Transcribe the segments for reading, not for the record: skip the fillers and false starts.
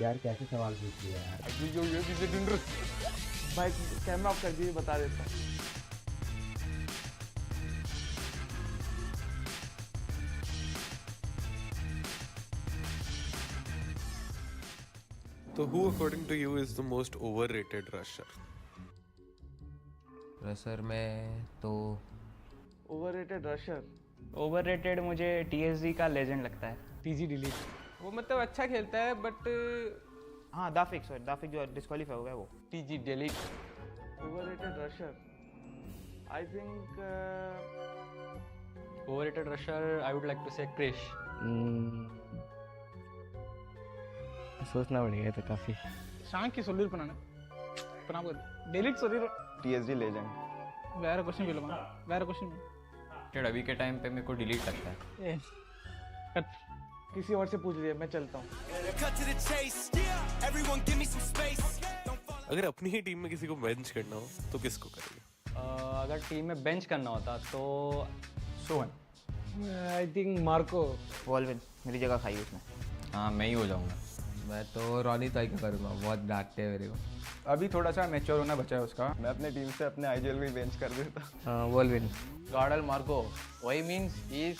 यार कैसे सवाल पूछ लिया यार। जो ये किसे ढूंढ रहे भाई, कैमरा ऑफ कर दीजिए, बता देता हूँ। So who according to you is the most overrated rusher? रसर में तो ओवररेटेड रशर, ओवररेटेड मुझे TSG का लेजेंड लगता है। टीजी डिलीट, वो मतलब अच्छा खेलता है बट हाँ दाफिक जो डिस्क्वालीफाई हो गया वो। TG delete. Overrated Rusher I think Overrated rusher, I would like to say Krish. सोचना पड़ेगा तो काफी। शांक की सोल्यूर बनाना डिलीट सोल्यूर। TSG legend. வேற क्वेश्चन भी लगा, வேற क्वेश्चन यार अभी के टाइम पे मेरे को डिलीट लगता है। कट, किसी और से पूछ लिया, मैं चलता हूँ। अगर अपनी ही टीम में किसी को बेंच करना हो तो किसको करेंगे? अगर टीम में बेंच करना होता तो सोहन। I think Marco. वॉल्विन मेरी जगह खाई उसने। हाँ मैं ही हो जाऊँगा। मैं तो रॉनी ताई का करूँगा, बहुत डांटते हैं मेरे को। अभी थोड़ा सा मैच्योर होना बचा है उसका। मैं अपने टीम से अपने आईजीएल भी बेंच कर देता। वॉल्विन। Gardel Marco. Why means he is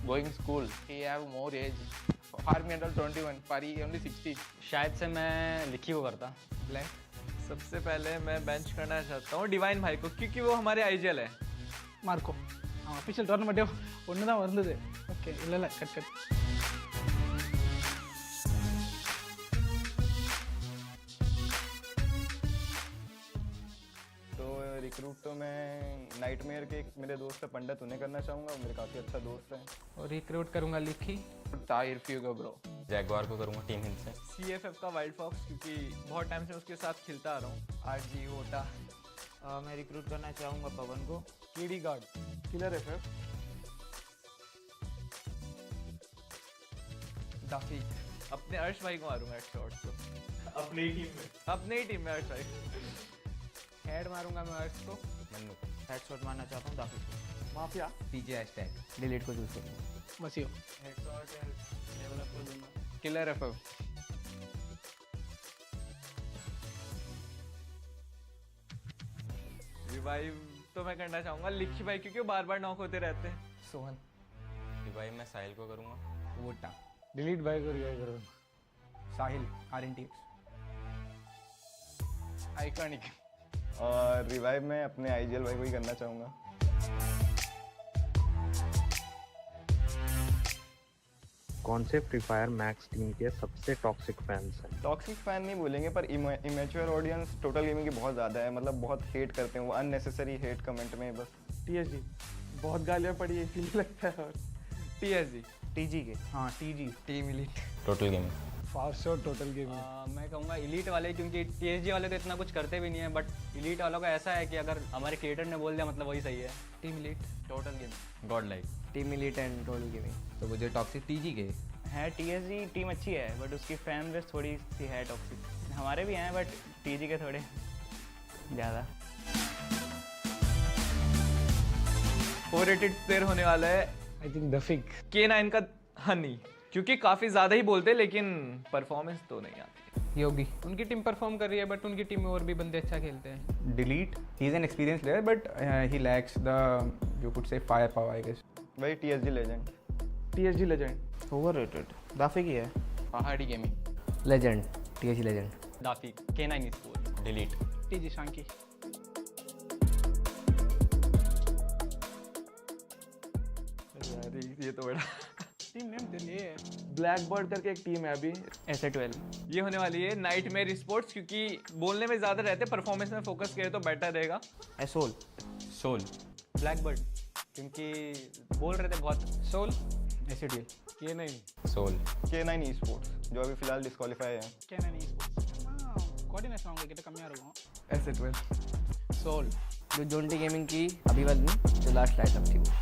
going school. He have more age. For me under 21. For he only 16. शायद से मैं लिखी को करता। सबसे पहले मैं बेंच करना चाहता हूँ डिवाइन भाई को, क्योंकि वो हमारे आईजीएल है। மார்க்கோ அவன் அஃபிஷியல் டோர்னமெண்ட்டே ஒன்று தான் வந்தது. ஓகே இல்லை இல்லை கட் கட். तो रिक्रूट तो मैं नाइटमेयर के एक मेरे दोस्त है पंडित, उन्हें करना चाहूँगा। वो मेरे काफ़ी अच्छा दोस्त है। और रिक्रूट करूँगा लिखी. Tahir Fugo bro. जैगवार को करूँगा टीम हिल से। CFF का वाइल्ड फॉक्स, क्योंकि बहुत टाइम से उसके साथ खेलता आ रहा हूँ। RG Ota. मैं रिक्रूट करना चाहूँगा पवन को. कीडी गार्ड। Killer FF. Duffy. अपने अर्श भाई को मारूंगा एक शॉट तो। अपनी ही टीम में अर्श भाई। हेड मारूंगा मैं अर्श को. मन्नू। हेडशॉट मारना चाहता हूँ दाफिक को. माफिया। पीजे हैशटैग डिलीट को चूज करूँगा. बस यो. Killer FF. रिवाइव तो मैं करना चाहूंगा लिखी भाई, क्योंकि वो बार बार नॉक होते रहते हैं। Sohan. भाई मैं साहिल को करूँगा। वोटा। डिलीट भाई को रिवाइव करो. साहिल RNTX। Iconic. और रिवाइव में अपने आईजीएल भाई को ही करना चाहूँगा। कौन से फ्री फायर मैक्स टीम के सबसे टॉक्सिक फैंस हैं? टॉक्सिक फैन नहीं बोलेंगे, पर इमेच्योर ऑडियंस टोटल गेमिंग की बहुत ज़्यादा है। मतलब बहुत हेट करते हैं वो, अननेसेसरी हेट कमेंट में बस। TSG। बहुत गालियाँ पड़ी है इसीलिए लगता है। और TSG। TG के. हाँ TG। Team Elite. Total gaming. For sure total gaming. मैं कहूँगा इलीट वाले, क्योंकि TSG वाले तो इतना कुछ करते भी नहीं है, बट इलीट वालों का ऐसा है कि अगर हमारे क्रिएटर ने बोल दिया मतलब वही सही है। Team Elite. Total Gaming. God like. Team elite and total gaming. तो मुझे टॉक्सिक टीजी के है. TSG टीम अच्छी है बट उसकी फैन बेस थोड़ी सी है टॉक्सिक. हमारे भी हैं बट TG के थोड़े ज़्यादा. ओवररेटेड प्लेयर होने वाला है आई थिंक दफिक. K9 का हनी, क्योंकि काफी ज्यादा ही बोलते हैं लेकिन परफॉर्मेंस तो नहीं आती। योगी. उनकी टीम परफॉर्म कर रही है बट उनकी टीम में और भी बंदे अच्छा खेलते हैं. Delete. He is an experience player but he lacks the you could say fire power I guess. वही TSG legend. TSG legend. Overrated. दाफिक ही है. Pahadi Gaming. Legend. TSG legend. दाफी। K9 sport. डिलीट। टीजी शांकी. ये तो बड़ा team name तेरी है. ब्लैक बर्ड करके एक टीम है अभी. SA12. ये होने वाली है नाइटमेयर स्पोर्ट्स, क्योंकि बोलने में ज्यादा रहते, परफॉर्मेंस में फोकस करे तो बेटर रहेगा। एसोल. सोल। ब्लैकबर्ड, क्योंकि बोल रहे थे बहुत। Soul. SATL. K9. Soul. K9 esports जो अभी फिलहाल डिस्क्वालीफाई है। K9 esports. कोऑर्डिनेशन होंगे कितना कम यार होगा. SA12. सोल. जो जोंटी गेमिंग की अभी वाली जो लास्ट लाइट अप थी वो.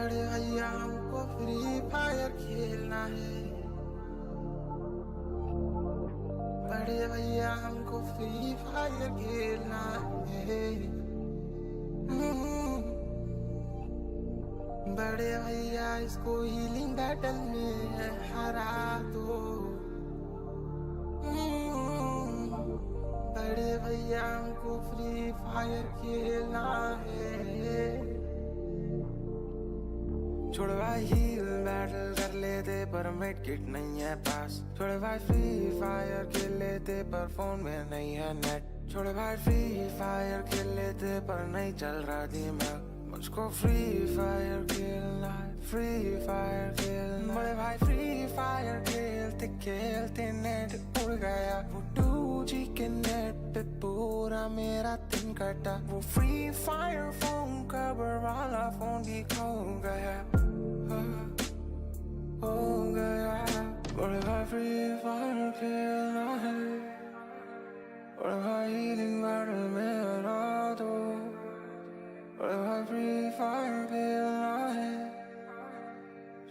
बड़े भैया हमको फ्री फायर खेलना है, बड़े भैया हमको फ्री फायर खेलना है। बड़े भैया इसको हीलिंग बैटल में हरा दो। बड़े भैया हमको फ्री फायर खेलना है। छोड़ भाई हील बैटल कर लेते पर मेड किट नहीं है पास। छोड़ भाई फ्री फायर खेल लेते पर फोन में नहीं है नेट। छोड़ भाई फ्री फायर खेल लेते पर नहीं चल रहा दिमाग। मुझको फ्री फायर खेलना है, फ्री फायर खेलना। बड़े भाई फ्री फायर खेलते खेलते नेट उड़ गया। वो 2G के नेट पे पूरा मेरा दिन कटा। वो फ्री फायर फोन कवर वाला फोन भी खो गया, हो गया। बड़े भाई फ्री फायर खेलना है, बड़े भाई हीलिंग बैटल में हरा दो। बड़े भाई फ्री फायर खेलना है।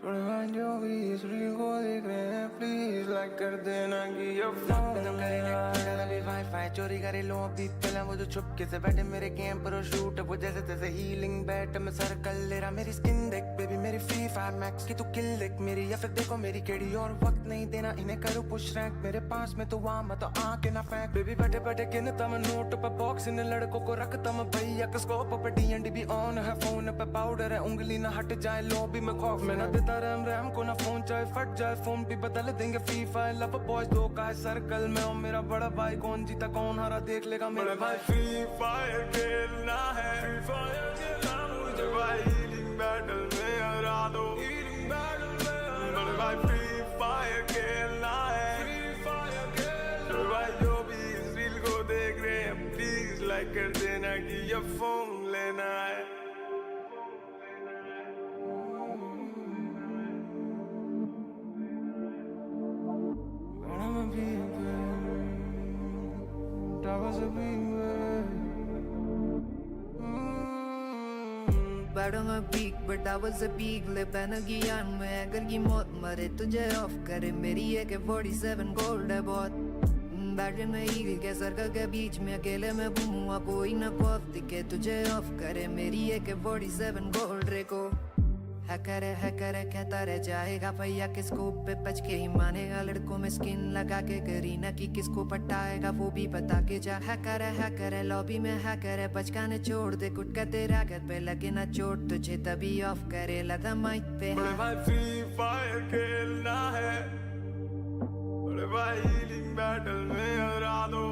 बड़े भाई जो भी इस रील को देख रहे हैं प्लीज लाइक कर देना कि ये वाईफाई चोरी करे लो अभी पहला। वो जो चुपके से बैठे मेरे गेम पर शूट, वो जैसे तैसे हीलिंग बैट में सर्कल ले रहा। मेरी स्किन देख बेबी मेरी फ्री फायर मैक्स की, तू किल देख मेरी या फिर देखो मेरी केडी। और वक्त नहीं देना इन्हें, करो पुश रैंक मेरे पास में तो वहाँ मत आके ना फेंक। बेबी बैठे बैठे गिनता मैं नोट पे बॉक्स, इन लड़कों को रखता मैं भैया के स्कोप पे। D&D भी ऑन है फोन पे, पाउडर है उंगली ना हट जाए लॉबी में खौफ में ना देता रैम रैम को ना फोन चाहे फट जाए फोन भी बदल देंगे। फ्री फायर लव बॉयज दो का है सर्कल में, और मेरा बड़ा भाई कौन जीता कौन हारा देख लेगा मेरे भाई। फ्री फायर खेलना है, फ्री फायर खेलना मुझे भाई हीलिंग बैटल में हरा दो, हीलिंग बैटल में। बड़े भाई फ्री फायर खेलना है, फ्री फायर खेलना। भाई जो भी इस रील को देख रहे हैं प्लीज लाइक कर देना कि ये फोन लेना है। Bad on my peak, but I was a peak. ले पहन की यान में अगर की मौत मरे तुझे ऑफ करे। मेरी AK-47 गोल्ड है बहुत। बैटरी में ईगल के सर्कल के बीच में अकेले में घूमूंगा, कोई ना खौफ दिखे तुझे ऑफ करे। मेरी AK-47 गोल्ड रेको है करे कहता रह जाएगा भैया किसको पे पच के ही मानेगा। लड़कों में स्किन लगा के करीना की किसको पटाएगा वो भी बता के जा। है करे लॉबी में है करे बचकाने छोड़ दे कुट का तेरा घर पे लगे ना चोट तुझे तभी ऑफ करे लगा माइक पे। बड़े भाई फ्री फायर खेलना है, बड़े भाई हीलिंग बैटल में हरा दो।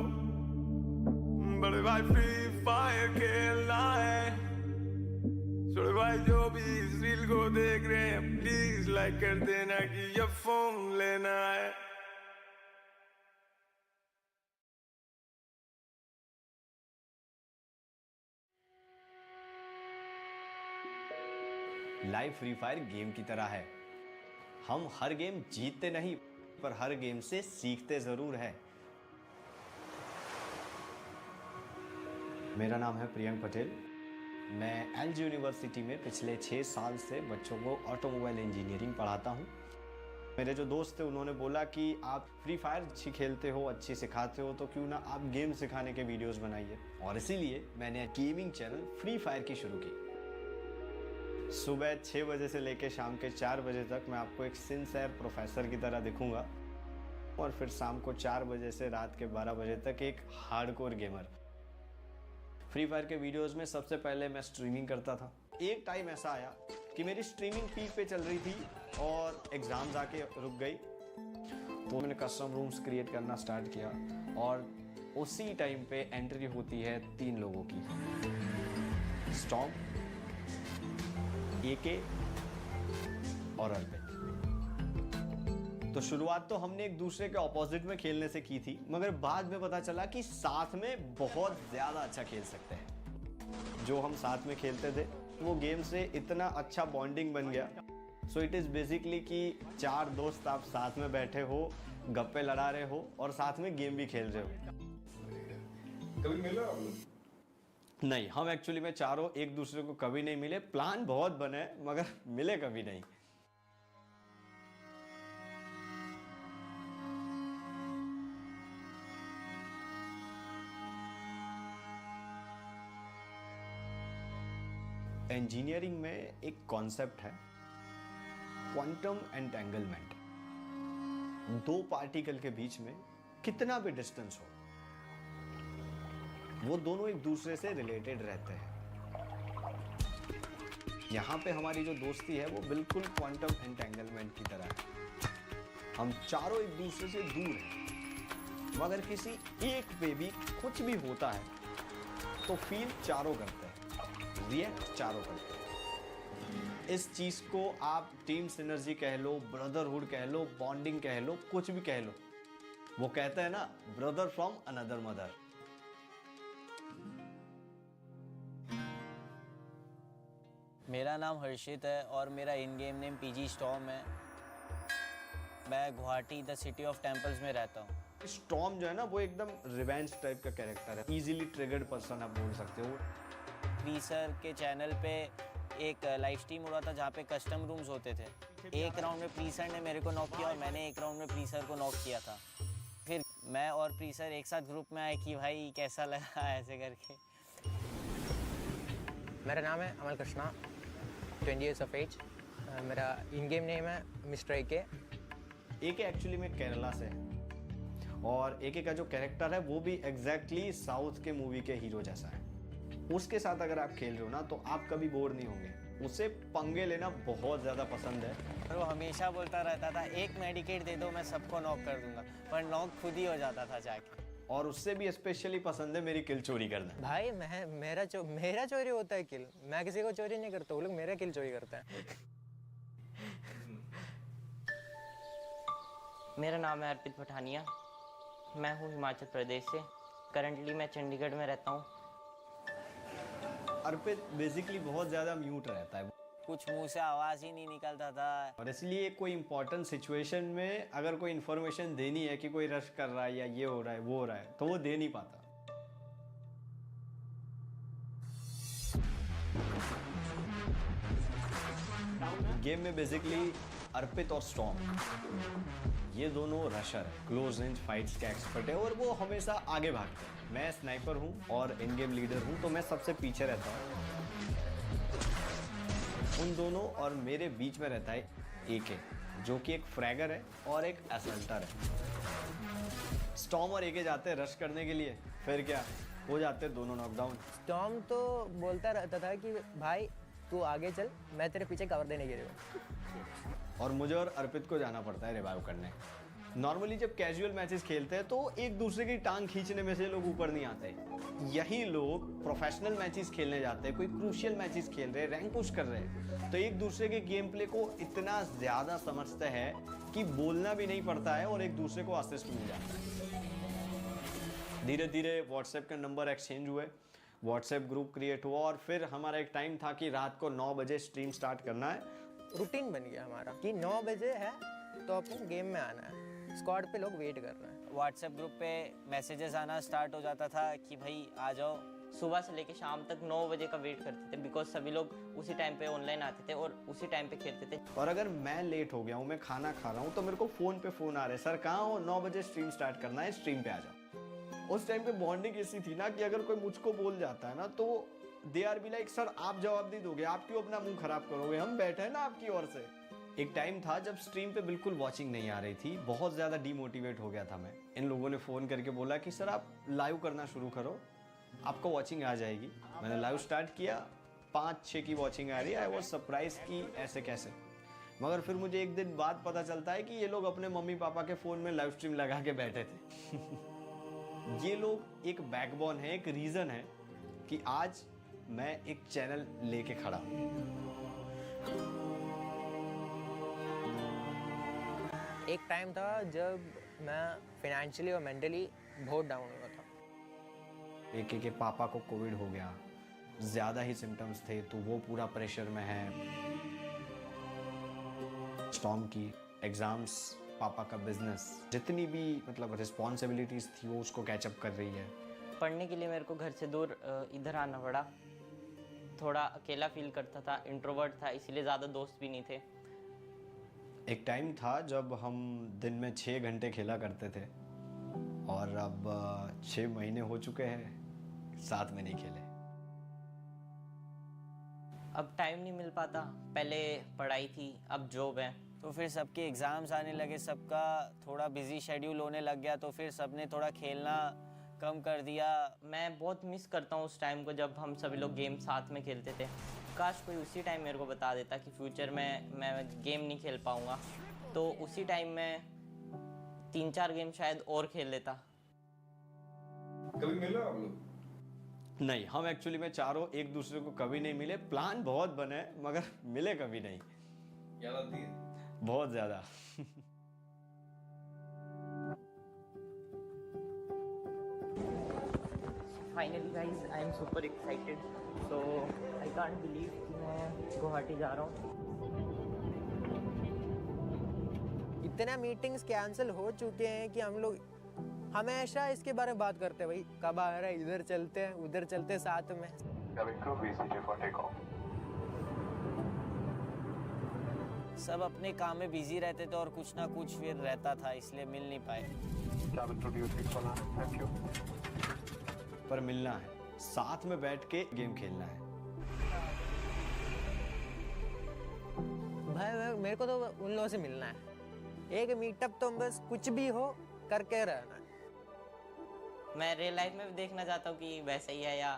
बड़े भाई फ्री फायर खेलना है। छोड़े भाई जो भी इस रील को देख रहे हैं प्लीज लाइक कर देना कि ये फोन लेना है। लाइव फ्री फायर गेम की तरह है। हम हर गेम जीतते नहीं पर हर गेम से सीखते जरूर हैं। मेरा नाम है प्रियंक पटेल। मैं एलजी यूनिवर्सिटी में पिछले 6 साल से बच्चों को ऑटोमोबाइल इंजीनियरिंग पढ़ाता हूँ। मेरे जो दोस्त थे उन्होंने बोला कि आप फ्री फायर अच्छी खेलते हो, अच्छी सिखाते हो, तो क्यों ना आप गेम सिखाने के वीडियोस बनाइए। और इसीलिए मैंने गेमिंग चैनल फ्री फायर की शुरू की। सुबह 6 बजे से लेकर शाम के 4 बजे तक मैं आपको एक सिंसियर प्रोफेसर की तरह दिखूंगा, और फिर शाम को 4 बजे से रात के 12 बजे तक एक हार्डकोर गेमर। फ्री फायर के वीडियोस में सबसे पहले मैं स्ट्रीमिंग करता था। एक टाइम ऐसा आया कि मेरी स्ट्रीमिंग पीक पे चल रही थी और एग्जाम्स आके रुक गई, तो मैंने कस्टम रूम्स क्रिएट करना स्टार्ट किया। और उसी टाइम पे एंट्री होती है 3 लोगों की, स्टॉर्म, AK और अल्पिन। तो शुरुआत तो हमने एक दूसरे के ऑपोजिट में खेलने से की थी, मगर बाद में पता चला कि साथ में बहुत ज्यादा अच्छा खेल सकते हैं। जो हम साथ में खेलते थे वो गेम से इतना अच्छा बॉन्डिंग बन गया। सो इट इज बेसिकली कि 4 दोस्त आप साथ में बैठे हो, गप्पे लड़ा रहे हो और साथ में गेम भी खेल रहे हो। कभी मिला नहीं, हम एक्चुअली में चारों एक दूसरे को कभी नहीं मिले। प्लान बहुत बने मगर मिले कभी नहीं। इंजीनियरिंग में एक कॉन्सेप्ट है क्वांटम एंटेंगलमेंट। दो पार्टिकल के बीच में कितना भी डिस्टेंस हो, वो दोनों एक दूसरे से रिलेटेड रहते हैं। यहाँ पे हमारी जो दोस्ती है वो बिल्कुल क्वांटम एंटेंगलमेंट की तरह है। हम चारों एक दूसरे से दूर हैं, मगर किसी एक पे भी कुछ भी होता है तो फील चारों करते हैं, रिएक्ट चारों करते हैं। इस चीज को आप टीम सिनर्जी कह लो, ब्रदरहुड कह लो, बॉन्डिंग कह लो, कुछ भी कह लो। वो कहते हैं ना, ब्रदर फ्रॉम अनदर मदर। मेरा नाम हर्षित है और मेरा इन गेम नेम पीजी स्टॉर्म है। मैं Guwahati the city of temples में रहता हूँ। स्टॉर्म जो है ना वो एकदम रिवेंज टाइप का कैरेक्टर है, इजीली ट्रिगर्ड पर्सन आप बोल सकते हो। फ्रीसर के चैनल पे एक लाइव स्ट्रीम हो रहा था जहाँ पे कस्टम रूम्स होते थे। एक राउंड में प्रीसर ने मेरे को नॉक किया और मैंने एक राउंड में प्रीसर को नॉक किया था। फिर मैं और प्रीसर एक साथ ग्रुप में आए कि भाई कैसा लगा ऐसे करके। मेरा नाम है अमल कृष्णा, 20 years of age। मेरा इन गेम नेम है मिस्टर एके। एके एक्चुअली में केरला से है और एके का जो कैरेक्टर है वो भी एग्जैक्टली साउथ के मूवी के हीरो जैसा है। उसके साथ अगर आप खेल रहे हो ना तो आप कभी बोर नहीं होंगे। उसे पंगे लेना बहुत ज़्यादा पसंद है। और वो हमेशा बोलता रहता था एक मेडिकेट दे दो मैं सबको नॉक कर दूंगा, पर नॉक खुद ही हो जाता था जाके। और उससे भी स्पेशली पसंद है मेरी किल चोरी करना। भाई मेरा चोरी होता है किल। मैं किसी को चोरी नहीं करता, वो लोग मेरा किल चोरी करते हैं। मेरा नाम है अर्पित पठानिया, मैं हूँ हिमाचल प्रदेश से। करंटली मैं चंडीगढ़ में रहता हूँ। अर्पित बेसिकली बहुत ज़्यादा म्यूट रहता है, कुछ मुंह से आवाज़ ही नहीं निकलता था। और इसलिए कोई इंपॉर्टेंट सिचुएशन में अगर कोई इन्फॉर्मेशन देनी है कि कोई रश कर रहा है या ये हो रहा है वो हो रहा है तो वो दे नहीं पाता। गेम में बेसिकली अर्पित और स्टॉर्म ये दोनों रशर है, क्लोज रेंज फाइट्स के एक्सपर्ट है और वो हमेशा आगे भागते हैं। मैं स्नाइपर हूँ और इन गेम लीडर हूँ तो मैं सबसे पीछे रहता हूँ। उन दोनों और मेरे बीच में रहता है एके, जो कि एक फ्रैगर है और एक असल्टर है। स्टॉर्म और एके जाते हैं रश करने के लिए, फिर क्या हो जाते हैं दोनों नॉकडाउन। स्टॉर्म तो बोलता रहता था कि भाई तू आगे चल, मैं तेरे पीछे कवर देने के लिए हूँ। और मुझे और अर्पित को जाना पड़ता है रिवाइव करने। नॉर्मली जब कैजुअल मैचेस खेलते हैं तो एक दूसरे की टांग खींचने में से लोग ऊपर नहीं आते। यही लोग प्रोफेशनल मैचेस खेलने जाते हैं, कोई क्रूशियल मैचेस खेल रहे हैं, रैंक पुश कर रहे हैं, तो एक दूसरे के गेम प्ले को इतना ज़्यादा समझते हैं कि बोलना भी नहीं पड़ता है और एक दूसरे को असिस्ट मिल जाता है। धीरे धीरे व्हाट्सएप के नंबर एक्सचेंज हुए, व्हाट्सएप ग्रुप क्रिएट हुआ और फिर हमारा एक टाइम था कि रात को 9 बजे स्ट्रीम स्टार्ट करना है। रूटीन बन गया हमारा कि 9 बजे है तो अपन गेम में आना है। स्क्वाड पे लोग वेट कर रहे हैं। व्हाट्सएप ग्रुप पे मैसेजेस आना स्टार्ट हो जाता था कि भाई आ जाओ। सुबह से लेके शाम तक 9 बजे का वेट करते थे, बिकॉज सभी लोग उसी टाइम पे ऑनलाइन आते थे और उसी टाइम पे खेलते थे। और अगर मैं लेट हो गया हूँ, मैं खाना खा रहा हूँ, तो मेरे को फ़ोन पे फ़ोन आ रहे हैं, सर कहाँ हो, 9 बजे स्ट्रीम स्टार्ट करना है, स्ट्रीम पे आ जाओ। उस टाइम पे बॉन्डिंग ऐसी थी ना कि अगर कोई मुझको बोल जाता है ना तो they R be like sir आप जवाब नहीं दोगे, आप क्यों अपना मुंह खराब करोगे, हम बैठे हैं ना आपकी ओर से। एक टाइम था जब स्ट्रीम पे बिल्कुल वॉचिंग नहीं आ रही थी, बहुत ज़्यादा डीमोटिवेट हो गया था मैं। इन लोगों ने फ़ोन करके बोला कि सर आप लाइव करना शुरू करो, आपको वॉचिंग आ जाएगी। मैंने लाइव स्टार्ट किया, 5-6 की वॉचिंग आ रही है। आई वॉज सरप्राइज कि ऐसे कैसे। मगर फिर मुझे एक दिन बाद पता चलता है कि ये लोग अपने मम्मी पापा के फ़ोन में लाइव स्ट्रीम लगा के बैठे थे। ये लोग एक बैकबोन है, एक रीज़न है कि आज मैं एक चैनल लेके खड़ा हूँ। एक टाइम था जब मैं फाइनेंशियली और मेंटली बहुत डाउन हुआ था। एक के पापा को कोविड हो गया, ज़्यादा ही सिम्टम्स थे तो वो पूरा प्रेशर में है। स्टॉर्म की एग्ज़ाम्स, पापा का बिजनेस, जितनी भी मतलब रिस्पॉन्सिबिलिटीज़ थी वो उसको कैचअप कर रही है। पढ़ने के लिए मेरे को घर से दूर इधर आना पड़ा। थोड़ा अकेला फील करता था, इंट्रोवर्ट था, इसलिए ज़्यादा दोस्त भी नहीं थे। एक टाइम था जब हम दिन में 6 घंटे खेला करते थे और अब 6 महीने हो चुके हैं साथ में नहीं खेले। अब टाइम नहीं मिल पाता, पहले पढ़ाई थी, अब जॉब है। तो फिर सबके एग्ज़ाम्स आने लगे, सबका थोड़ा बिजी शेड्यूल होने लग गया, तो फिर सबने थोड़ा खेलना कम कर दिया। मैं बहुत मिस करता हूँ उस टाइम को जब हम सभी लोग गेम साथ में खेलते थे। काश कोई उसी टाइम मेरे को बता देता कि फ्यूचर में मैं गेम नहीं खेल पाऊँगा, तो उसी टाइम में 3-4 गेम शायद और खेल लेता। कभी मिला आप लोग? नहीं, हम एक्चुअली में चारों एक दूसरे को कभी नहीं मिले। प्लान बहुत बने मगर मिले कभी नहीं। याद आती है? बहुत ज्यादा। Finally guys I am super excited, so I can't believe कि मैं गुवाहाटी जा रहा हूँ। इतना मीटिंग्स कैंसिल हो चुके हैं कि हम लोग हमेशा इसके बारे में बात करते हैं, भाई कब आ रहा है, इधर चलते हैं उधर चलते हैं साथ में। सब अपने काम में बिजी रहते थे और कुछ ना कुछ फिर रहता था, इसलिए मिल नहीं पाए। पर मिलना है, साथ में बैठ के गेम खेलना है। भाई मेरे को तो उन लोगों से मिलना है, एक मीटअप तो बस कुछ भी हो करके रहना है। मैं रियल लाइफ में भी देखना चाहता हूँ कि वैसा ही है या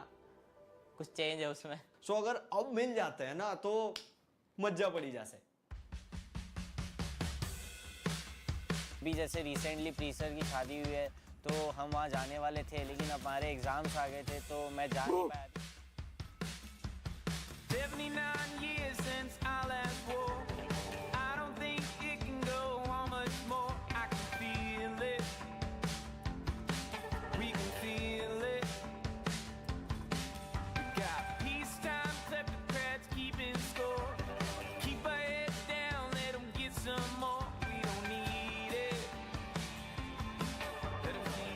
कुछ चेंज है उसमें। सो अगर अब मिल जाते हैं ना तो मज्जा पड़ी जैसे। भी जैसे रिसेंटली प्रीसर की शादी हुई है तो हम वहाँ जाने वाले थे, लेकिन हमारे एग्जाम्स आ गए थे तो मैं जा नहीं पाया। 79 years since I last wore. I don't think it can go on much more. I can feel it. We can feel it. We got peacetime kleptocrats keeping score. Keep our heads down, let them get some more. We don't need it. Let them see.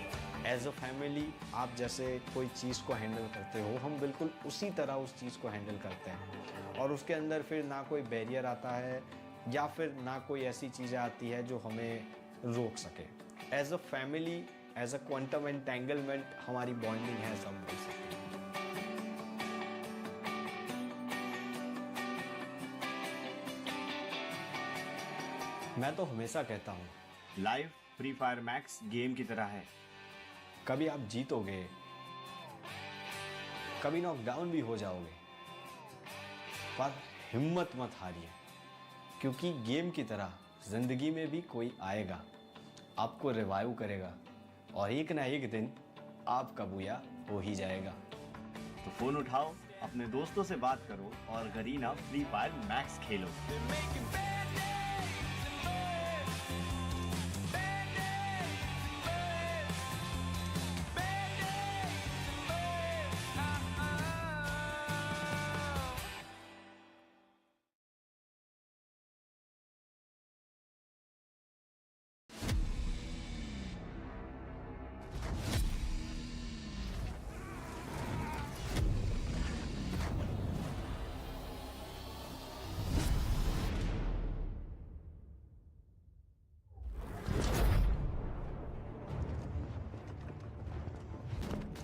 As a family आप जैसे कोई चीज़ को handle करते हो, हम बिल्कुल उसी तरह उस चीज़ को हैंडल करते हैं और उसके अंदर फिर ना कोई बैरियर आता है या फिर ना कोई ऐसी चीज़ें आती है जो हमें रोक सके। As a family, as a quantum entanglement हमारी बॉन्डिंग है, सब बोल सकते हैं। मैं तो हमेशा कहता हूँ live free fire max game की तरह है। कभी आप जीतोगे, कभी नॉकडाउन भी हो जाओगे, पर हिम्मत मत हारिए, क्योंकि गेम की तरह जिंदगी में भी कोई आएगा, आपको रिवाइव करेगा और एक ना एक दिन आपका बुया हो ही जाएगा। तो फोन उठाओ, अपने दोस्तों से बात करो और Garena free fire max Khelo.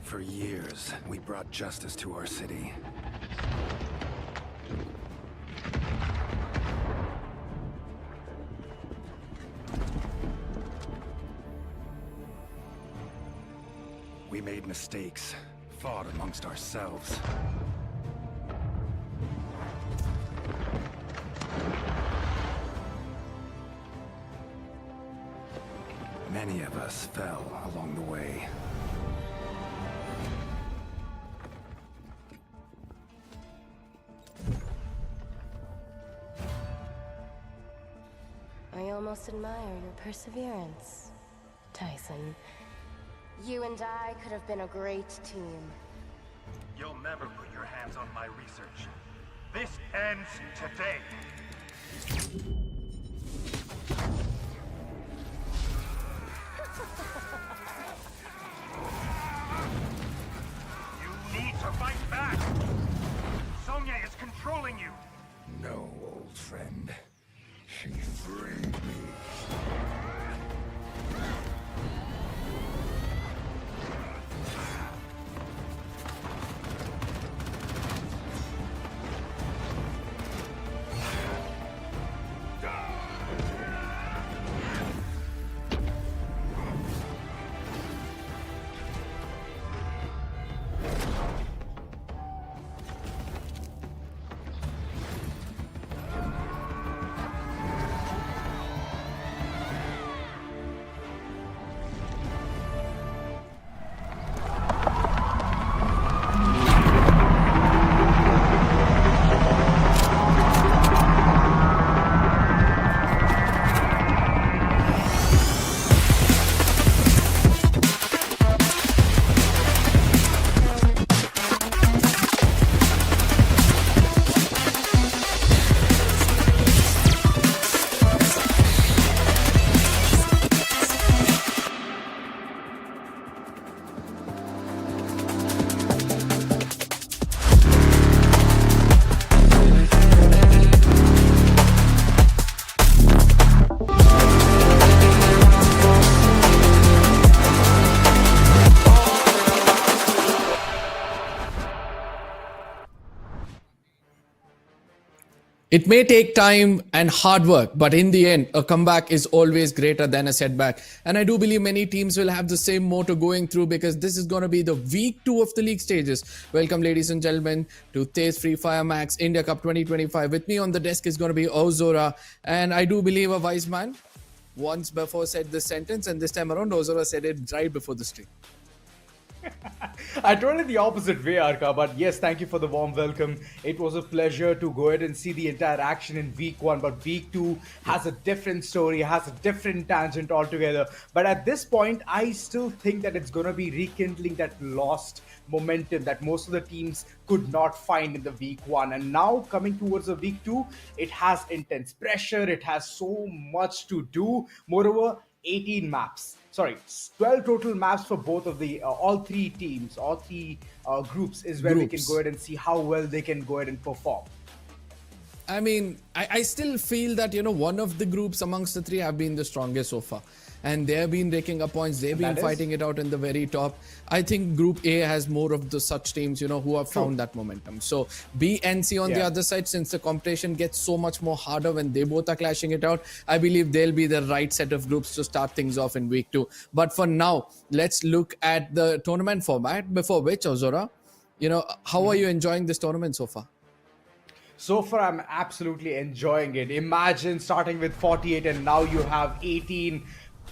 For years, we brought justice to our city. We made mistakes, fought amongst ourselves. Many of us fell along the way. I almost admire your perseverance, Tyson. You and I could have been a great team. You'll never put your hands on my research. This ends today. Sonya is controlling you. No, old friend. She freed me. It may take time and hard work, but in the end, a comeback is always greater than a setback. And I do believe many teams will have the same motto going through, because this is going to be the week 2 of the league stages. Welcome, ladies and gentlemen, to TEZ FFMIC India Cup 2025. With me on the desk is going to be Ozora. And I do believe a wise man once before said this sentence, and this time around, Ozora said it right before the stream. I told it the opposite way, Arka, but yes, thank you for the warm welcome. It was a pleasure to go ahead and see the entire action in week 1, but week 2 has a different story, has a different tangent altogether. But at this point, I still think that it's going to be rekindling that lost momentum that most of the teams could not find in the week 1. And now coming towards the week 2, it has intense pressure, it has so much to do. Moreover, 18 maps. Sorry, 12 total maps for both of the all three teams, all three groups is where we can go ahead and see how well they can go ahead and perform. I mean, I still feel that, you know, one of the groups amongst the three have been the strongest so far. And they have been raking up points. They've been fighting it out in the very top. I think Group A has more of the such teams, you know, who have found that momentum. So B and C on the other side, since the competition gets so much more harder when they both are clashing it out, I believe they'll be the right set of groups to start things off in week 2. But for now, let's look at the tournament format. Before which, Ozora, you know, how are you enjoying this tournament so far? So far, I'm absolutely enjoying it. Imagine starting with 48 and now you have 18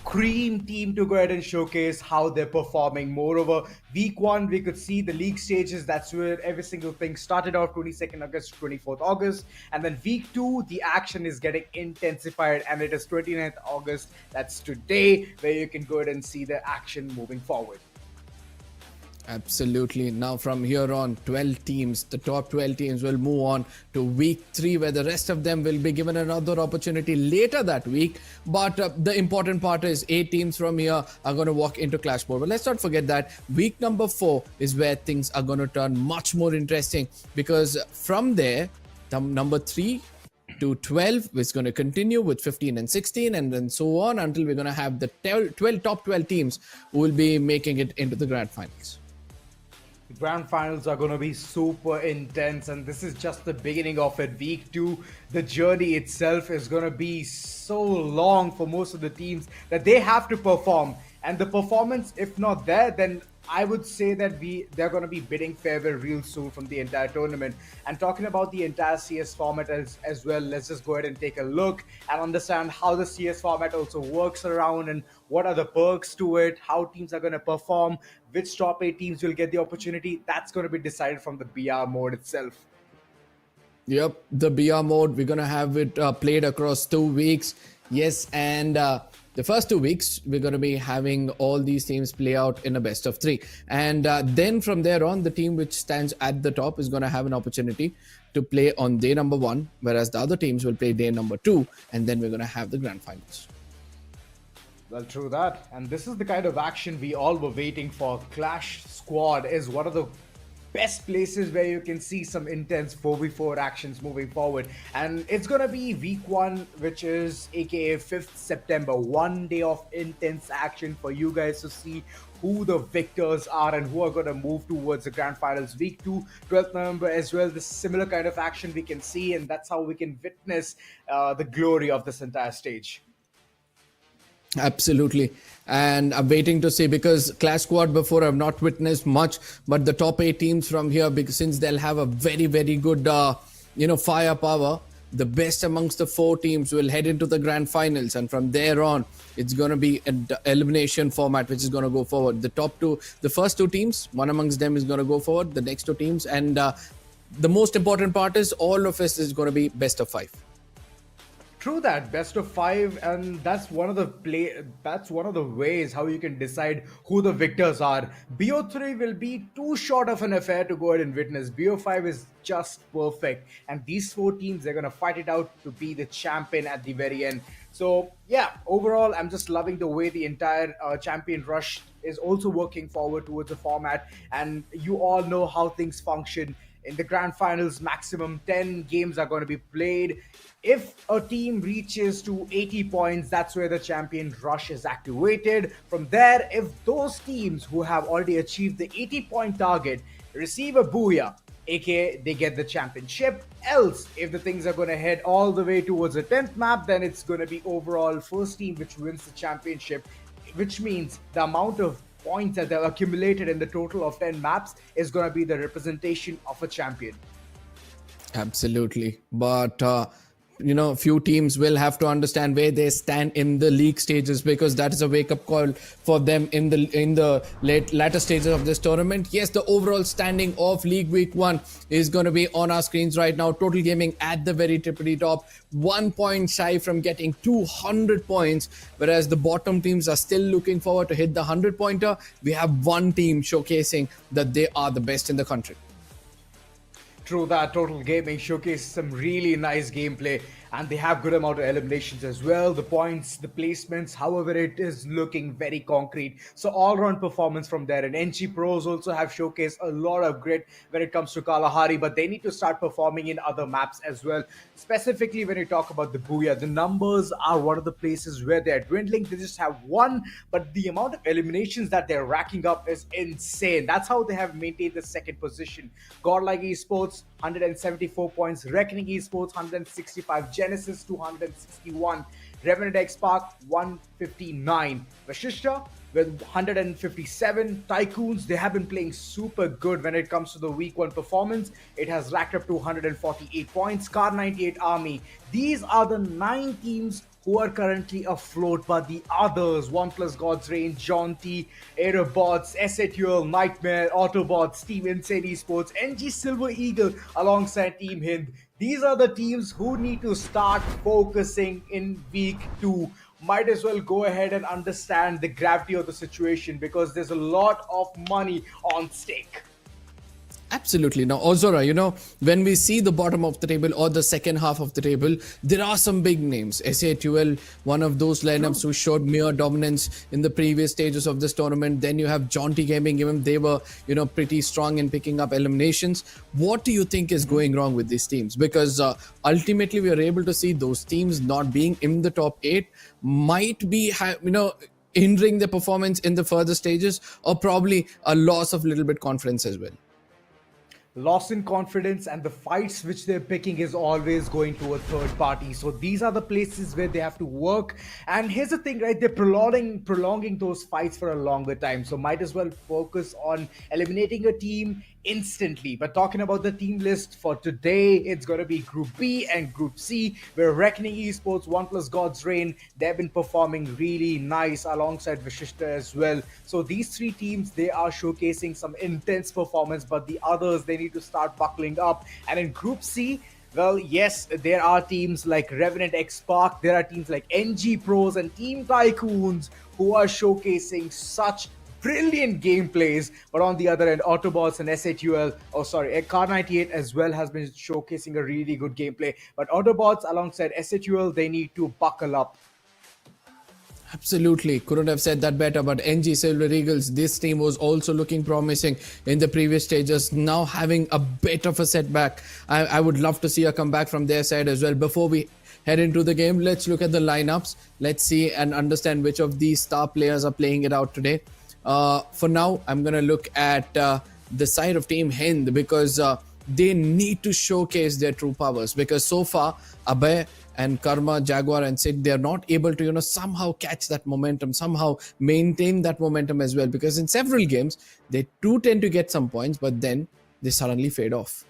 cream team to go ahead and showcase how they're performing. Moreover, week 1, we could see the league stages. That's where every single thing started off, 22nd August to 24th August. And then week 2, the action is getting intensified, and it is 29th August. That's today, where you can go ahead and see the action moving forward. Absolutely. Now from here on, 12 teams, the top 12 teams will move on to week 3, where the rest of them will be given another opportunity later that week. But the important part is 8 teams from here are going to walk into Clash mode. But let's not forget that week number 4 is where things are going to turn much more interesting, because from there, number 3 to 12 is going to continue with 15 and 16, and then so on until we're going to have the top 12 teams who will be making it into the grand finals. The grand finals are going to be super intense, and this is just the beginning of it. Week 2, the journey itself is going to be so long for most of the teams that they have to perform. And the performance, if not there, then I would say that they're going to be bidding farewell real soon from the entire tournament. And talking about the entire CS format as well, let's just go ahead and take a look and understand how the CS format also works around and what are the perks to it, how teams are going to perform, which top 8 teams will get the opportunity. That's going to be decided from the BR mode itself. Yep, the BR mode, we're going to have it played across 2 weeks. Yes, and the first 2 weeks, we're going to be having all these teams play out in a best of 3. And then from there on, the team which stands at the top is going to have an opportunity to play on day number 1, whereas the other teams will play day number 2, and then we're going to have the grand finals. Well, true that. And this is the kind of action we all were waiting for. Clash Squad is one of the best places where you can see some intense 4v4 actions moving forward. And it's gonna be week 1, which is aka 5th September. 1 day of intense action for you guys to see who the victors are and who are going to move towards the grand finals. Week 2, 12th November as well. This similar kind of action we can see, and that's how we can witness the glory of this entire stage. Absolutely. And I'm waiting to see, because Clash Squad before I've not witnessed much, but the top 8 teams from here, because since they'll have a very, very good, firepower, the best amongst the 4 teams will head into the grand finals. And from there on, it's going to be an elimination format, which is going to go forward. The first 2 teams, one amongst them is going to go forward, the next 2 teams. And the most important part is all of us is going to be best of 5. True that, best of 5, and that's one of the ways how you can decide who the victors are. BO3 will be too short of an affair to go ahead and witness. BO5 is just perfect, and these 4 teams, they're gonna fight it out to be the champion at the very end. So yeah, overall, I'm just loving the way the entire champion rush is also working forward towards the format, and you all know how things function. In the grand finals, maximum 10 games are going to be played. If a team reaches to 80 points, that's where the champion rush is activated. From there, if those teams who have already achieved the 80-point target receive a booyah, aka they get the championship. Else, if the things are going to head all the way towards the 10th map, then it's going to be overall first team which wins the championship, which means the amount of points that they've accumulated in the total of 10 maps is going to be the representation of a champion. Absolutely. But few teams will have to understand where they stand in the league stages, because that is a wake-up call for them in the latter stages of this tournament. Yes, the overall standing of League Week 1 is going to be on our screens right now. Total Gaming at the very tippity top, 1 point shy from getting 200 points, whereas the bottom teams are still looking forward to hit the 100-pointer. We have one team showcasing that they are the best in the country. True that, Total Gaming showcased some really nice gameplay, and they have good amount of eliminations as well. The points, the placements, however, it is looking very concrete. So all-round performance from there. And NG Pros also have showcased a lot of grit when it comes to Kalahari, but they need to start performing in other maps as well. Specifically, when you talk about the Booyah, the numbers are one of the places where they're dwindling. They just have 1, but the amount of eliminations that they're racking up is insane. That's how they have maintained the 2nd position. Godlike Esports, 174 points. Reckoning Esports, 165. Genesis, 261. Revenant X Park, 159. Vashishta with 157. Tycoons, they have been playing super good when it comes to the week 1 performance. It has racked up to 148 points. Car 98 Army. These are the 9 teams who are currently afloat, but the others, OnePlus God's Reign, Jaunty, Aerobots, SATUL, Nightmare, Autobots, Team Insane Esports, NG Silver Eagle alongside Team Hind. These are the teams who need to start focusing in week 2. Might as well go ahead and understand the gravity of the situation, because there's a lot of money on stake. Absolutely. Now, Ozora, when we see the bottom of the table or the second half of the table, there are some big names. SATUL, one of those lineups who showed mere dominance in the previous stages of this tournament. Then you have Jaunty Gaming, even they were, pretty strong in picking up eliminations. What do you think is going wrong with these teams? Because ultimately, we are able to see those teams not being in the top 8 might be, hindering their performance in the further stages, or probably a loss of little bit confidence as well. Loss in confidence, and the fights which they're picking is always going to a third party. So these are the places where they have to work. And here's the thing, right? They're prolonging those fights for a longer time. So might as well focus on eliminating a team instantly. But talking about the team list for today, it's going to be Group B and Group C, where Reckoning Esports, OnePlus God's Reign, they've been performing really nice alongside Vashishta as well. So these 3 teams, they are showcasing some intense performance, but the others, they need to start buckling up. And in Group C, well, yes, there are teams like Revenant X Park, there are teams like NG Pros and Team Tycoons who are showcasing such brilliant gameplays. But on the other end, Autobots and SATUL, Car 98 as well has been showcasing a really good gameplay. But Autobots alongside SATUL, they need to buckle up. Absolutely. Couldn't have said that better. But NG Silver Eagles, this team was also looking promising in the previous stages. Now having a bit of a setback. I would love to see a comeback from their side as well. Before we head into the game, let's look at the lineups. Let's see and understand which of these star players are playing it out today. For now, I'm going to look at the side of Team Hind because they need to showcase their true powers. Because so far, Abhay and Karma, Jaguar and Sid, they're not able to, somehow catch that momentum, somehow maintain that momentum as well. Because in several games, they do tend to get some points, but then they suddenly fade off.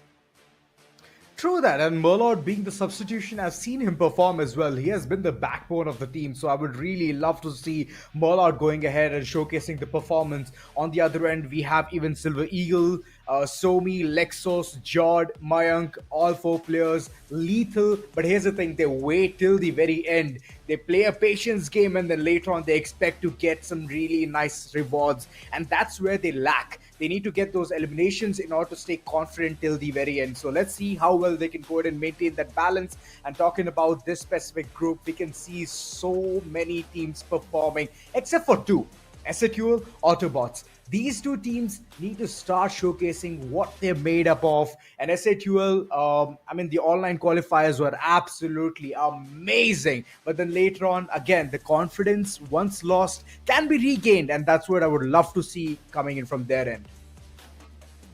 True that, and Merlord being the substitution, I've seen him perform as well. He has been the backbone of the team, so I would really love to see Merlord going ahead and showcasing the performance. On the other end, we have even Silver Eagle, Somi, Lexos, Jord, Mayank, all 4 players, lethal. But here's the thing, they wait till the very end. They play a patience game and then later on they expect to get some really nice rewards. And that's where they lack. They need to get those eliminations in order to stay confident till the very end. So let's see how well they can go ahead and maintain that balance. And talking about this specific group, we can see so many teams performing, except for 2, SAQL, Autobots. These 2 teams need to start showcasing what they're made up of. And SAQL, the online qualifiers were absolutely amazing. But then later on, again, the confidence, once lost, can be regained. And that's what I would love to see coming in from their end.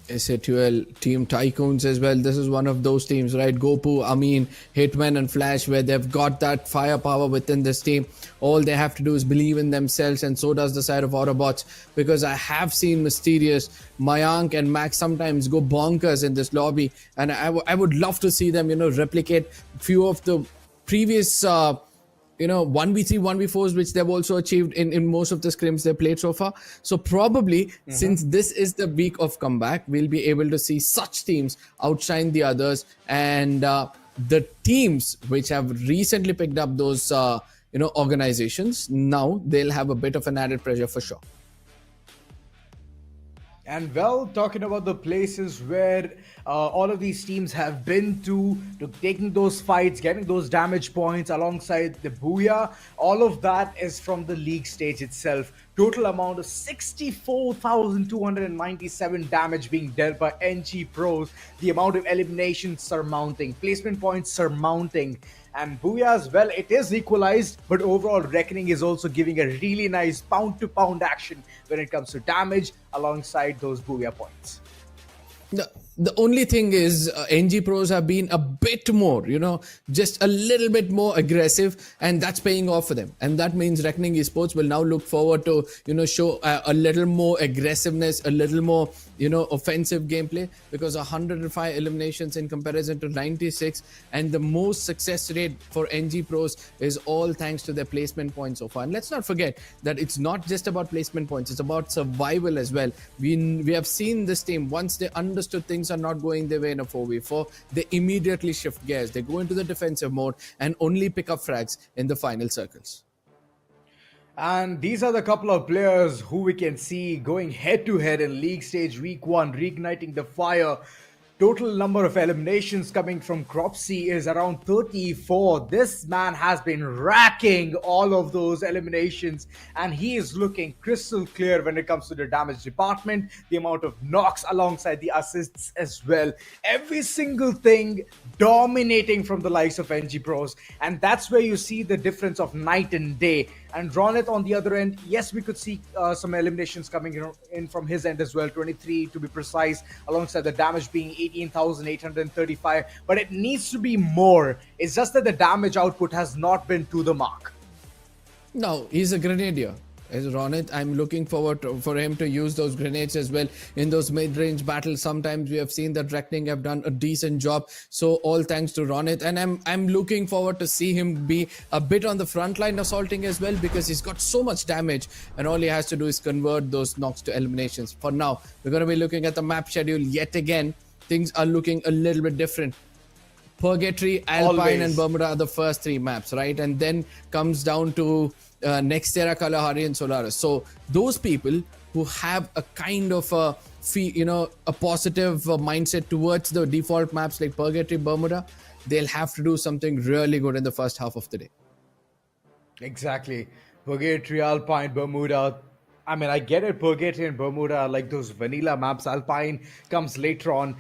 SAQL, Team Tycoons as well. This is one of those teams, right? Gopu, Amin, Hitman and Flash, where they've got that firepower within this team. All they have to do is believe in themselves, and so does the side of Autobots. Because I have seen Mysterious, Mayank and Max sometimes go bonkers in this lobby. And I would love to see them, replicate few of the previous 1v3, 1v4s, which they've also achieved in most of the scrims they played so far. So probably, since this is the week of comeback, we'll be able to see such teams outshine the others. And the teams which have recently picked up those, organizations, now they'll have a bit of an added pressure for sure. And well, talking about the places where all of these teams have been to taking those fights, getting those damage points alongside the Booyah, all of that is from the league stage itself. Total amount of 64,297 damage being dealt by NG Pros. The amount of eliminations surmounting, placement points surmounting. And Booyah as well, it is equalized, but overall Reckoning is also giving a really nice pound-to-pound action when it comes to damage alongside those Booyah points. The only thing is NG Pros have been a bit more, just a little bit more aggressive, and that's paying off for them. And that means Reckoning Esports will now look forward to, show a little more aggressiveness, a little more, offensive gameplay, because 105 eliminations in comparison to 96, and the most success rate for NG Pros is all thanks to their placement points so far. And let's not forget that it's not just about placement points, it's about survival as well. We have seen this team, once they understood things are not going their way in a 4v4, they immediately shift gears. They go into the defensive mode and only pick up frags in the final circles. And these are the couple of players who we can see going head to head in league stage week 1, reigniting the fire. Total number of eliminations coming from Cropsy is around 34. This man has been racking all of those eliminations, and he is looking crystal clear when it comes to the damage department, the amount of knocks alongside the assists as well. Every single thing dominating from the likes of NG Pros, and that's where you see the difference of night and day. And Roneth on the other end, yes, we could see some eliminations coming in from his end as well, 23 to be precise, alongside the damage being 18,835. But it needs to be more. It's just that the damage output has not been to the mark. No, he's a grenadier. As Ronit, I'm looking forward for him to use those grenades as well in those mid-range battles. Sometimes we have seen that Reckoning have done a decent job. So all thanks to Ronit. And I'm looking forward to see him be a bit on the front line assaulting as well, because he's got so much damage and all he has to do is convert those knocks to eliminations. For now, we're going to be looking at the map schedule yet again. Things are looking a little bit different. Purgatory, Alpine and Bermuda are the first 3 maps, right? And then comes down to Nexterra, Kalahari and Solara. So those people who have a kind of a positive mindset towards the default maps like Purgatory, Bermuda, they'll have to do something really good in the first half of the day. Exactly. Purgatory, Alpine, Bermuda. I mean, I get it. Purgatory and Bermuda are like those vanilla maps. Alpine comes later on.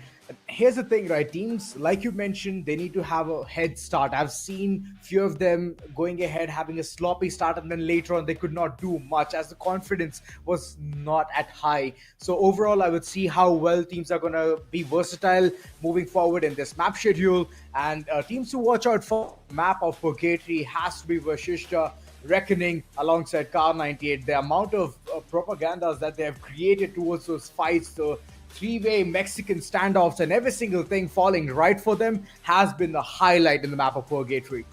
Here's the thing, right? Teams, like you mentioned, they need to have a head start. I've seen few of them going ahead, having a sloppy start, and then later on they could not do much as the confidence was not at high. So overall, I would see how well teams are going to be versatile moving forward in this map schedule. And teams to watch out for, map of Purgatory has to be Vashishta, Reckoning alongside Car 98. The amount of propagandas that they have created towards those fights, the three-way Mexican standoffs and every single thing falling right for them has been the highlight in the map of Purgatory.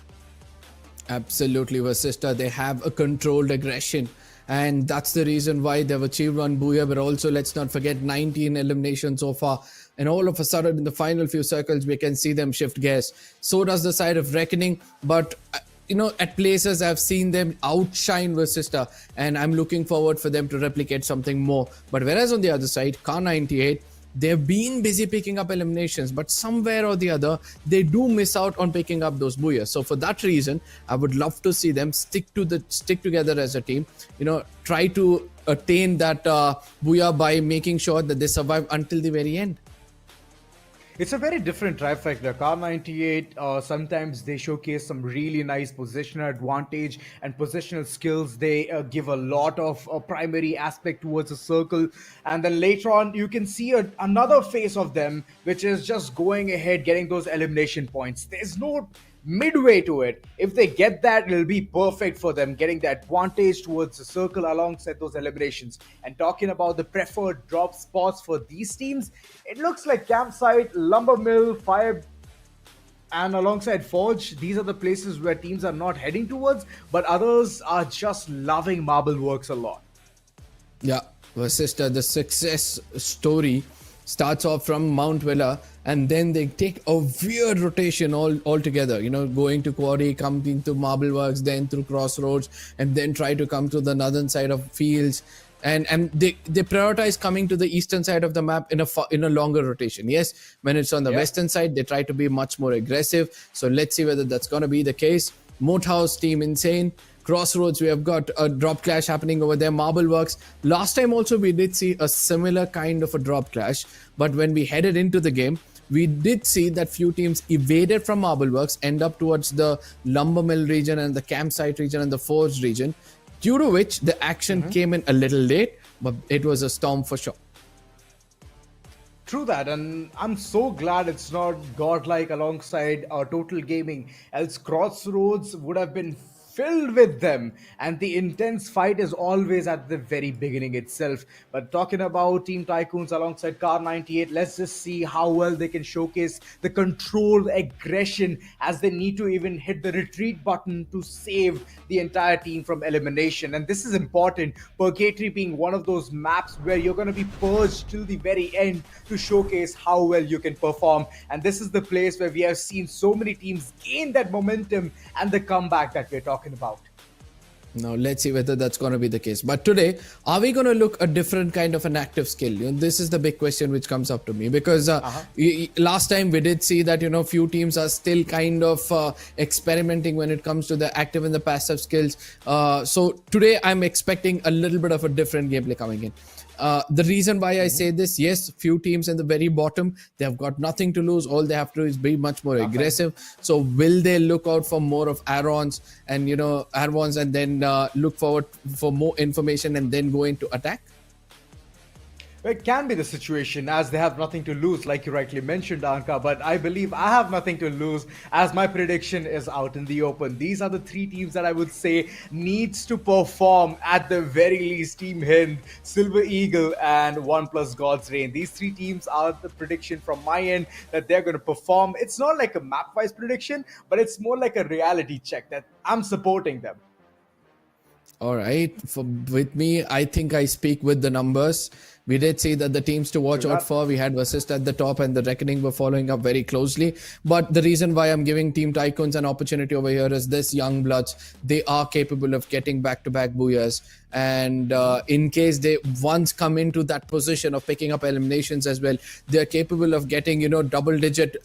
Absolutely, Vasista. They have a controlled aggression. And that's the reason why they've achieved one booyah. But also, let's not forget 19 eliminations so far. And all of a sudden, in the final few circles, we can see them shift gears. So does the side of Reckoning. But at places I've seen them outshine Vasista, and I'm looking forward for them to replicate something more. But whereas on the other side, Car 98, they've been busy picking up eliminations, but somewhere or the other, they do miss out on picking up those booyahs. So for that reason, I would love to see them stick together as a team. Try to attain that booyah by making sure that they survive until the very end. It's a very different trifecta. Car 98, sometimes they showcase some really nice positional advantage and positional skills. They give a lot of primary aspect towards a circle. And then later on, you can see another face of them, which is just going ahead, getting those elimination points. There's no midway to it. If they get that, it'll be perfect for them, getting the advantage towards the circle alongside those eliminations. And talking about the preferred drop spots for these teams, it looks like Campsite, Lumber Mill, Fire, and alongside Forge, these are the places where teams are not heading towards, but others are just loving Marble Works a lot. Yeah, Vasista, the success story starts off from Mount Villa, and then they take a weird rotation altogether, going to Quarry, coming to Marble Works, then through Crossroads, and then try to come to the northern side of Fields. And they prioritize coming to the eastern side of the map in a longer rotation. Yes, when it's on the western side, they try to be much more aggressive. So let's see whether that's going to be the case. Moathouse team insane. Crossroads, we have got a drop clash happening over there. Marble Works. Last time also we did see a similar kind of a drop clash. But when we headed into the game, we did see that few teams evaded from Marble Works, end up towards the Lumber Mill region and the Campsite region and the Forge region, due to which the action came in a little late, but it was a storm for sure. True that, and I'm so glad it's not godlike alongside Total Gaming, else Crossroads would have been filled with them, and the intense fight is always at the very beginning itself. But talking about Team Tycoons alongside Car 98, let's just see how well they can showcase the controlled aggression as they need to even hit the retreat button to save the entire team from elimination. And this is important, Purgatory being one of those maps where you're going to be purged till the very end to showcase how well you can perform. And this is the place where we have seen so many teams gain that momentum and the comeback that we're talking about. Now let's see whether that's going to be the case. But today, are we going to look a different kind of an active skill? This is the big question which comes up to me, because last time we did see that few teams are still kind of experimenting when it comes to the active and the passive skills. So today I'm expecting a little bit of a different gameplay coming in. The reason why I say this, yes, few teams in the very bottom, they have got nothing to lose. All they have to do is be much more aggressive. So will they look out for more of Arons and, Arons, and then look forward for more information and then go into attack? It can be the situation as they have nothing to lose, like you rightly mentioned, Anka, but I believe I have nothing to lose as my prediction is out in the open. These are the three teams that I would say needs to perform at the very least. Team Hind, Silver Eagle, and OnePlus God's Reign. These three teams are the prediction from my end that they're going to perform. It's not like a map-wise prediction, but it's more like a reality check that I'm supporting them. All right. With me, I think I speak with the numbers. We did see that the teams to watch out for, we had Vasista at the top and the Reckoning were following up very closely. But the reason why I'm giving Team Tycoons an opportunity over here is this young bloods. They are capable of getting back-to-back booyahs. And in case they once come into that position of picking up eliminations as well, they're capable of getting, double-digit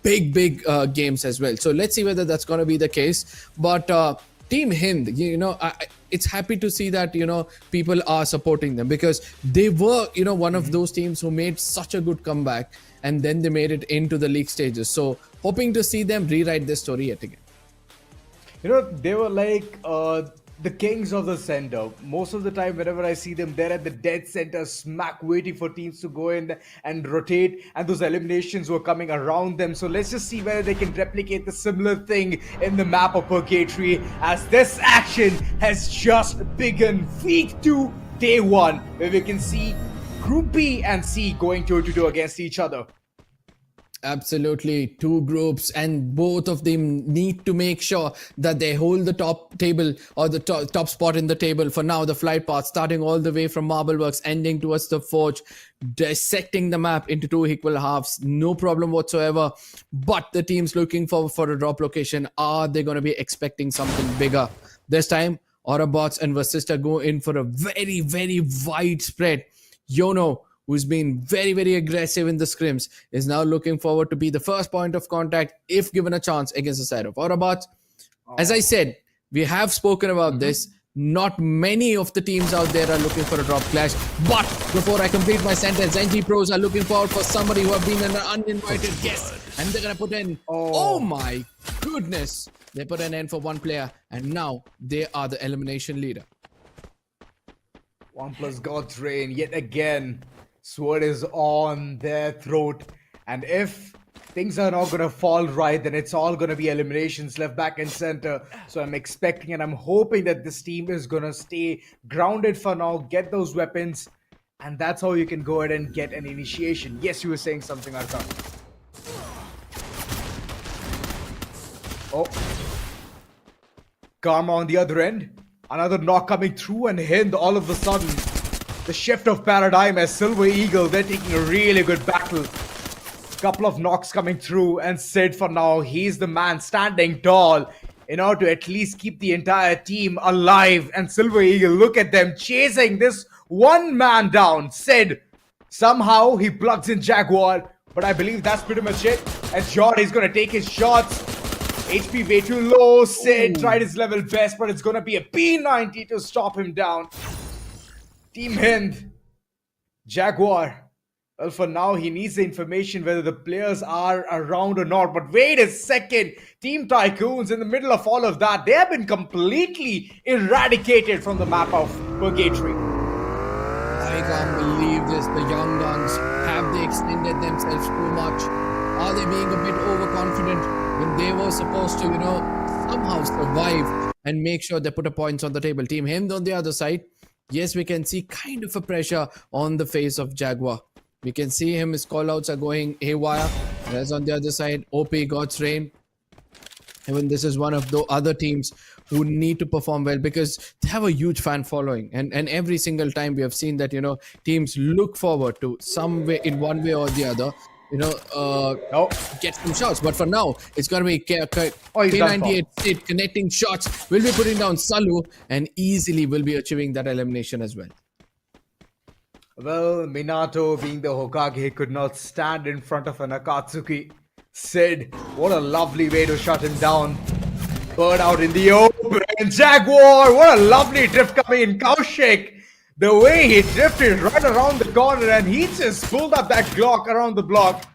big games as well. So let's see whether that's going to be the case. But Team Hind, it's happy to see that, people are supporting them, because they were, one of those teams who made such a good comeback, and then they made it into the league stages. So hoping to see them rewrite this story yet again. They were like the kings of the center. Most of the time, whenever I see them, they're at the dead center, smack, waiting for teams to go in and rotate, and those eliminations were coming around them. So let's just see whether they can replicate the similar thing in the map of Purgatory, as this action has just begun. Week 2, day 1, where we can see Group B and C going toe-to-toe against each other. Absolutely, two groups, and both of them need to make sure that they hold the top table, or the top spot in the table. For now, the flight path starting all the way from Marble Works, ending towards the Forge, dissecting the map into 2 equal halves, no problem whatsoever. But the teams looking forward for a drop location, are they going to be expecting something bigger? This time, Autobots and Vasista go in for a very, very widespread. Yono, who's been very, very aggressive in the scrims, is now looking forward to be the first point of contact if given a chance against the side of Autobots. As I said, we have spoken about this. Not many of the teams out there are looking for a drop clash. But before I complete my sentence, NG Pros are looking forward for somebody who have been an uninvited guest. And they're going to put in, oh my goodness. They put an end for one player, and now they are the elimination leader. OnePlus God's Reign yet again. Sword is on their throat, and if things are not going to fall right, then it's all going to be eliminations left, back, and center. So I'm expecting and I'm hoping that this team is going to stay grounded for now, get those weapons, and that's how you can go ahead and get an initiation. Yes, you were saying something, Arkan. Oh. Karma on the other end. Another knock coming through, and Hind all of a sudden. The shift of paradigm as Silver Eagle, they're taking a really good battle. Couple of knocks coming through, and Sid for now, he's the man standing tall in order to at least keep the entire team alive. And Silver Eagle, look at them chasing this one man down. Sid, somehow he plugs in Jaguar, but I believe that's pretty much it. And Jord is going to take his shots. HP way too low. Sid tried his level best, but it's going to be a P90 to stop him down. Team Hind, Jaguar. Well, for now, he needs the information whether the players are around or not. But wait a second. Team Tycoons, in the middle of all of that, they have been completely eradicated from the map of Purgatory. I can't believe this. The Young Guns, have they extended themselves too much? Are they being a bit overconfident when they were supposed to, somehow survive and make sure they put a points on the table? Team Hind on the other side. Yes, we can see kind of a pressure on the face of Jaguar. We can see him, his callouts are going haywire. Whereas on the other side, OP, God's Reign. Even this is one of the other teams who need to perform well, because they have a huge fan following. And every single time we have seen that, teams look forward to some way, in one way or the other, get some shots. But for now, it's going to be K98 Sid connecting shots. Will be putting down Salu, and easily will be achieving that elimination as well. Well, Minato, being the Hokage, could not stand in front of an Akatsuki. Sid, what a lovely way to shut him down. Bird out in the open. Jaguar, what a lovely drift coming in. Kaushik, the way he drifted right around the corner, and he just pulled up that Glock around the block.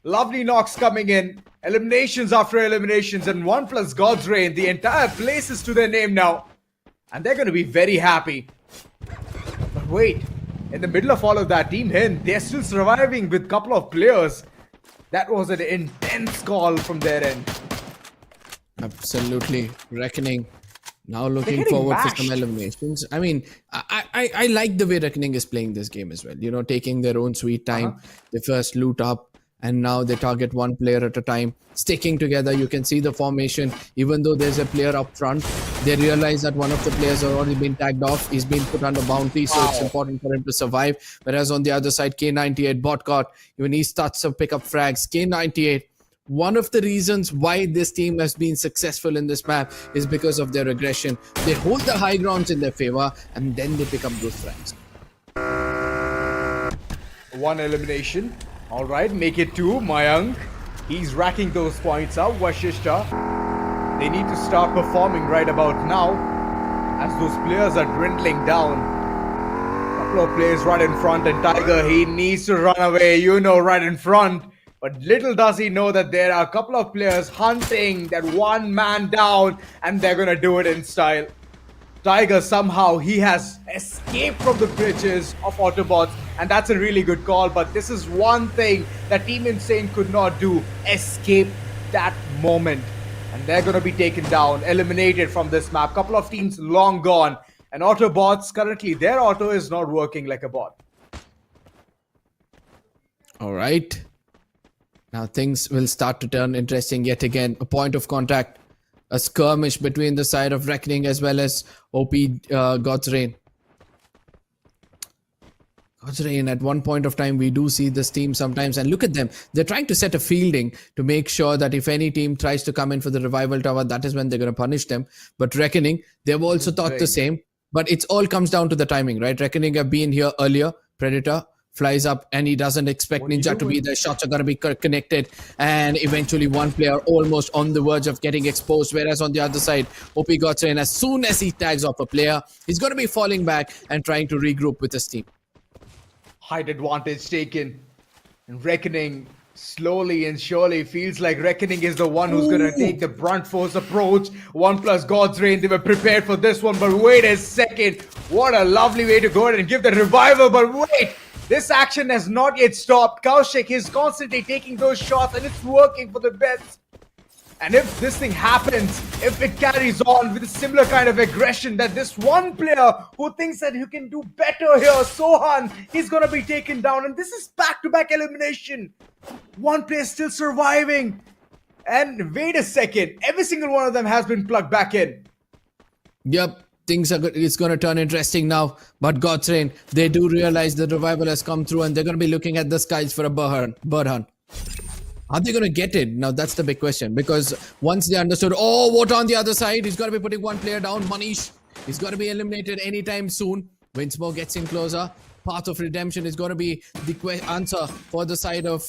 Lovely knocks coming in. Eliminations after eliminations, and OnePlus God's Reign. The entire place is to their name now. And they're going to be very happy. But wait, in the middle of all of that, Team Hind, they're still surviving with a couple of players. That was an intense call from their end. Absolutely. Reckoning. Now looking forward to some eliminations. I mean, I like the way Reckoning is playing this game as well. Taking their own sweet time. They first loot up, and now they target one player at a time. Sticking together, you can see the formation. Even though there's a player up front, they realize that one of the players has already been tagged off. He's been put under bounty, so it's important for him to survive. Whereas on the other side, K98 bot caught. Even he starts to pick up frags. K98, one of the reasons why this team has been successful in this map is because of their aggression. They hold the high grounds in their favor, and then they pick up those frags. One elimination. Alright, make it 2. Mayank, he's racking those points up. Vashishta. They need to start performing right about now as those players are dwindling down. Couple of players right in front, and Tiger, he needs to run away, you know, right in front. But little does he know that there are a couple of players hunting that one man down, and they're gonna do it in style. Tiger, somehow he has escaped from the bridges of Autobots, and that's a really good call. But this is one thing that Team Insane could not do: escape that moment. And they're gonna be taken down, eliminated from this map. Couple of teams long gone, and Autobots currently, their auto is not working like a bot. All right. Now things will start to turn interesting yet again. A point of contact, a skirmish between the side of Reckoning as well as OP God's Reign. God's Reign, at one point of time, we do see this team sometimes, and look at them. They're trying to set a fielding to make sure that if any team tries to come in for the revival tower, that is when they're going to punish them. But Reckoning, they've also thought the same. But it all comes down to the timing, right? Reckoning have been here earlier. Predator flies up and he doesn't expect Ninja to be there. Shots are going to be connected, and eventually one player almost on the verge of getting exposed. Whereas on the other side, OP Godson, as soon as he tags off a player, he's going to be falling back and trying to regroup with his team. Height advantage taken. And Reckoning slowly and surely feels like Reckoning is the one who's going to take the brunt force approach. 1+ God's Reign, they were prepared for this one, but wait a second. What a lovely way to go ahead and give the revival, but wait. This action has not yet stopped. Kaushik is constantly taking those shots, and it's working for the best. And if this thing happens, if it carries on with a similar kind of aggression, that this one player who thinks that he can do better here, Sohan, he's going to be taken down. And this is back-to-back elimination. One player still surviving. And wait a second, every single one of them has been plugged back in. Yep. Things are good. It's going to turn interesting now. But God's Reign, they do realize the revival has come through, and they're going to be looking at the skies for a bird hunt. Are they going to get it? Now that's the big question, because once they understood, oh, what on the other side? He's going to be putting one player down, Manish. He's going to be eliminated anytime soon. Winsmoke gets in closer. Path of Redemption is going to be the answer for the side of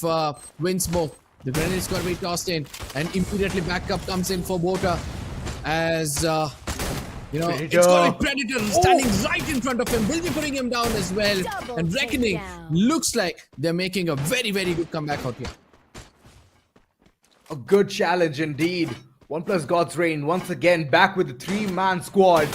Winsmoke. The grenade is going to be tossed in, and immediately backup comes in for Water as... you know, it's got a Predator standing right in front of him. Will be putting him down as well. And Reckoning looks like they're making a very, very good comeback out here. A good challenge indeed. 1+ God's Reign once again back with the 3-man squad.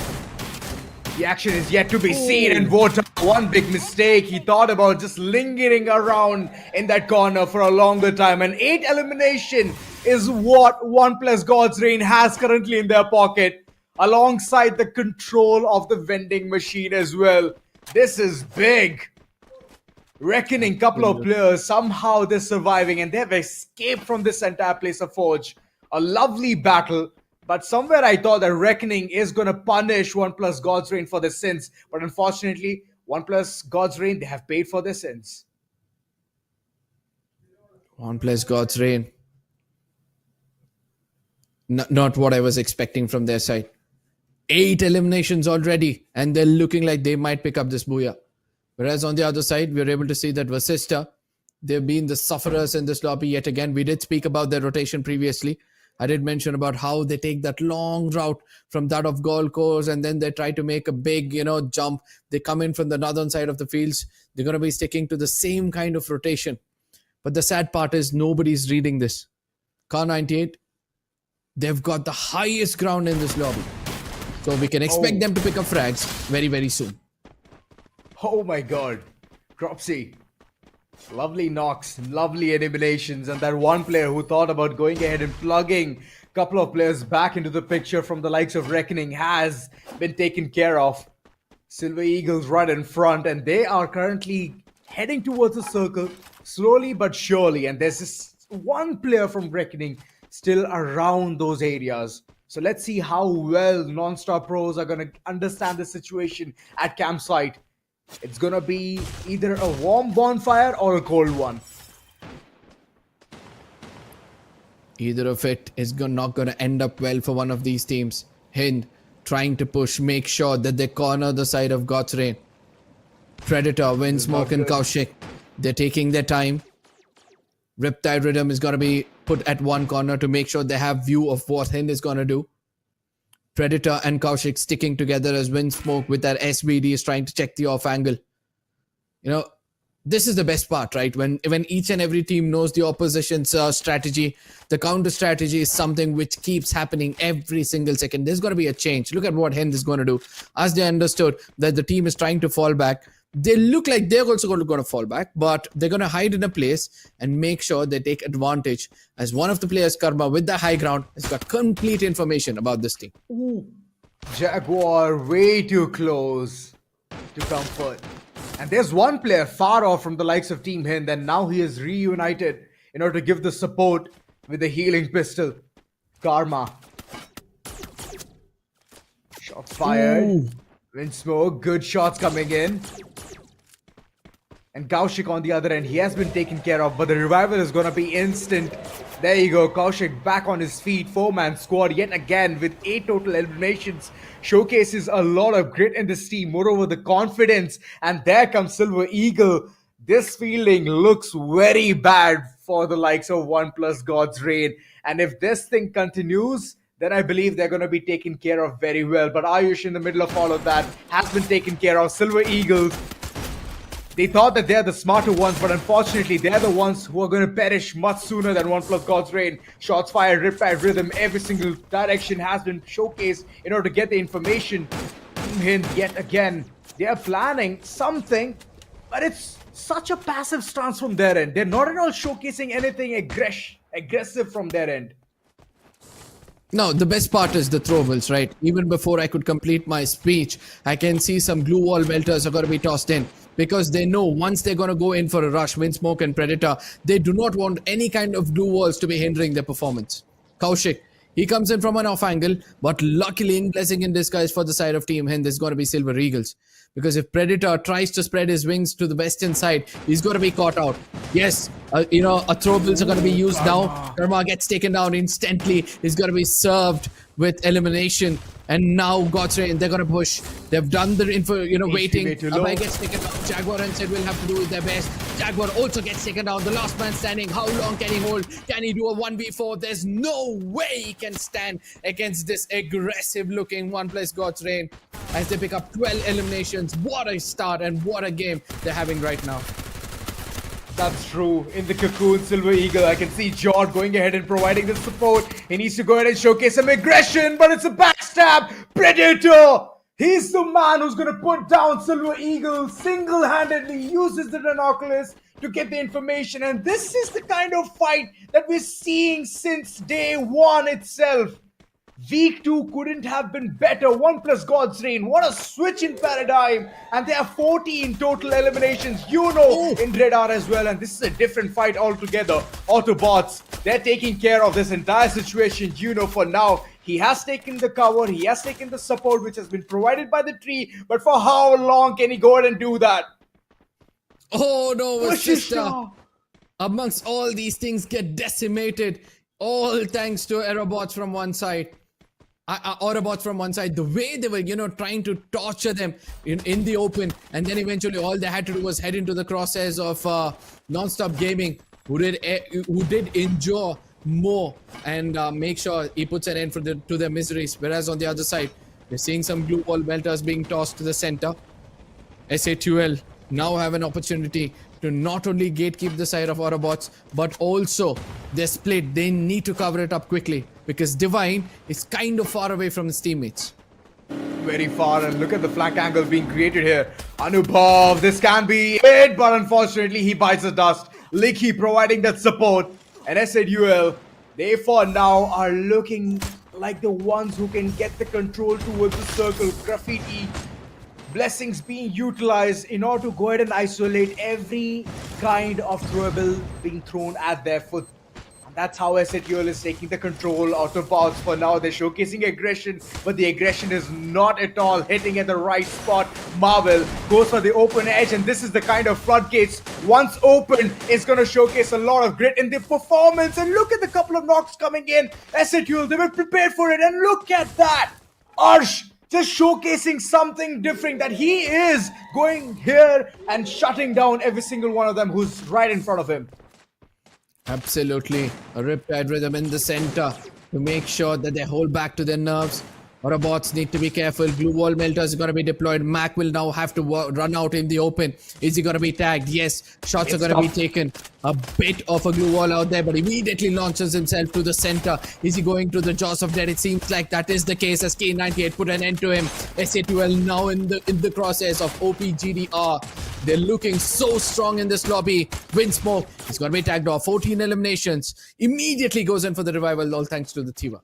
The action is yet to be seen, and Water, one big mistake. He thought about just lingering around in that corner for a longer time. And 8 elimination is what 1+ God's Reign has currently in their pocket, alongside the control of the vending machine as well. This is big. Reckoning, couple of players, somehow they're surviving, and they've escaped from this entire place of Forge. A lovely battle, but somewhere I thought that Reckoning is going to punish 1+ God's Reign for their sins. But unfortunately, 1+ God's Reign, they have paid for their sins. 1+ God's Reign. Not what I was expecting from their side. 8 eliminations already, and they're looking like they might pick up this booyah. Whereas on the other side, we're able to see that Vasista, they've been the sufferers in this lobby yet again. We did speak about their rotation previously. I did mention about how they take that long route from that of Gold Course, and then they try to make a big, jump. They come in from the northern side of the fields. They're going to be sticking to the same kind of rotation. But the sad part is nobody's reading this. Car 98, they've got the highest ground in this lobby. So we can expect them to pick up frags very, very soon. Oh my god. Cropsy. Lovely knocks, lovely eliminations, and that one player who thought about going ahead and plugging a couple of players back into the picture from the likes of Reckoning has been taken care of. Silver Eagles right in front, and they are currently heading towards the circle slowly but surely, and there's this one player from Reckoning still around those areas. So let's see how well Non-Stop Pros are going to understand the situation at campsite. It's going to be either a warm bonfire or a cold one. Either of it is not going to end up well for one of these teams. Hind trying to push, make sure that they corner the side of God's Reign. Predator, Windsmoke and Kaushik, they're taking their time. Riptide Rhythm is going to be put at one corner to make sure they have view of what Hind is going to do. Predator and Kaushik sticking together as Windsmoke with that SVD is trying to check the off angle. You know, this is the best part, right? When each and every team knows the opposition's strategy, the counter strategy is something which keeps happening every single second. There's going to be a change. Look at what Hind is going to do. As they understood that the team is trying to fall back, they look like they're also going to fall back, but they're going to hide in a place and make sure they take advantage. As one of the players, Karma, with the high ground, has got complete information about this team. Ooh. Jaguar way too close to comfort. And there's one player far off from the likes of Team Hind, and now he is reunited in order to give the support with the healing pistol. Karma. Shot fired. Windsmoke, good shots coming in. And Kaushik on the other end, he has been taken care of, but the revival is going to be instant. There you go, Kaushik back on his feet, 4-man squad yet again with 8 total eliminations. Showcases a lot of grit in this team, moreover the confidence, and there comes Silver Eagle. This fielding looks very bad for the likes of OnePlus God's Reign, and if this thing continues, then I believe they're going to be taken care of very well. But Ayush in the middle of all of that has been taken care of. Silver Eagles, they thought that they're the smarter ones, but unfortunately, they're the ones who are going to perish much sooner than OnePlus God's Reign. Shots fired, riptide rhythm, every single direction has been showcased in order to get the information. Team Hind, yet again, they are planning something, but it's such a passive stance from their end. They're not at all showcasing anything aggressive from their end. Now, the best part is the throwables, right? Even before I could complete my speech, I can see some glue wall melters are going to be tossed in. Because they know once they're going to go in for a rush, Windsmoke and Predator, they do not want any kind of glue walls to be hindering their performance. Kaushik, he comes in from an off angle, but luckily in blessing in disguise for the side of Team Hind, there's going to be Silver Eagles. Because if Predator tries to spread his wings to the western side, he's going to be caught out. Yes, a throwables are going to be used now. Karma gets taken down instantly. He's going to be served with elimination. And now God's Reign, they're going to push. They've done the waiting. Abai gets taken down. Jaguar and Sid will have to do their best. Jaguar also gets taken down. The last man standing. How long can he hold? Can he do a 1v4? There's no way he can stand against this aggressive looking OnePlus God's Reign as they pick up 12 eliminations. What a start and what a game they're having right now. That's true. In the cocoon, Silver Eagle, I can see Jord going ahead and providing the support. He needs to go ahead and showcase some aggression, but it's a backstab. Predator! He's the man who's going to put down Silver Eagle single-handedly, uses the binoculars to get the information. And this is the kind of fight that we're seeing since day one itself. Week 2 couldn't have been better. OnePlus God's Reign. What a switch in paradigm. And there are 14 total eliminations, in Dreadar as well. And this is a different fight altogether. Autobots, they're taking care of this entire situation. For now, he has taken the cover. He has taken the support which has been provided by the tree. But for how long can he go ahead and do that? Oh no, sister. Amongst all these things get decimated. All thanks to Aerobots from one side. Autobots from one side, the way they were, trying to torture them in the open, and then eventually all they had to do was head into the crosshairs of Non-Stop Gaming, who did endure more and make sure he puts an end to their miseries. Whereas on the other side, we're seeing some glue wall melters being tossed to the center. SA2L now have an opportunity to not only gatekeep the side of Autobots, but also they're split. They need to cover it up quickly because Divine is kind of far away from his teammates. Very far, and look at the flank angle being created here. Anubhav, this can be it, but unfortunately he bites the dust. Licky providing that support, and SADUL, they for now are looking like the ones who can get the control towards the circle. Graffiti, blessings being utilized in order to go ahead and isolate every kind of throwable being thrown at their foot. And that's how SATUL is taking the control. Autobots for now, they're showcasing aggression, but the aggression is not at all hitting at the right spot. Marvel goes for the open edge, and this is the kind of floodgates. Once open, it's going to showcase a lot of grit in the performance. And look at the couple of knocks coming in. SATUL, they were prepared for it, and look at that. Arsh just showcasing something different, that he is going here and shutting down every single one of them who's right in front of him. Absolutely. A Riptide Rhythm in the center to make sure that they hold back to their nerves. Autobots need to be careful. Glue wall melters are going to be deployed. Mac will now have to run out in the open. Is he going to be tagged? Yes. Shots are going to be taken. A bit of a glue wall out there, but immediately launches himself to the center. Is he going to the jaws of death? It seems like that is the case as K98 put an end to him. SA12 now in the crosshairs of OPGDR. They're looking so strong in this lobby. Windsmoke is going to be tagged off. 14 eliminations. Immediately goes in for the revival, all thanks to the Tiva.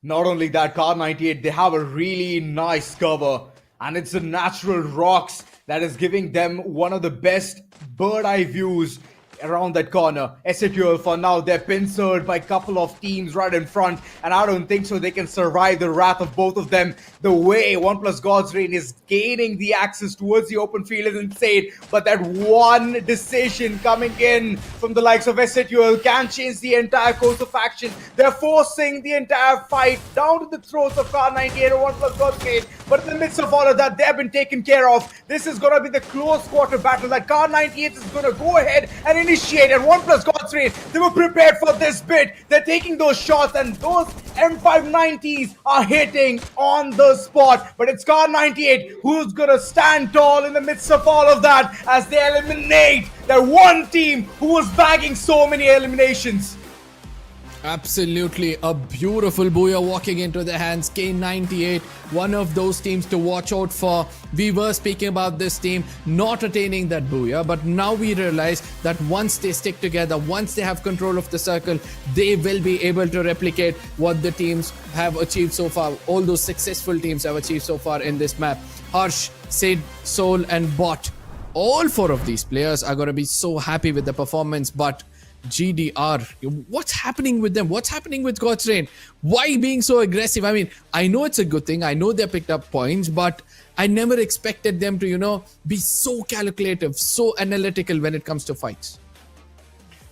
Not only that, Car 98, they have a really nice cover. And it's the natural rocks that is giving them one of the best bird eye views around that corner. SA12 for now, they're pincered by a couple of teams right in front, and I don't think so they can survive the wrath of both of them. The way OnePlus God's Reign is gaining the access towards the open field is insane, but that one decision coming in from the likes of SA12 can change the entire course of action. They're forcing the entire fight down to the throats of Car 98 and OnePlus God's Reign, but in the midst of all of that, they've been taken care of. This is going to be the close quarter battle that Car 98 is going to go ahead and initiate, and OnePlus God's Reign, they were prepared for this bit. They're taking those shots, and those M590s are hitting on the spot. But it's Car 98 who's gonna stand tall in the midst of all of that as they eliminate that one team who was bagging so many eliminations. Absolutely, a beautiful booyah walking into the hands. K98, one of those teams to watch out for. We were speaking about this team not attaining that booyah, but now we realize that once they stick together, once they have control of the circle, they will be able to replicate what the teams have achieved so far. All those successful teams have achieved so far in this map. Harsh, Sid, Soul and Bot. All four of these players are going to be so happy with the performance, but GDR, what's happening with them? What's happening with God's Reign? Why being so aggressive? I mean, I know it's a good thing. I know they picked up points, but I never expected them to, be so calculative, so analytical when it comes to fights.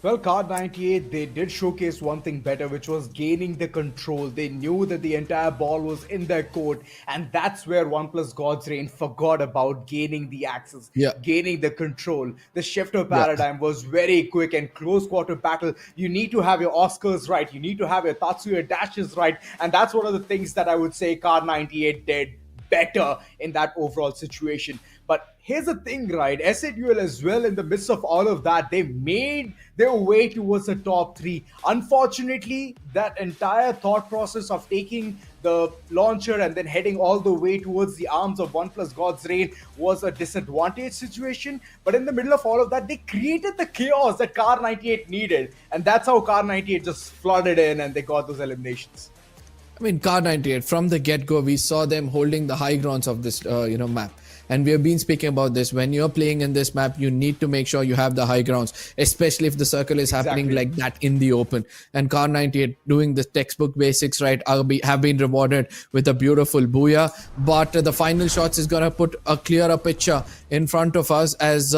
Well, Card 98, they did showcase one thing better, which was gaining the control. They knew that the entire ball was in their court, and that's where OnePlus God's Reign forgot about gaining the access, gaining the control. The shifter paradigm was very quick and close quarter battle. You need to have your Oscars right. You need to have your Tatsuya dashes right, and that's one of the things that I would say Card 98 did better in that overall situation. But here's the thing, right? SA12 as well, in the midst of all of that, they made their way towards the top 3. Unfortunately, that entire thought process of taking the launcher and then heading all the way towards the arms of OnePlus God's Reign was a disadvantage situation. But in the middle of all of that, they created the chaos that Car 98 needed. And that's how Car 98 just flooded in and they got those eliminations. I mean, Car 98, from the get-go, we saw them holding the high grounds of this, map. And we have been speaking about this. When you're playing in this map, you need to make sure you have the high grounds, especially if the circle is happening like that in the open. And Car 98 doing the textbook basics right have been rewarded with a beautiful booyah. But the final shots is going to put a clearer picture in front of us as...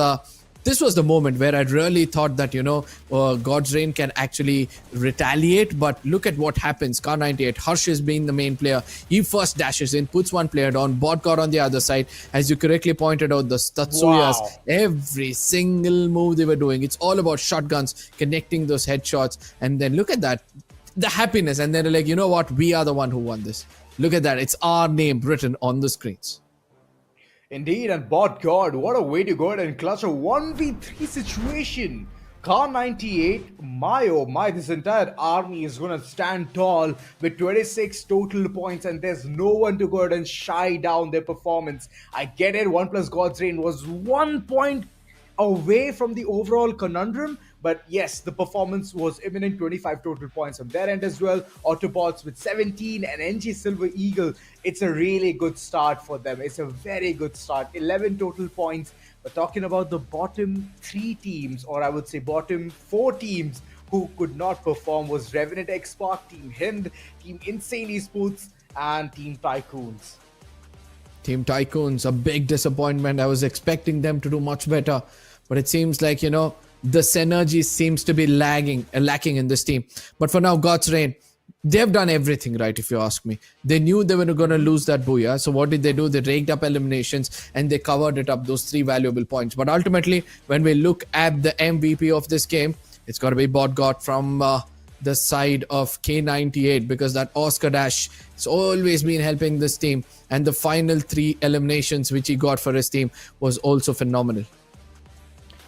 this was the moment where I really thought that, God's Reign can actually retaliate. But look at what happens. Car 98, Harsh is being the main player. He first dashes in, puts one player down. Bot got on the other side. As you correctly pointed out, the Tatsuyas, every single move they were doing, it's all about shotguns, connecting those headshots. And then look at that, the happiness. And then they're like, you know what? We are the one who won this. Look at that. It's our name written on the screens. Indeed, and Bot God, what a way to go ahead and clutch a 1v3 situation. Car 98, my oh my, this entire army is going to stand tall with 26 total points, and there's no one to go ahead and shy down their performance. I get it, OnePlus God's Reign was 1 point away from the overall conundrum, but yes, the performance was imminent. 25 total points on their end as well. Autobots with 17 and NG Silver Eagle. It's a really good start for them. It's a very good start. 11 total points. But talking about the bottom 3 teams, or I would say bottom 4 teams who could not perform, was Revenant X-Spark, Team Hind, Team Insane Esports, and Team Tycoons. Team Tycoons, a big disappointment. I was expecting them to do much better. But it seems like, the synergy seems to be lacking in this team. But for now, God's Reign, they've done everything right, if you ask me. They knew they were going to lose that booyah. So what did they do? They raked up eliminations and they covered it up, those 3 valuable points. But ultimately, when we look at the MVP of this game, It's got to be Bodgot from the side of K98, because that Oscar dash has always been helping this team, and the final 3 eliminations which he got for his team was also phenomenal.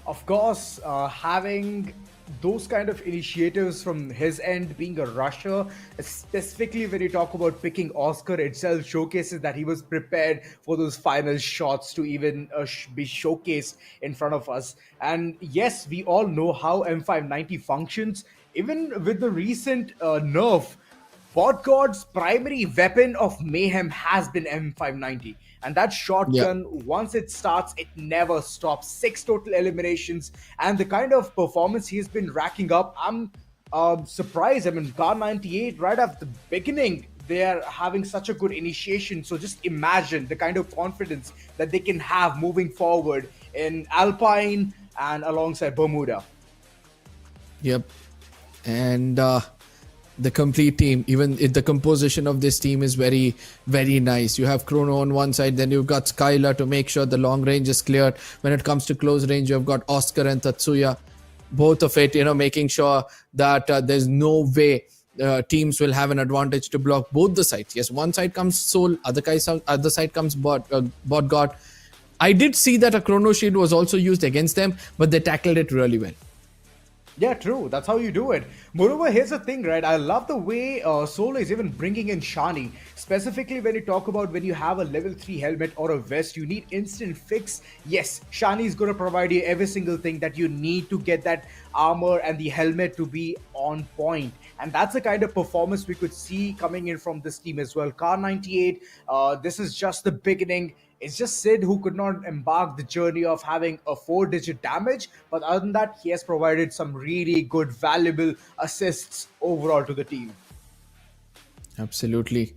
Of course, having those kind of initiatives from his end, being a rusher, specifically when you talk about picking Oscar itself, showcases that he was prepared for those final shots to even be showcased in front of us. And yes, we all know how M590 functions. Even with the recent nerf, Bot God's primary weapon of mayhem has been M590. And that shotgun, once it starts, it never stops. 6 total eliminations. And the kind of performance he's been racking up, I'm surprised. I mean, Car 98, right after the beginning, they are having such a good initiation. So just imagine the kind of confidence that they can have moving forward in Alpine and alongside Bermuda. Yep. And the complete team, even if the composition of this team is very, very nice. You have Chrono on one side, then you've got Skylar to make sure the long range is cleared. When it comes to close range, you've got Oscar and Tatsuya, both of it, making sure that there's no way teams will have an advantage to block both the sides. Yes, one side comes Soul, other side comes Bot God. I did see that a Chrono Shield was also used against them, but they tackled it really well. Yeah, true. That's how you do it. Moreover, here's the thing, right? I love the way Solo is even bringing in Shani. Specifically, when you talk about when you have a level 3 helmet or a vest, you need instant fix. Yes, Shani is going to provide you every single thing that you need to get that armor and the helmet to be on point. And that's the kind of performance we could see coming in from this team as well. Car 98, this is just the beginning. It's just Sid who could not embark the journey of having a 4-digit damage. But other than that, he has provided some really good, valuable assists overall to the team. Absolutely.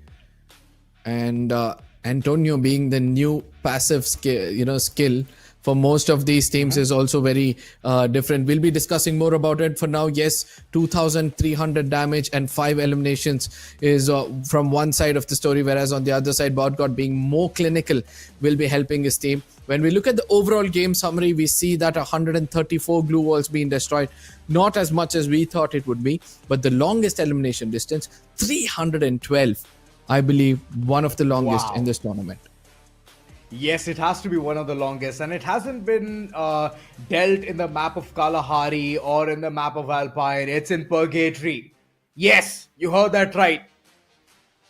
And Antonio being the new passive skill for most of these teams is also very different. We'll be discussing more about it. For now, yes, 2,300 damage and 5 eliminations is from one side of the story, whereas on the other side, Bodgot being more clinical will be helping his team. When we look at the overall game summary, we see that 134 glue walls being destroyed. Not as much as we thought it would be, but the longest elimination distance, 312. I believe one of the longest in this tournament. Yes, it has to be one of the longest, and it hasn't been dealt in the map of Kalahari or in the map of Alpine. It's in Purgatory. Yes, you heard that right.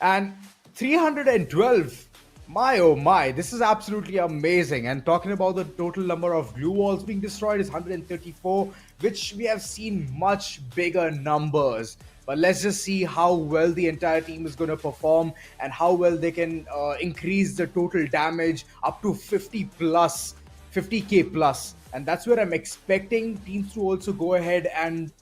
And 312. My oh my, this is absolutely amazing. And talking about the total number of glue walls being destroyed is 134, which we have seen much bigger numbers. But let's just see how well the entire team is going to perform and how well they can increase the total damage up to 50k plus. And that's where I'm expecting teams to also go ahead and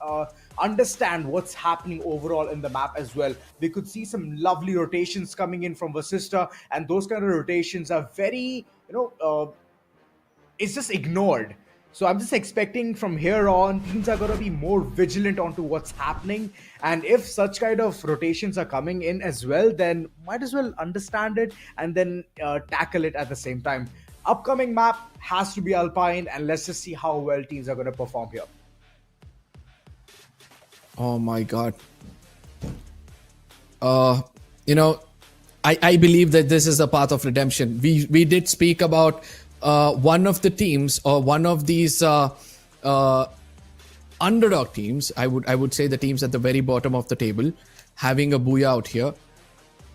understand what's happening overall in the map as well. We could see some lovely rotations coming in from Vasista, and those kind of rotations are very, it's just ignored. So I'm just expecting from here on, teams are going to be more vigilant onto what's happening. And if such kind of rotations are coming in as well, then might as well understand it and then tackle it at the same time. Upcoming map has to be Alpine, and let's just see how well teams are going to perform here. Oh my God. I believe that this is a path of redemption. We did speak about one of the teams or one of these underdog teams. I would say the teams at the very bottom of the table having a booyah out here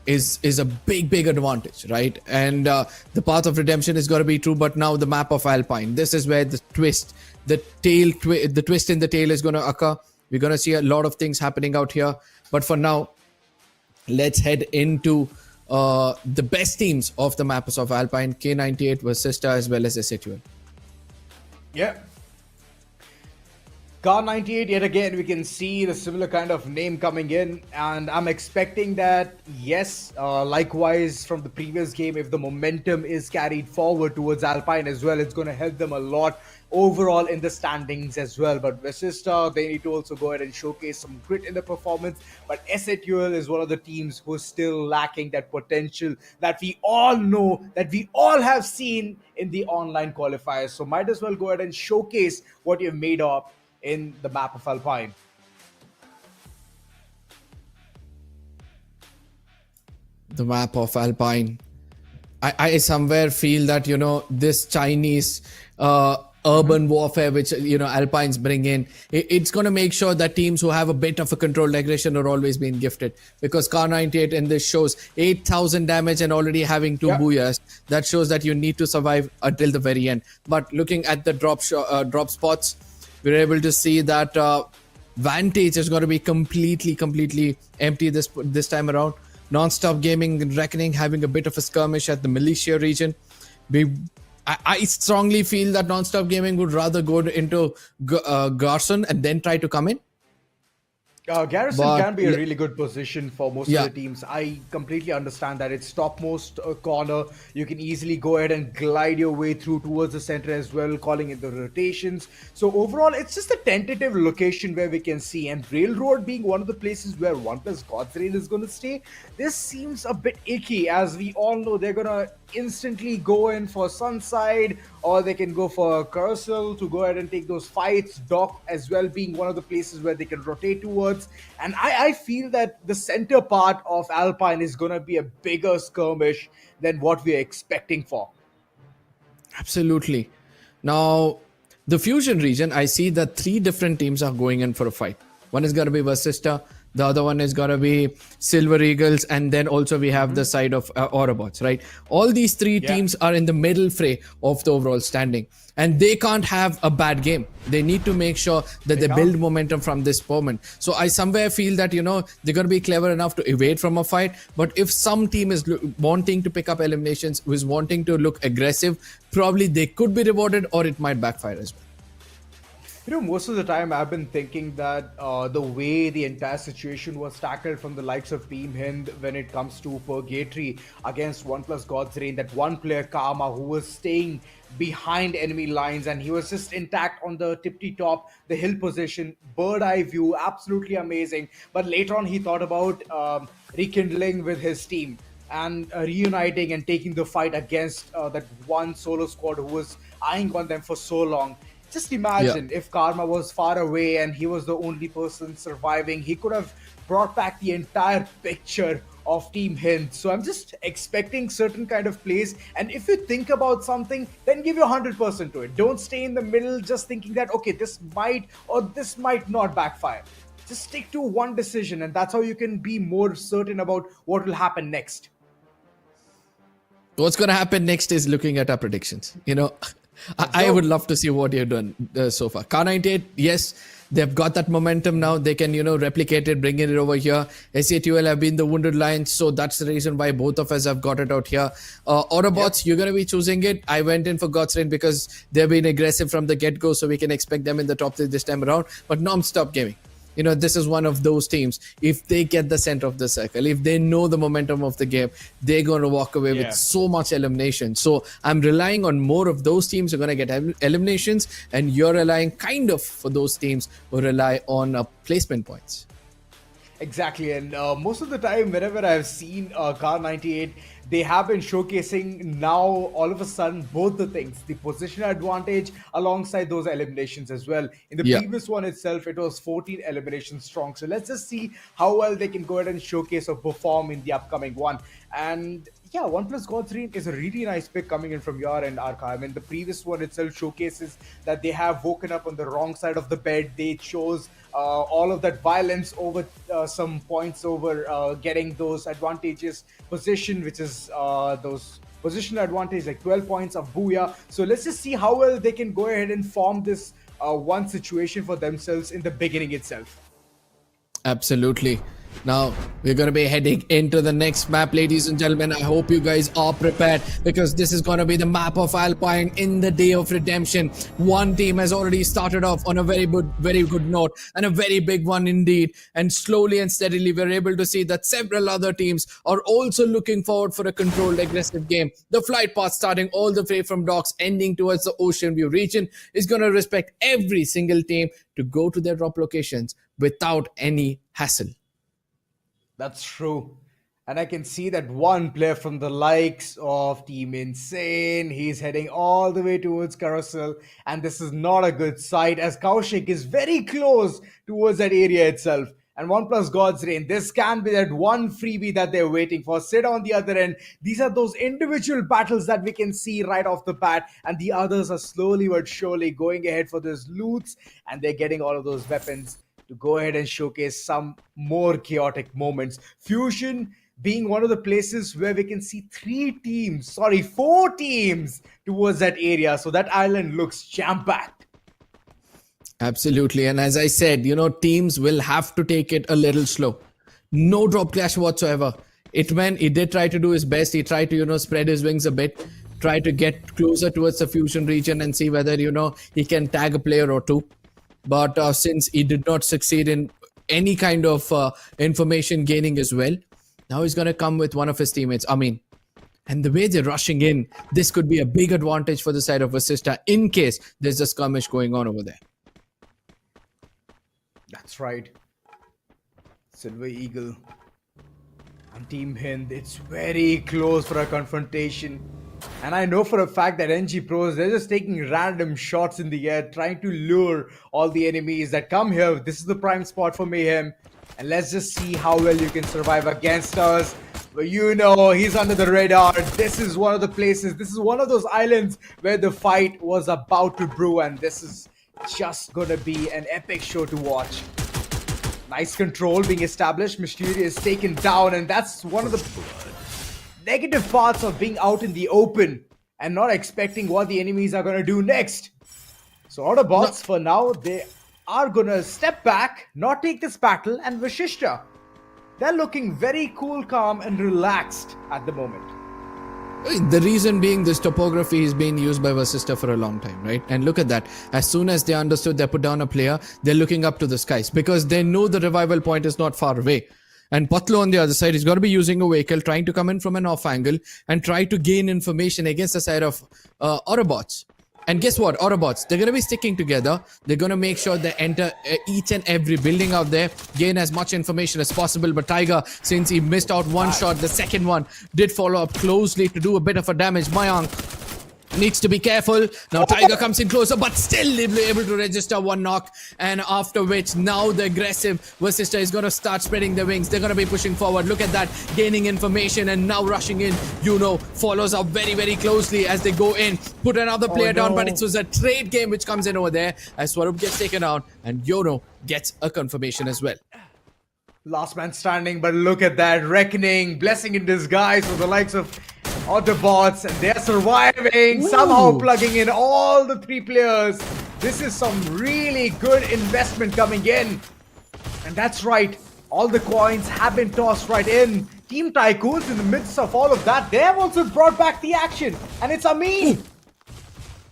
is a big advantage, right? And the path of redemption is going to be true. But now the map of Alpine, this is where the twist in the tail is going to occur. We're going to see a lot of things happening out here. But for now, let's head into the best teams of the maps of Alpine, K98 versus Sista as well as SATUL. Yeah. Car 98, yet again, we can see the similar kind of name coming in, and I'm expecting that, yes, likewise from the previous game, if the momentum is carried forward towards Alpine as well, it's going to help them a lot overall in the standings as well. But Vasista, they need to also go ahead and showcase some grit in the performance. But SATUL is one of the teams who's still lacking that potential that we all know, that we all have seen in the online qualifiers. So might as well go ahead and showcase what you've made of. in the map of Alpine. The map of Alpine. I somewhere feel that, this Chinese urban warfare, which, Alpines bring in, it's going to make sure that teams who have a bit of a controlled aggression are always being gifted. Because Car 98 in this shows 8,000 damage and already having 2 booyahs. That shows that you need to survive until the very end. But looking at the drop spots, we're able to see that Vantage is going to be completely empty this time around. Non-stop gaming and reckoning having a bit of a skirmish at the militia region. I strongly feel that non-stop gaming would rather go into Garson and then try to come in. Garrison But can be a really good position for most of the teams. I completely understand that it's topmost corner. You can easily go ahead and glide your way through towards the center as well, calling in the rotations. So overall, it's just a tentative location where we can see. And Railroad being one of the places where OnePlus God's Reign is going to stay, this seems a bit icky. As we all know, they're going to instantly go in for Sunside, or they can go for Carousel to go ahead and take those fights. Dock as well being one of the places where they can rotate towards. And I feel that the center part of Alpine is going to be a bigger skirmish than what we're expecting for. Absolutely. Now, the Fusion region, I see that 3 different teams are going in for a fight. One is going to be Versista, the other one is going to be Silver Eagles, and then also we have the side of Autobots, right? All these 3 teams are in the middle fray of the overall standing, and they can't have a bad game. They need to make sure that they build momentum from this moment. So I somewhere feel that, they're going to be clever enough to evade from a fight, but if some team is wanting to pick up eliminations, who is wanting to look aggressive, probably they could be rewarded, or it might backfire as well. Most of the time I've been thinking that the way the entire situation was tackled from the likes of Team Hind when it comes to Purgatory against OnePlus God's Reign, that one player Karma who was staying behind enemy lines and he was just intact on the tippy top, the hill position, bird eye view, absolutely amazing. But later on he thought about rekindling with his team and reuniting and taking the fight against that one solo squad who was eyeing on them for so long. Just imagine if Karma was far away and he was the only person surviving. He could have brought back the entire picture of Team Hind. So I'm just expecting certain kind of plays. And if you think about something, then give your 100% to it. Don't stay in the middle just thinking that, okay, this might or this might not backfire. Just stick to one decision, and that's how you can be more certain about what will happen next. What's going to happen next is looking at our predictions. I would love to see what you've done so far. Car 98, yes, they've got that momentum now. They can, replicate it, bring it over here. SATUL have been the wounded lions, so that's the reason why both of us have got it out here. Autobots, you're going to be choosing it. I went in for God's Reign because they've been aggressive from the get-go, so we can expect them in the top 3 this time around. But non-stop gaming. This is one of those teams. If they get the center of the circle, if they know the momentum of the game, they're going to walk away with so much elimination. So I'm relying on more of those teams who are going to get eliminations, and you're relying kind of for those teams who rely on placement points. Exactly, and most of the time, whenever I've seen Car 98, they have been showcasing now all of a sudden both the things, the position advantage alongside those eliminations as well. In the previous one itself, it was 14 eliminations strong. So let's just see how well they can go ahead and showcase or perform in the upcoming one. And yeah, OnePlus God's Reign is a really nice pick coming in from your end, Arka. I mean, the previous one itself showcases that they have woken up on the wrong side of the bed. They chose all of that violence over some points over getting those advantageous position, which is those position advantage like 12 points of Booyah. So let's just see how well they can go ahead and form this one situation for themselves in the beginning itself. Absolutely. Now, we're going to be heading into the next map, ladies and gentlemen. I hope you guys are prepared, because this is going to be the map of Alpine in the day of redemption. One team has already started off on a very good note, and a very big one indeed. And slowly and steadily, we're able to see that several other teams are also looking forward for a controlled, aggressive game. The flight path starting all the way from docks, ending towards the Ocean View region, is going to respect every single team to go to their drop locations without any hassle. That's true. And I can see that one player from the likes of Team Insane, he's heading all the way towards Carousel. And this is not a good sight as Kaushik is very close towards that area itself. And OnePlus God's Reign, this can be that one freebie that they're waiting for. Sid on the other end. These are those individual battles that we can see right off the bat. And the others are slowly but surely going ahead for those loots. And they're getting all of those weapons to go ahead and showcase some more chaotic moments. Fusion being one of the places where we can see 4 teams towards that area. So that island looks jam-packed. Absolutely. And as I said, teams will have to take it a little slow. No drop clash whatsoever. He did try to do his best. He tried to, spread his wings a bit, try to get closer towards the Fusion region and see whether, he can tag a player or two. But since he did not succeed in any kind of information gaining as well, now he's going to come with one of his teammates, Amin. And the way they're rushing in, this could be a big advantage for the side of Vasista in case there's a skirmish going on over there. That's right. Silver Eagle and Team Hind, it's very close for a confrontation. And I know for a fact that NG Pros, they're just taking random shots in the air, trying to lure all the enemies that come here. This is the prime spot for Mayhem. And let's just see how well you can survive against us. But he's under the radar. This is one of the places, this is one of those islands where the fight was about to brew. And this is just gonna be an epic show to watch. Nice control being established. Mysteria is taken down. And that's one of the negative parts of being out in the open and not expecting what the enemies are gonna do next. So Autobots, for now, they are gonna step back, not take this battle, and Vashishta, they're looking very cool, calm, and relaxed at the moment. The reason being this topography is being used by Vasista for a long time, right? And look at that. As soon as they understood they put down a player, they're looking up to the skies because they know the revival point is not far away. And Patlu on the other side is going to be using a vehicle, trying to come in from an off angle and try to gain information against the side of Autobots. And guess what? Autobots, they're going to be sticking together. They're going to make sure they enter each and every building out there, gain as much information as possible. But Tiger, since he missed out one shot, the second one did follow up closely to do a bit of a damage. Mayank needs to be careful. Now Tiger comes in closer, but still able to register one knock. And after which, now the aggressive Vasista is going to start spreading their wings. They're going to be pushing forward. Look at that, gaining information and now rushing in. Follows up very, very closely as they go in. Put another player down, but it was a trade game which comes in over there as Swarup gets taken down and Yono gets a confirmation as well. Last man standing, but look at that. Reckoning, blessing in disguise for the likes of Autobots, and they're surviving, somehow plugging in all the 3 players. This is some really good investment coming in. And that's right, all the coins have been tossed right in. Team Tycoons, in the midst of all of that, they have also brought back the action. And it's Amin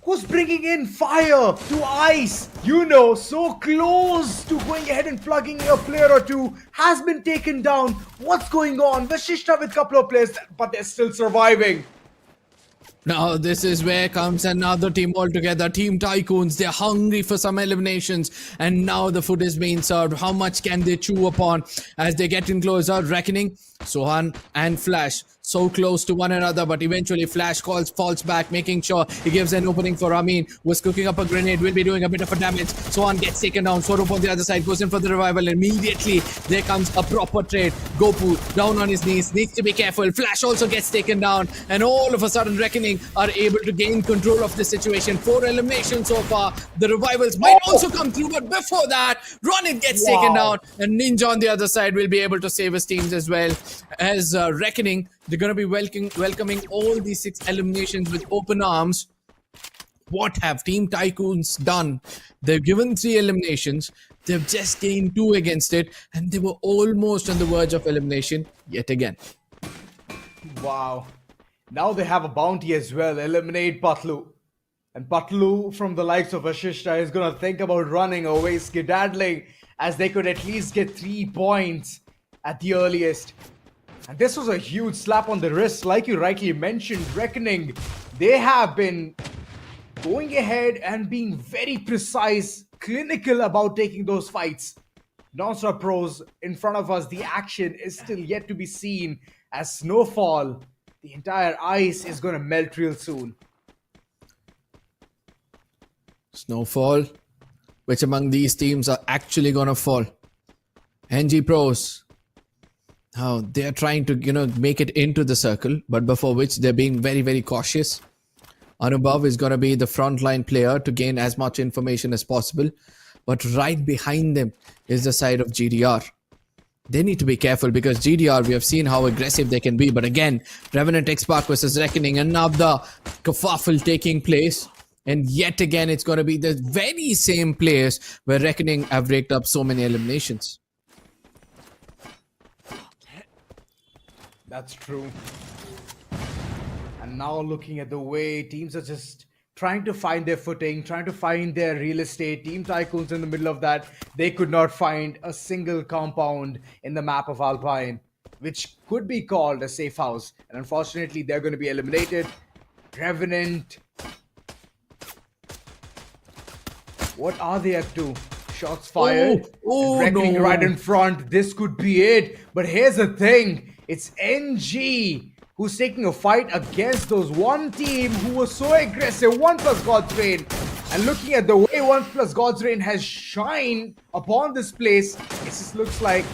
who's bringing in fire to ice. So close to going ahead and plugging a player or two, has been taken down. What's going on? Vashishta with a couple of players, but they're still surviving. Now this is where comes another team altogether. Team Tycoons, they're hungry for some eliminations. And now the food is being served. How much can they chew upon as they get in closer? Reckoning, Sohan and Flash so close to one another, but eventually Flash falls back, making sure he gives an opening for Amin, who is cooking up a grenade, will be doing a bit of a damage. Sohan gets taken down. Swarup on the other side goes in for the revival. Immediately there comes a proper trade. Gopu down on his knees, needs to be careful. Flash also gets taken down, and all of a sudden Reckoning are able to gain control of the situation. 4 eliminations so far. The revivals might also come through, but before that, Ronit gets taken down, and Ninja on the other side will be able to save his teams as well. As Reckoning, they're going to be welcoming all these 6 eliminations with open arms. What have Team Tycoons done? They've given 3 eliminations. They've just gained 2 against it, and they were almost on the verge of elimination yet again. Wow. Now they have a bounty as well. Eliminate Patlu. And Patlu from the likes of Vashishta is going to think about running away, skedaddling, as they could at least get 3 points at the earliest. And this was a huge slap on the wrist. Like you rightly mentioned, Reckoning, they have been going ahead and being very precise, clinical about taking those fights. Non-stop pros in front of us. The action is still yet to be seen as snowfall. The entire ice is going to melt real soon. Snowfall. Which among these teams are actually going to fall? NG Pros. Now they're trying to, make it into the circle, but before which they're being very, very cautious. Anubhav is going to be the frontline player to gain as much information as possible. But right behind them is the side of GDR. They need to be careful because GDR, we have seen how aggressive they can be. But again, Revenant X-Spark versus Reckoning, another kerfuffle taking place. And yet again, it's going to be the very same place where Reckoning have raked up so many eliminations. That's true. And now looking at the way teams are just trying to find their footing, trying to find their real estate. Team Tycoons in the middle of that. They could not find a single compound in the map of Alpine, which could be called a safe house. And unfortunately, they're going to be eliminated. Revenant. What are they up to? Shots fired. Reckoning no. right in front. This could be it. But here's the thing. It's NG who's taking a fight against those one team who was so aggressive. 1 plus God's Reign. And looking at the way 1 plus God's Reign has shined upon this place, it just looks like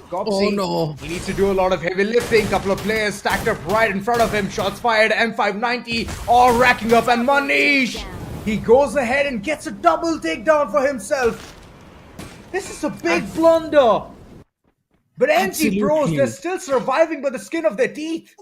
Gopsy, no. He needs to do a lot of heavy lifting. Couple of players stacked up right in front of him. Shots fired. M590 all racking up. And Manish, he goes ahead and gets a double takedown for himself. This is a big blunder. But NG Pros, they're still surviving by the skin of their teeth.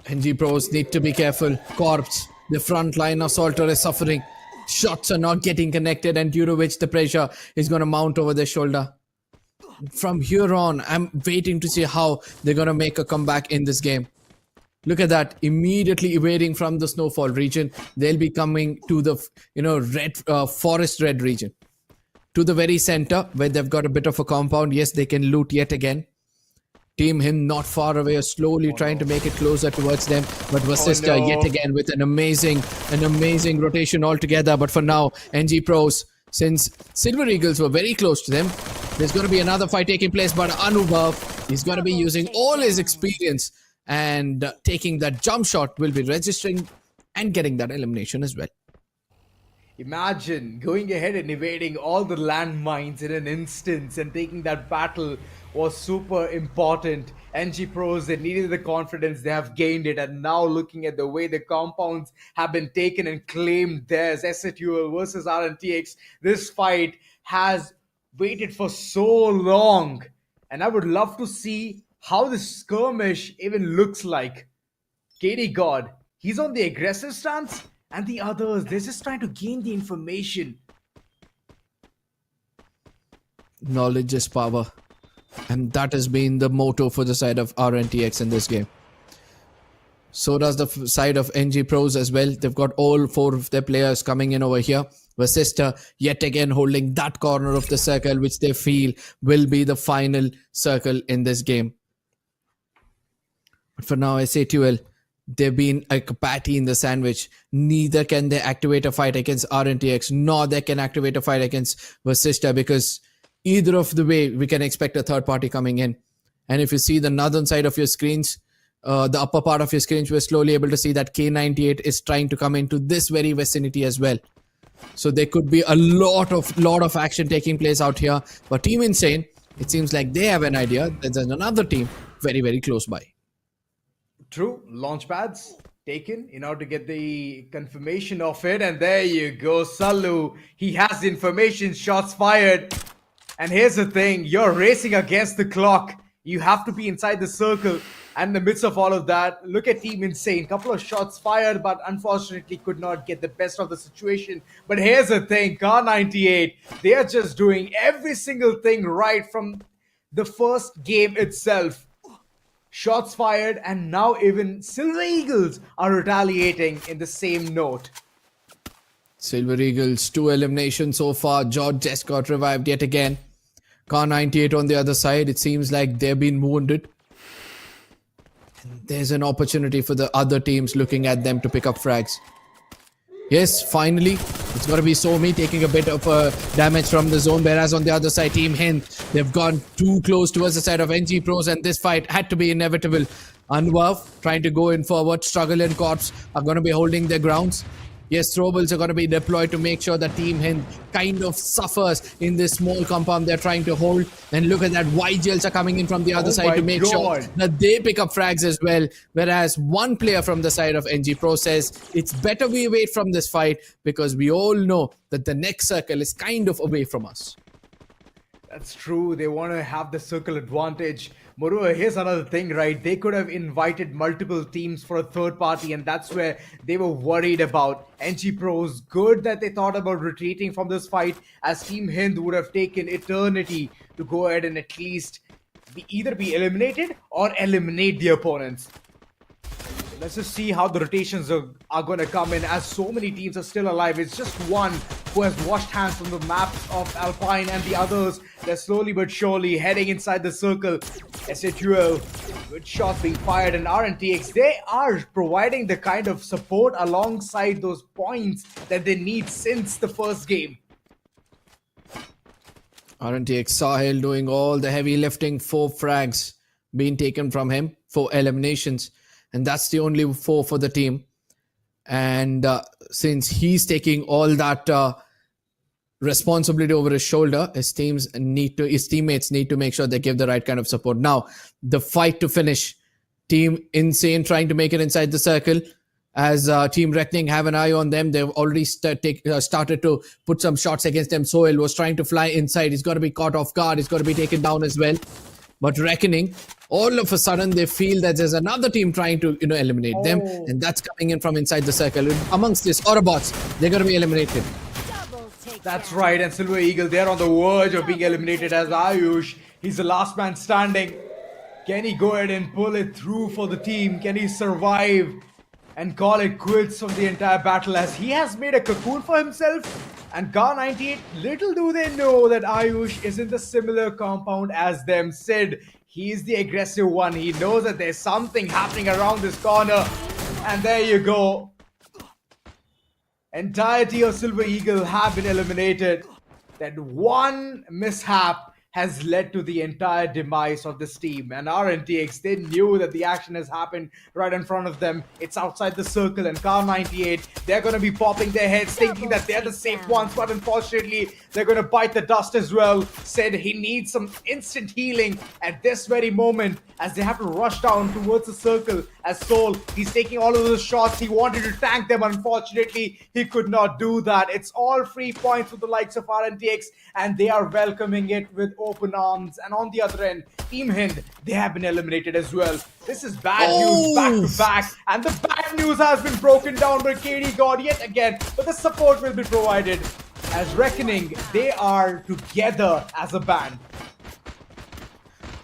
NG Pros need to be careful. Corpse, the front line assaulter is suffering. Shots are not getting connected, and due to which the pressure is going to mount over their shoulder. From here on, I'm waiting to see how they're going to make a comeback in this game. Look at that, immediately evading from the snowfall region. They'll be coming to the, forest red region. To the very center, where they've got a bit of a compound. Yes, they can loot yet again. Team Him not far away, slowly trying to make it closer towards them. But Vasista yet again with an amazing rotation altogether. But for now, NG Pros, since Silver Eagles were very close to them, there's going to be another fight taking place. But Anubhav is going to be using all his experience and taking that jump shot, will be registering and getting that elimination as well. Imagine going ahead and evading all the landmines in an instance and taking that battle was super important. NG Pros, they needed the confidence, they have gained it, and now looking at the way the compounds have been taken and claimed theirs, SATUL versus RNTX, this fight has waited for so long, and I would love to see how this skirmish even looks like. KD God, he's on the aggressive stance, and the others, they're just trying to gain the information. Knowledge is power. And that has been the motto for the side of RNTX in this game. So does the side of NG Pros as well. They've got all 4 of their players coming in over here. Vasista yet again holding that corner of the circle, which they feel will be the final circle in this game. But for now, SATUL, they've been like a patty in the sandwich. Neither can they activate a fight against RNTX, nor they can activate a fight against Vasista, because either of the way, we can expect a third party coming in. And if you see the northern side of your screens, the upper part of your screens, we're slowly able to see that K98 is trying to come into this very vicinity as well. So there could be a lot of action taking place out here. But Team Insane, it seems like they have an idea that there's another team very, very close by. True, launch pads taken in order to get the confirmation of it. And there you go, Salu. He has the information, shots fired. And here's the thing, you're racing against the clock. You have to be inside the circle. And in the midst of all of that, look at Team Insane. Couple of shots fired, but unfortunately could not get the best of the situation. But here's the thing, K98, they are just doing every single thing right from the first game itself. Shots fired, and now even Silver Eagles are retaliating in the same note. Silver Eagles, 2 eliminations so far. George just got revived yet again. K98 on the other side, it seems like they've been wounded. And there's an opportunity for the other teams looking at them to pick up frags. Yes, finally, it's going to be Somi taking a bit of damage from the zone, whereas on the other side, Team Hind, they've gone too close towards the side of NG Pros, and this fight had to be inevitable. Anubhav trying to go in forward, Struggle and Corpse are going to be holding their grounds. Yes, throwables are going to be deployed to make sure that Team Hind kind of suffers in this small compound they're trying to hold. And look at that, YGLs are coming in from the other side to make sure that they pick up frags as well. Whereas one player from the side of NG Pro says, it's better we wait from this fight because we all know that the next circle is kind of away from us. That's true. They want to have the circle advantage. Moreover, here's another thing, right? They could have invited multiple teams for a third party, and that's where they were worried about. NG Pros, good that they thought about retreating from this fight, as Team Hind would have taken eternity to go ahead and at least either be eliminated or eliminate the opponents. Let's just see how the rotations are going to come in, as so many teams are still alive. It's just one who has washed hands from the map of Alpine, and the others, they're slowly but surely heading inside the circle. SHUL, good shots being fired, and RNTX, they are providing the kind of support alongside those points that they need since the first game. RNTX Sahil doing all the heavy lifting, 4 frags being taken from him, 4 eliminations. And that's the only 4 for the team. And since he's taking all that responsibility over his shoulder, his teammates need to make sure they give the right kind of support. Now, the fight to finish. Team Insane trying to make it inside the circle. As Team Reckoning have an eye on them, they've already started to put some shots against them. Soil was trying to fly inside. He's got to be caught off guard. He's got to be taken down as well. But Reckoning, all of a sudden, they feel that there's another team trying to, eliminate them. And that's coming in from inside the circle. Amongst this, Autobots, they're going to be eliminated. That's right, and Silver Eagle, they're on the verge of being eliminated as Ayush. He's the last man standing. Can he go ahead and pull it through for the team? Can he survive and call it quits from the entire battle, as he has made a cocoon for himself? And Gar98, little do they know that Ayush is in the similar compound as them. Sid, he's the aggressive one. He knows that there's something happening around this corner. And there you go. Entirety of Silver Eagle have been eliminated. That one mishap has led to the entire demise of this team. And RNTX, they knew that the action has happened right in front of them. It's outside the circle, and Car98, they're going to be popping their heads thinking that they're the safe ones, but unfortunately, they're going to bite the dust as well. Said he needs some instant healing at this very moment, as they have to rush down towards the circle. As Soul, he's taking all of those shots. He wanted to tank them. Unfortunately, he could not do that. It's all free points with the likes of RNTX, and they are welcoming it with open arms. And on the other end, Team Hind, they have been eliminated as well. This is bad news back to back, and the bad news has been broken down by KD God yet again, but the support will be provided, as Reckoning, they are together as a band.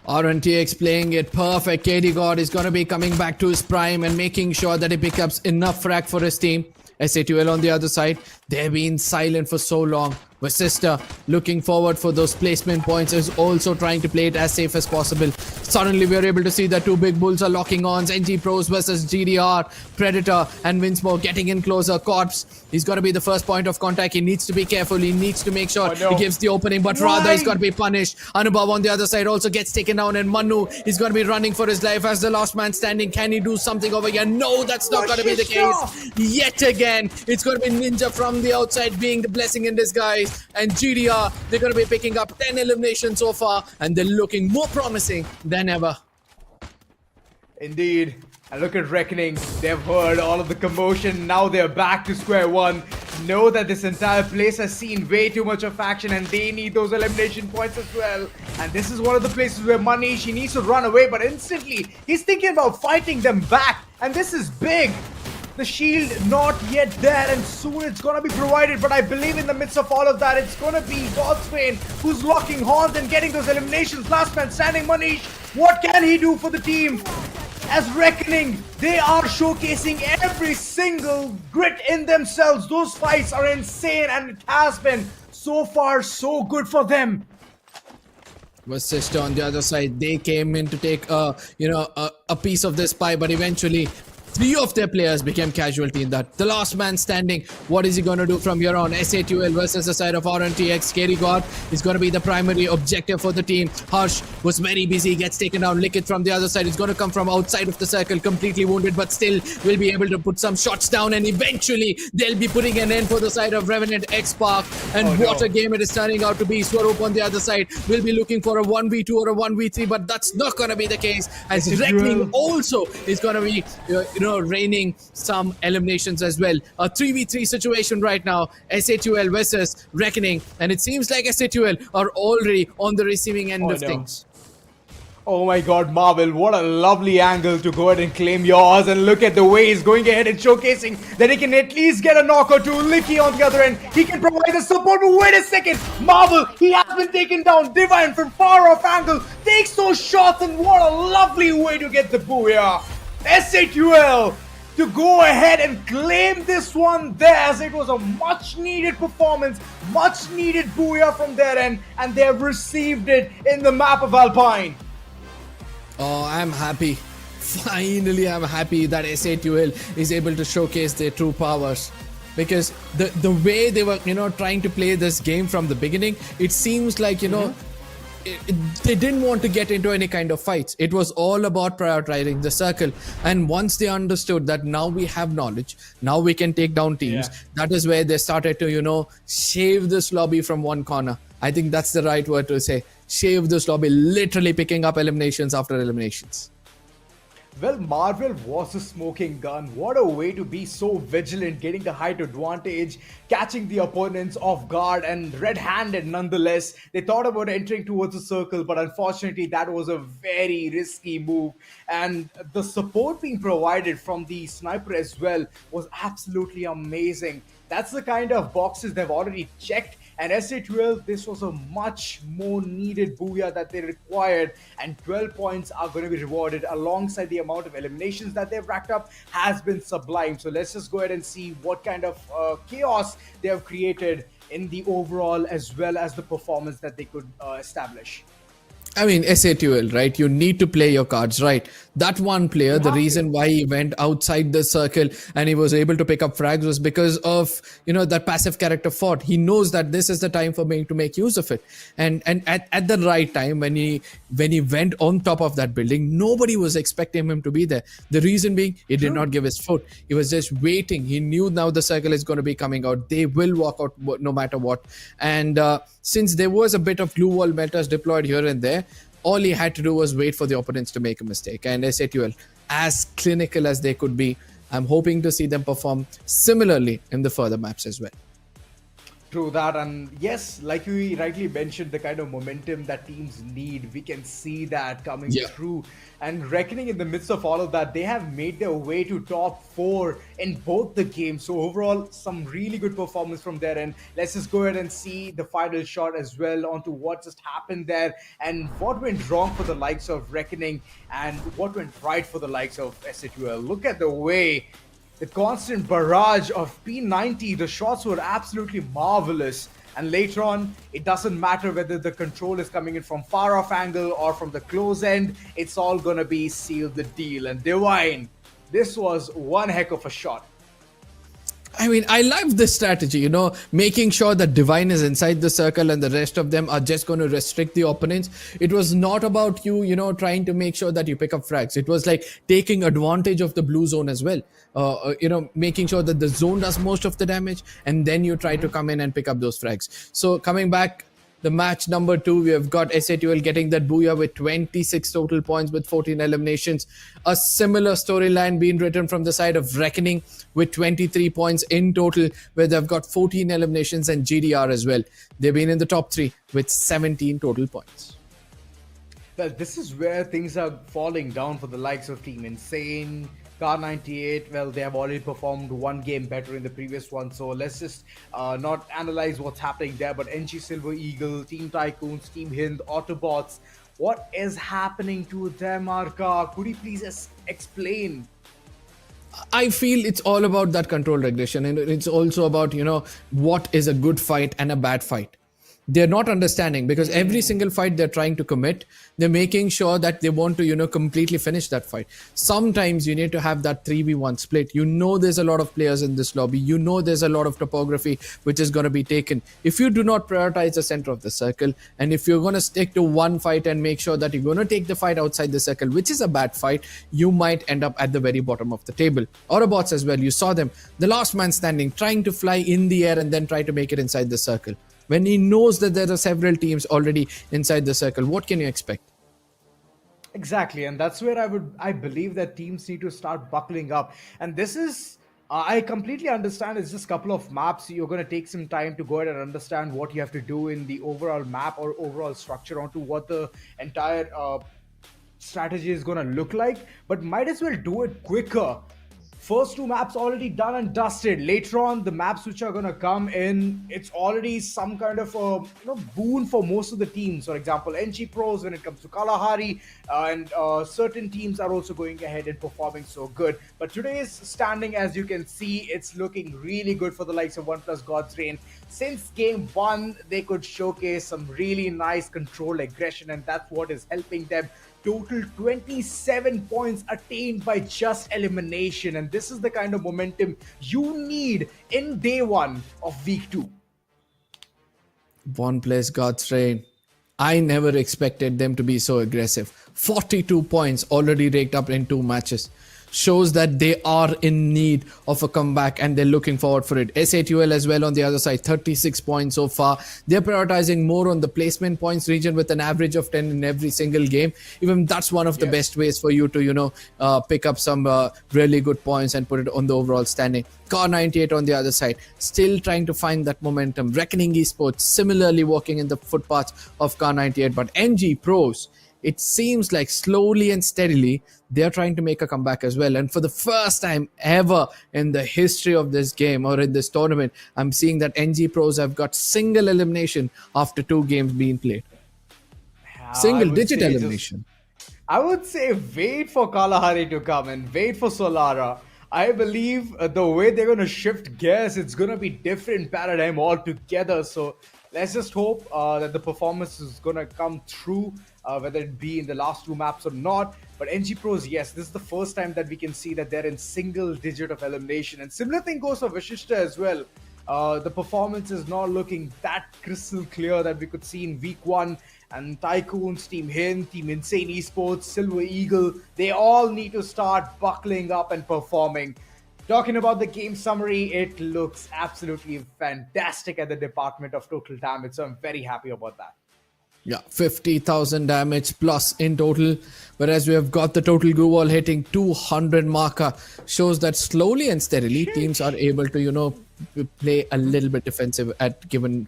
RNTX playing it perfect. KD God is going to be coming back to his prime and making sure that he picks up enough frag for his team. SATL on the other side, they've been silent for so long. Sister looking forward for those placement points, is also trying to play it as safe as possible. Suddenly we are able to see the 2 big bulls are locking on. NG Pros versus GDR, Predator and Winsmore getting in closer. Corpse, he's got to be the first point of contact. He needs to be careful. He needs to make sure he gives the opening, but rather he's got to be punished. Anubhav on the other side also gets taken down, and Manu is going to be running for his life as the last man standing. Can he do something over here? No, that's not going to be the case. Yet again, it's going to be Ninja from the outside being the blessing in disguise. And GDR, they're going to be picking up 10 eliminations so far, and they're looking more promising than ever. Indeed. And look at Reckoning. They've heard all of the commotion. Now they're back to square one. Know that this entire place has seen way too much of action, and they need those elimination points as well. And this is one of the places where Manish, he needs to run away, but instantly he's thinking about fighting them back. And this is big. The shield not yet there, and soon it's gonna be provided, but I believe in the midst of all of that, it's gonna be Godspain who's locking horns and getting those eliminations. Last man standing, Manish, what can he do for the team? As Reckoning, they are showcasing every single grit in themselves. Those fights are insane, and it has been so far so good for them. Sister on the other side, they came in to take a piece of this pie, but eventually 3 of their players became casualty in that. The last man standing, what is he going to do from here on? SA2L versus the side of RNTX. Scary God is going to be the primary objective for the team. Harsh was very busy, gets taken down. Liquid from the other side is going to come from outside of the circle, completely wounded, but still will be able to put some shots down, and eventually they'll be putting an end for the side of Revenant X Park. And what a game it is turning out to be. Swaroop on the other side will be looking for a 1v2 or a 1v3, but that's not going to be the case, as Reckoning also is going to be raining some eliminations as well. A 3v3 situation right now, SA2L versus Reckoning, and it seems like SA2L are already on the receiving end of things. Oh my god, Marvel, what a lovely angle to go ahead and claim yours, and look at the way he's going ahead and showcasing that he can at least get a knock or two. Licky on the other end, he can provide the support, but wait a second, Marvel, he has been taken down. Divine from far off angle takes those shots, and what a lovely way to get the booyah. SA2L to go ahead and claim this one there, as it was a much needed performance, much needed booyah from their end, and they have received it in the map of Alpine. Oh, I'm happy. Finally, I'm happy that SA2L is able to showcase their true powers. Because the way they were, trying to play this game from the beginning, it seems like, they didn't want to get into any kind of fights. It was all about prioritizing the circle. And once they understood that now we have knowledge, now we can take down teams, that is where they started to, shave this lobby from one corner. I think that's the right word to say. Shave this lobby, literally picking up eliminations after eliminations. Well, Marvel was a smoking gun. What a way to be so vigilant, getting the height advantage, catching the opponents off guard, and red-handed nonetheless. They thought about entering towards the circle, but unfortunately that was a very risky move. And the support being provided from the sniper as well was absolutely amazing. That's the kind of boxes they've already checked. And SA2L, this was a much more needed booyah that they required, and 12 points are going to be rewarded alongside the amount of eliminations that they've racked up has been sublime. So let's just go ahead and see what kind of chaos they have created in the overall as well as the performance that they could establish. I mean, SA2L, right? You need to play your cards right. That one player, the reason why he went outside the circle and he was able to pick up frags was because of, that passive character fought. He knows that this is the time for me to make use of it. And at the right time, when he went on top of that building, nobody was expecting him to be there. The reason being, he did not give his foot. He was just waiting. He knew now the circle is going to be coming out. They will walk out no matter what. And since there was a bit of glue wall metas deployed here and there, all he had to do was wait for the opponents to make a mistake. And SA2L, as clinical as they could be, I'm hoping to see them perform similarly in the further maps as well. True that, and yes, like you rightly mentioned, the kind of momentum that teams need, we can see that coming through. And Reckoning, in the midst of all of that, they have made their way to top 4 in both the games. So overall, some really good performance from their end. Let's just go ahead and see the final shot as well onto what just happened there and what went wrong for the likes of Reckoning and what went right for the likes of SA2L. Look at the way the constant barrage of P90, the shots were absolutely marvelous. And later on, it doesn't matter whether the control is coming in from far off angle or from the close end, it's all gonna be seal the deal. And Divine, this was one heck of a shot. I mean, I love this strategy, making sure that Divine is inside the circle and the rest of them are just going to restrict the opponents. It was not about you, trying to make sure that you pick up frags. It was like taking advantage of the blue zone as well. Making sure that the zone does most of the damage, and then you try to come in and pick up those frags. So coming back, the match number 2, we have got SA2L getting that booyah with 26 total points with 14 eliminations. A similar storyline being written from the side of Reckoning with 23 points in total, where they've got 14 eliminations and GDR as well. They've been in the top 3 with 17 total points. Well, this is where things are falling down for the likes of Team Insane, Car98. Well, they have already performed one game better in the previous one, so let's just not analyze what's happening there. But NG Silver Eagle, Team Tycoons, Team Hind, Autobots, what is happening to them, Arka? Could you please explain? I feel it's all about that control regression, and it's also about, what is a good fight and a bad fight. they're not understanding, because every single fight they're trying to commit, they're making sure that they want to, completely finish that fight. Sometimes you need to have that 3v1 split. There's a lot of players in this lobby. There's a lot of topography which is going to be taken. If you do not prioritize the center of the circle, and if you're going to stick to one fight and make sure that you're going to take the fight outside the circle, which is a bad fight, you might end up at the very bottom of the table. Autobots as well, you saw them, the last man standing, trying to fly in the air and then try to make it inside the circle. When he knows that there are several teams already inside the circle, what can you expect? Exactly, and that's where I believe that teams need to start buckling up. And this is, I completely understand, it's just a couple of maps. You're going to take some time to go ahead and understand what you have to do in the overall map or overall structure onto what the entire strategy is going to look like, but might as well do it quicker. First two maps already done and dusted. Later on, the maps which are going to come in, it's already some kind of a boon for most of the teams. For example, NG Pros when it comes to Kalahari, and certain teams are also going ahead and performing so good. But today's standing, as you can see, it's looking really good for the likes of OnePlus God's Reign. Since game one, they could showcase some really nice controlled aggression, and that's what is helping them. Total 27 points attained by just elimination, and this is the kind of momentum you need in day one of week 2. OnePlus God's Reign. I never expected them to be so aggressive. 42 points already raked up in 2 matches. Shows that they are in need of a comeback and they're looking forward for it. SATUL as well on the other side, 36 points so far. They're prioritizing more on the placement points region with an average of 10 in every single game. Even that's one of the best ways for you to, pick up some really good points and put it on the overall standing. Car 98 on the other side, still trying to find that momentum. Reckoning Esports similarly walking in the footpaths of Car 98, but NG Pros, it seems like slowly and steadily they're trying to make a comeback as well. And for the first time ever in the history of this game or in this tournament, I'm seeing that NG Pros have got single elimination after 2 games being played. Single digit elimination. I would say wait for Kalahari to come and wait for Solara. I believe the way they're going to shift gears, it's going to be different paradigm altogether. So let's just hope that the performance is going to come through, whether it be in the last 2 maps or not. But NG Pros, yes, this is the first time that we can see that they're in single digit of elimination. And similar thing goes for Vishishta as well. The performance is not looking that crystal clear that we could see in week 1. And Tycoons, Team Hind, Team Insane Esports, Silver Eagle, they all need to start buckling up and performing. Talking about the game summary, it looks absolutely fantastic at the Department of Total Damage, so I'm very happy about that. Yeah, 50,000 damage plus in total, whereas we have got the total goo wall hitting 200 marker. Shows that slowly and steadily teams are able to, play a little bit defensive at given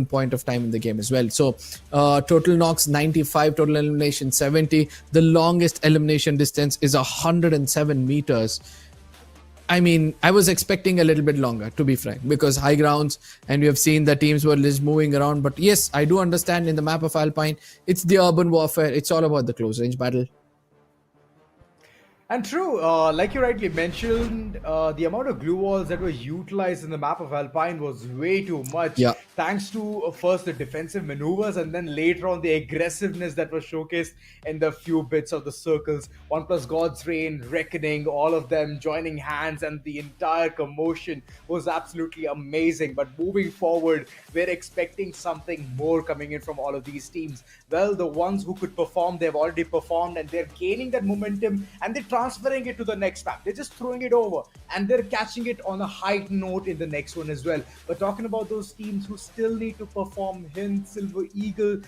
point of time in the game as well. So total knocks 95, total elimination 70. The longest elimination distance is 107 meters. I mean, I was expecting a little bit longer, to be frank, because high grounds, and we have seen the teams were just moving around. But yes, I do understand in the map of Alpine, it's the urban warfare. It's all about the close range battle. And true, like you rightly mentioned, the amount of glue walls that were utilized in the map of Alpine was way too much. Yeah. Thanks to first the defensive maneuvers and then later on the aggressiveness that was showcased in the few bits of the circles. OnePlus God's Reign, Reckoning, all of them joining hands, and the entire commotion was absolutely amazing. But moving forward, we're expecting something more coming in from all of these teams. Well, the ones who could perform, they've already performed, and they're gaining that momentum and they're transferring it to the next map. They're just throwing it over and they're catching it on a high note in the next one as well. But talking about those teams who still need to perform, Hind, Silver Eagle,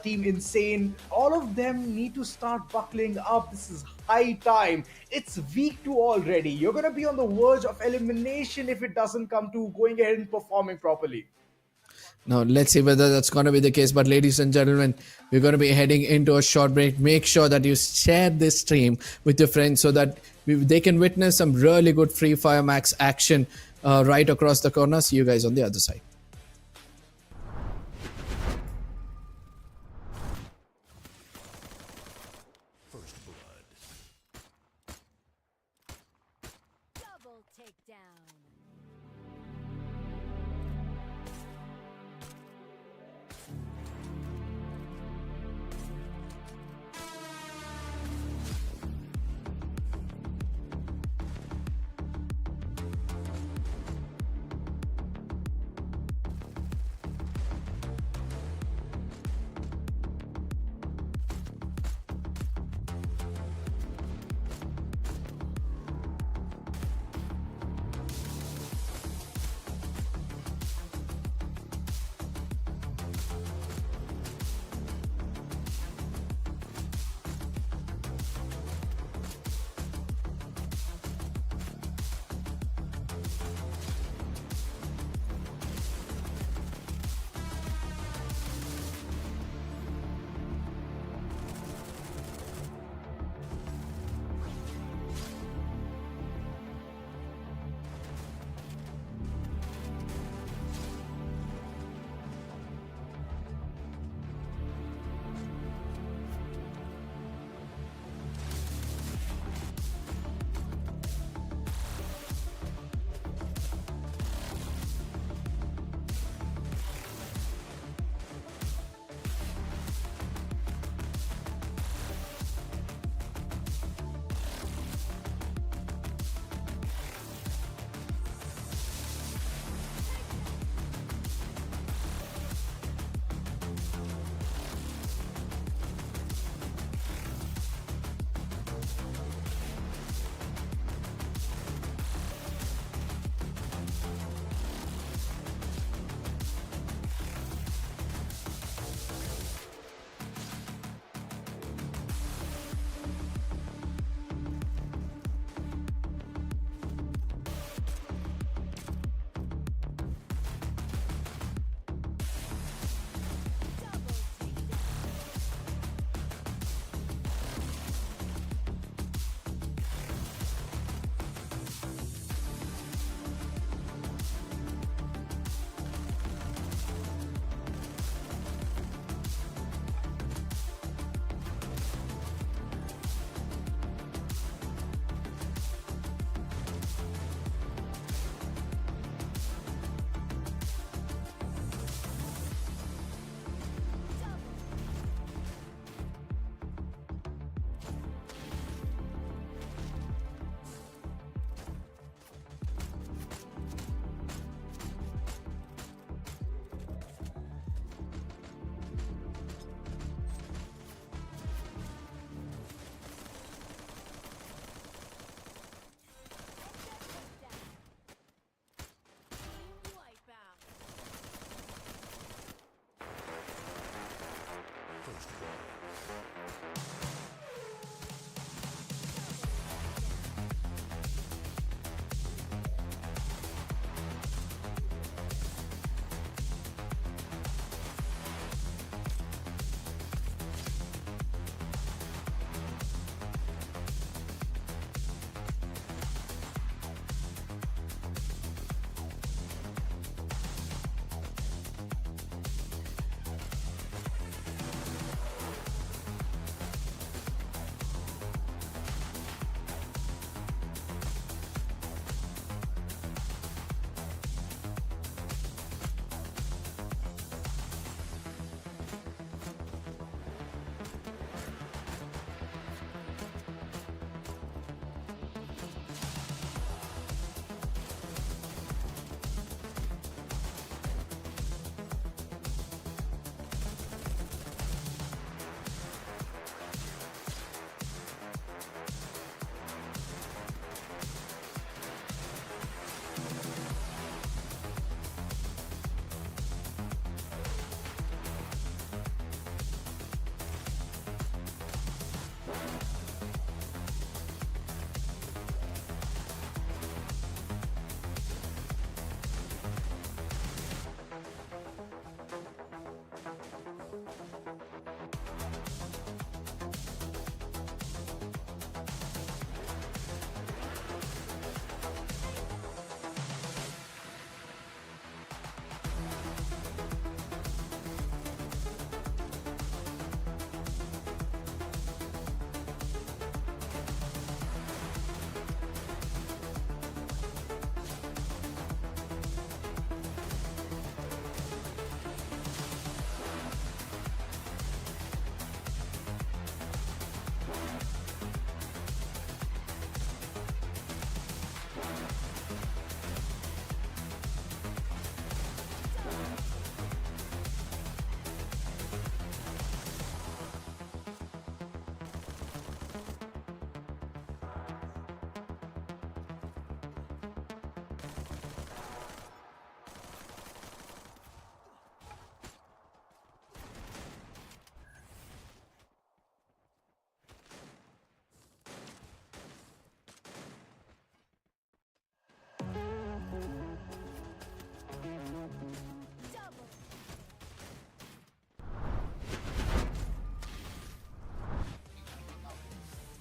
Team Insane, all of them need to start buckling up. This is high time. It's week 2 already. You're going to be on the verge of elimination if it doesn't come to going ahead and performing properly. Now, let's see whether that's going to be the case. But ladies and gentlemen, we're going to be heading into a short break. Make sure that you share this stream with your friends so that they can witness some really good Free Fire Max action right across the corner. See you guys on the other side.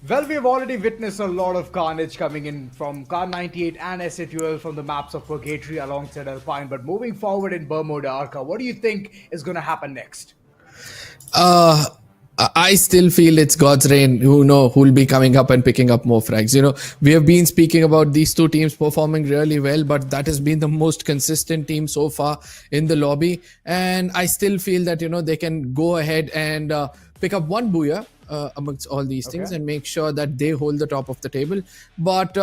Well, we've already witnessed a lot of carnage coming in from Car 98 and SA12 from the maps of Purgatory alongside Alpine. But moving forward in Bermuda, Arca, what do you think is going to happen next? I still feel it's God's rain who'll be coming up and picking up more frags. We have been speaking about these two teams performing really well, but that has been the most consistent team so far in the lobby. And I still feel that, they can go ahead and pick up one booyah amongst all these things and make sure that they hold the top of the table. But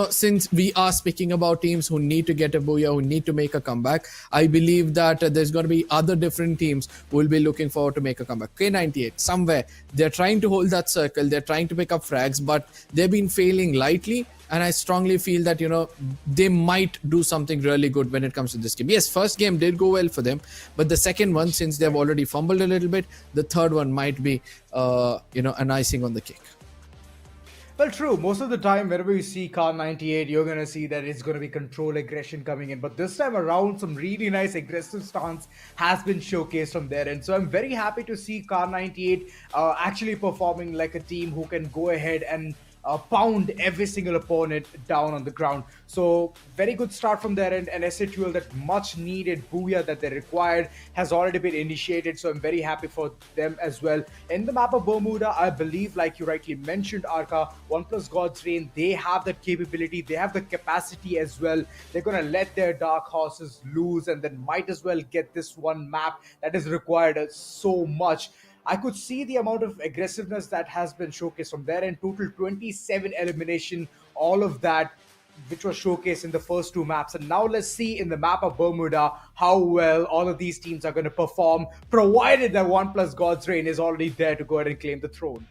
since we are speaking about teams who need to get a booyah, who need to make a comeback, I believe that there's going to be other different teams who will be looking forward to make a comeback. K98, somewhere, they're trying to hold that circle, they're trying to pick up frags, but they've been failing lightly. And I strongly feel that, they might do something really good when it comes to this game. Yes, first game did go well for them, but the second one, since they've already fumbled a little bit, the third one might be, an icing on the cake. Well, true. Most of the time, whenever you see Car 98, you're going to see that it's going to be control aggression coming in. But this time around, some really nice aggressive stance has been showcased from there. And so I'm very happy to see Car 98 actually performing like a team who can go ahead and pound every single opponent down on the ground. So very good start from there, and SA12, that much needed booyah that they required has already been initiated. So I'm very happy for them as well. In the map of Bermuda, I believe, like you rightly mentioned, Arca, OnePlus God's Reign, they have that capability, they have the capacity as well. They're going to let their dark horses loose and then might as well get this one map that is required so much. I could see the amount of aggressiveness that has been showcased from there, and total 27 elimination, all of that which was showcased in the first two maps. And now let's see in the map of Bermuda how well all of these teams are going to perform, provided that OnePlus God's Reign is already there to go ahead and claim the throne.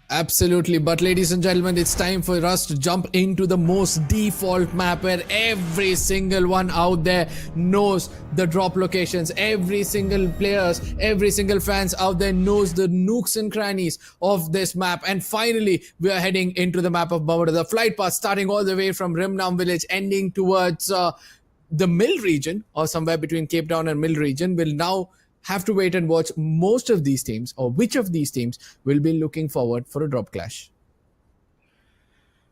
Absolutely. But ladies and gentlemen, it's time for us to jump into the most default map where every single one out there knows the drop locations. Every single players, every single fans out there knows the nooks and crannies of this map. And finally, we are heading into the map of Bermuda. The flight path starting all the way from Rimnam village, ending towards the Mill region, or somewhere between Cape Town and Mill region, will now have to wait and watch most of these teams, or which of these teams will be looking forward for a drop clash.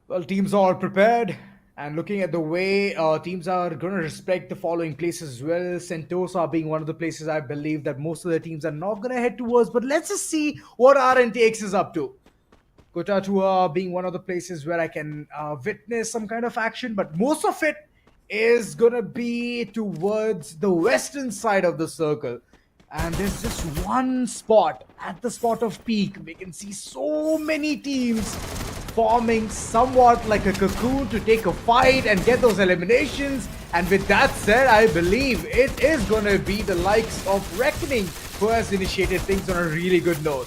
Well, teams are prepared, and looking at the way teams are going to respect the following places as well. Sentosa being one of the places I believe that most of the teams are not going to head towards, but let's just see what RNTX is up to. Kotatua being one of the places where I can witness some kind of action, but most of it is going to be towards the western side of the circle. And there's just one spot, at the spot of peak, we can see so many teams forming somewhat like a cocoon to take a fight and get those eliminations. And with that said, I believe it is going to be the likes of Reckoning who has initiated things on a really good note.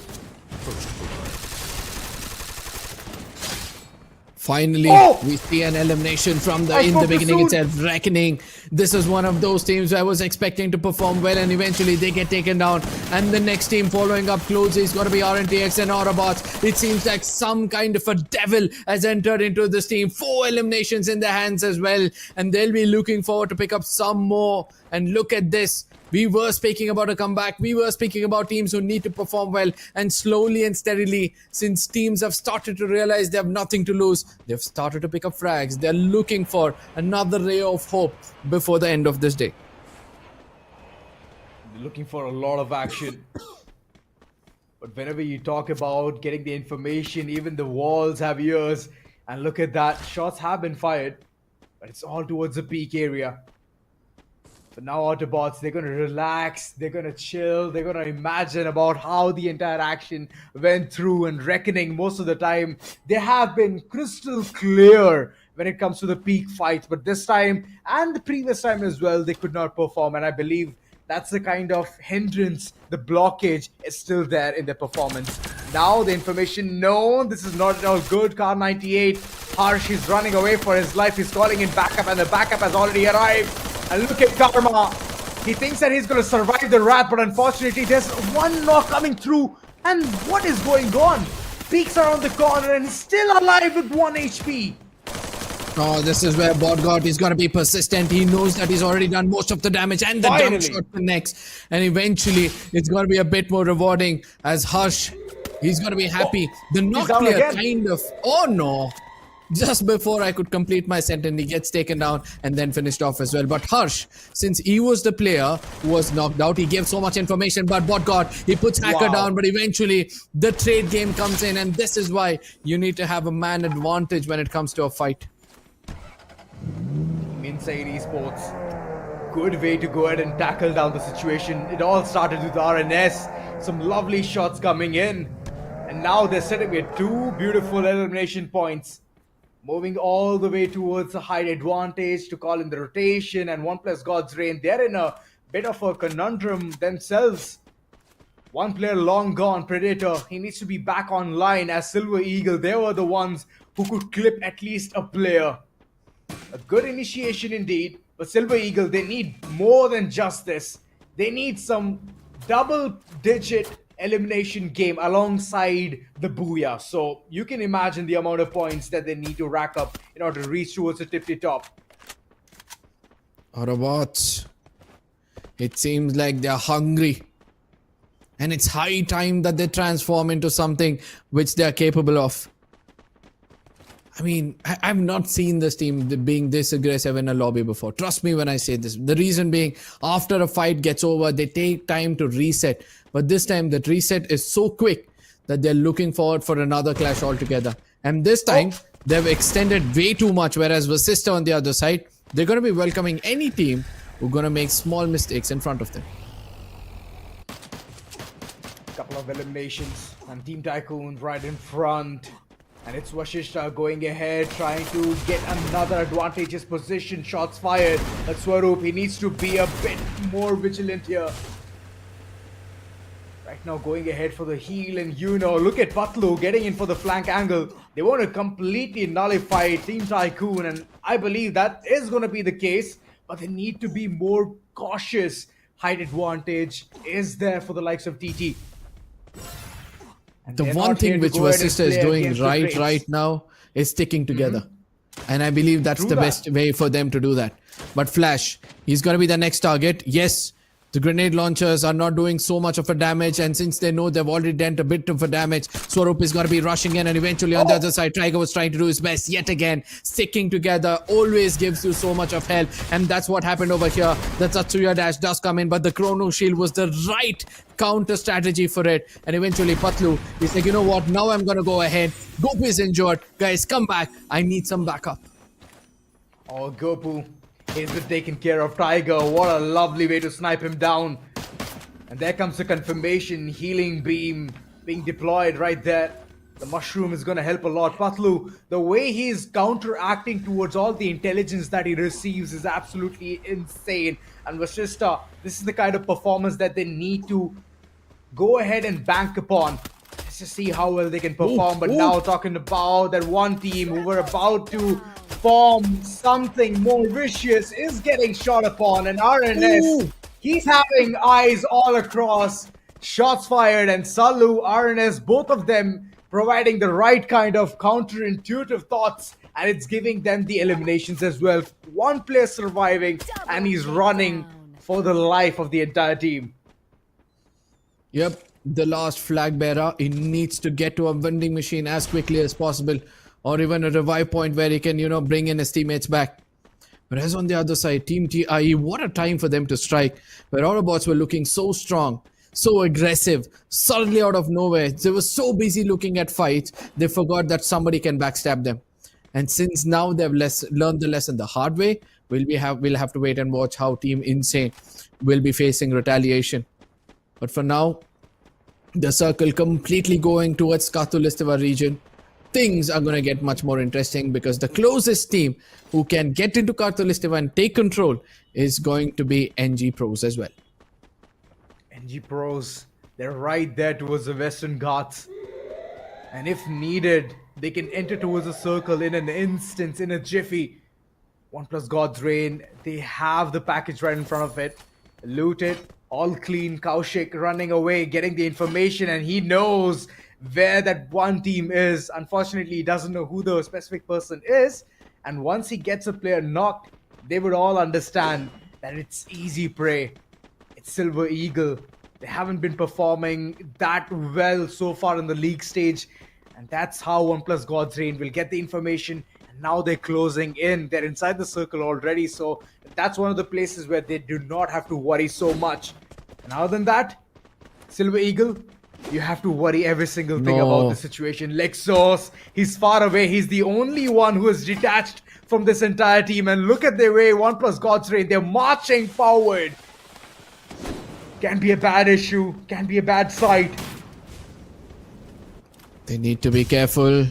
Finally, we see an elimination from in the beginning itself. Reckoning. This is one of those teams I was expecting to perform well, and eventually they get taken down. And the next team following up closely is going to be RNTX and Autobots. It seems like some kind of a devil has entered into this team. 4 eliminations in their hands as well, and they'll be looking forward to pick up some more. And look at this. We were speaking about a comeback. We were speaking about teams who need to perform well, and slowly and steadily, since teams have started to realize they have nothing to lose, they've started to pick up frags. They're looking for another ray of hope before the end of this day. They're looking for a lot of action. But whenever you talk about getting the information, even the walls have ears. And look at that. Shots have been fired, but it's all towards the peak area. But now Autobots, they're going to relax, they're going to chill, they're going to imagine about how the entire action went through. And Reckoning, most of the time, they have been crystal clear when it comes to the peak fights. But this time, and the previous time as well, they could not perform. And I believe that's the kind of hindrance, the blockage is still there in their performance. Now the information known, this is not at all good. Car 98, Harsh is running away for his life, he's calling in backup, and the backup has already arrived. And look at Karma. He thinks that he's going to survive the wrath, but unfortunately there's one knock coming through. And what is going on? Peeks around the corner and he's still alive with 1 HP. Oh, this is where Bodgott is going to be persistent. He knows that he's already done most of the damage, and the jump shot connects. And eventually, it's going to be a bit more rewarding as Harsh He's gonna be happy. The knock down clear again. kind of. Oh no! Just before I could complete my sentence, he gets taken down and then finished off as well. But Harsh, since he was the player who was knocked out, he gave so much information. But what God, he puts Hacker Wow. down. But eventually, the trade game comes in, and this is why you need to have a man advantage when it comes to a fight. Insane Esports. Good way to go ahead and tackle down the situation. It all started with RNS. Some lovely shots coming in. And now they're setting with 2 beautiful elimination points. Moving all the way towards a height advantage to call in the rotation. And 1+ God's Reign, they're in a bit of a conundrum themselves. One player long gone, Predator. He needs to be back online as Silver Eagle. They were the ones who could clip at least a player. A good initiation indeed, but Silver Eagle, they need more than just this. They need some double-digit elimination game alongside the Booyah. So you can imagine the amount of points that they need to rack up in order to reach towards the tippy-top. Autobots, it seems like they're hungry. And it's high time that they transform into something which they're capable of. I mean, I've not seen this team being this aggressive in a lobby before. Trust me when I say this. The reason being, after a fight gets over, they take time to reset. But this time, that reset is so quick that they're looking forward for another clash altogether. And this time, they've extended way too much, whereas Vasista on the other side, they're going to be welcoming any team who's going to make small mistakes in front of them. Couple of eliminations and Team Tycoon right in front. And it's Vasishta going ahead, trying to get another advantageous position. Shots fired. But Swaroop, he needs to be a bit more vigilant here. Right now going ahead for the heal, and look at Patlu getting in for the flank angle. They want to completely nullify Team Tycoon, and I believe that is going to be the case. But they need to be more cautious. Height advantage is there for the likes of TT. The one thing which Vasista is doing right now is sticking together. And I believe that's the best way for them to do that. But Flash, he's going to be the next target. Yes, the grenade launchers are not doing so much of a damage. And since they know they've already done a bit of a damage, Swaroop is going to be rushing in. And eventually on the other side, Tiger was trying to do his best yet again. Sticking together always gives you so much of help. And that's what happened over here. The Tatsuya dash does come in, but the Chrono Shield was the right counter strategy for it. And eventually Patlu is like, you know what, now I'm gonna go ahead. Gopu is injured. Guys, come back. I need some backup. Oh, Gopu, he's been taken care of. Tiger, what a lovely way to snipe him down. And there comes the confirmation. Healing beam being deployed right there. The mushroom is going to help a lot. Patlu, the way he's counteracting towards all the intelligence that he receives is absolutely insane. And Vasista, this is the kind of performance that they need to go ahead and bank upon. Let's just see how well they can perform. But now talking about that one team who were about to form something more vicious is getting shot upon. And RNS, he's having eyes all across. Shots fired, and Salu, RNS, both of them providing the right kind of counterintuitive thoughts. And it's giving them the eliminations as well. One player surviving, and he's running for the life of the entire team. Yep, the last flag bearer, he needs to get to a vending machine as quickly as possible, or even a revive point where he can, bring in his teammates back. Whereas on the other side, Team TIE, what a time for them to strike, where Autobots were looking so strong, so aggressive, suddenly out of nowhere. They were so busy looking at fights, they forgot that somebody can backstab them. And since now they've learned the lesson the hard way, we'll have to wait and watch how Team Insane will be facing retaliation. But for now, the circle completely going towards Katulistiva region. Things are going to get much more interesting because the closest team who can get into Katulistiva and take control is going to be NG Pros as well. NG Pros, they're right there towards the Western Ghats. And if needed, they can enter towards the circle in an instant, in a jiffy. 1+ God's Reign, they have the package right in front of it. Loot it, all clean. Kaushik running away, getting the information, and he knows where that one team is. Unfortunately, he doesn't know who the specific person is. And once he gets a player knocked, they would all understand that it's easy prey. It's Silver Eagle. They haven't been performing that well so far in the league stage. And that's how OnePlus God's Reign will get the information. And now they're closing in. They're inside the circle already. So that's one of the places where they do not have to worry so much. And other than that, Silver Eagle, you have to worry every single thing about the situation. Lexos, he's far away. He's the only one who is detached from this entire team. And look at their way, OnePlus God's Reign. They're marching forward. Can be a bad issue. Can be a bad sight. They need to be careful.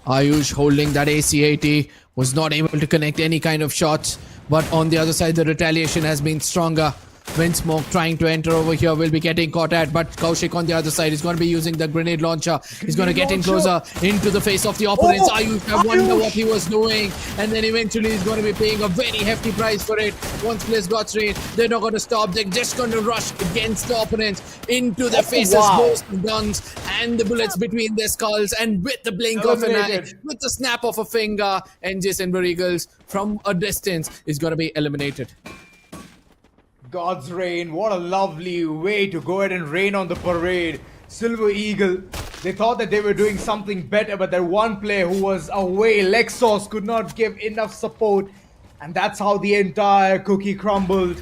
Ayush holding that AC-80 was not able to connect any kind of shots. But on the other side, the retaliation has been stronger. Windsmoke trying to enter over here will be getting caught at, but Kaushik on the other side is going to be using the grenade launcher. He's going to get in closer into the face of the opponents. Ayush, I wonder what he was doing, and then eventually he's going to be paying a very hefty price for it. Once Place got straight, they're not going to stop. They're just going to rush against the opponents into their faces, both the guns and the bullets between their skulls, and with the blink of an eye, with the snap of a finger, NJ Silver Eagles from a distance is going to be eliminated. God's Reign, what a lovely way to go ahead and rain on the parade. Silver Eagle, they thought that they were doing something better, but that one player who was away, Lexos, could not give enough support. And that's how the entire cookie crumbled.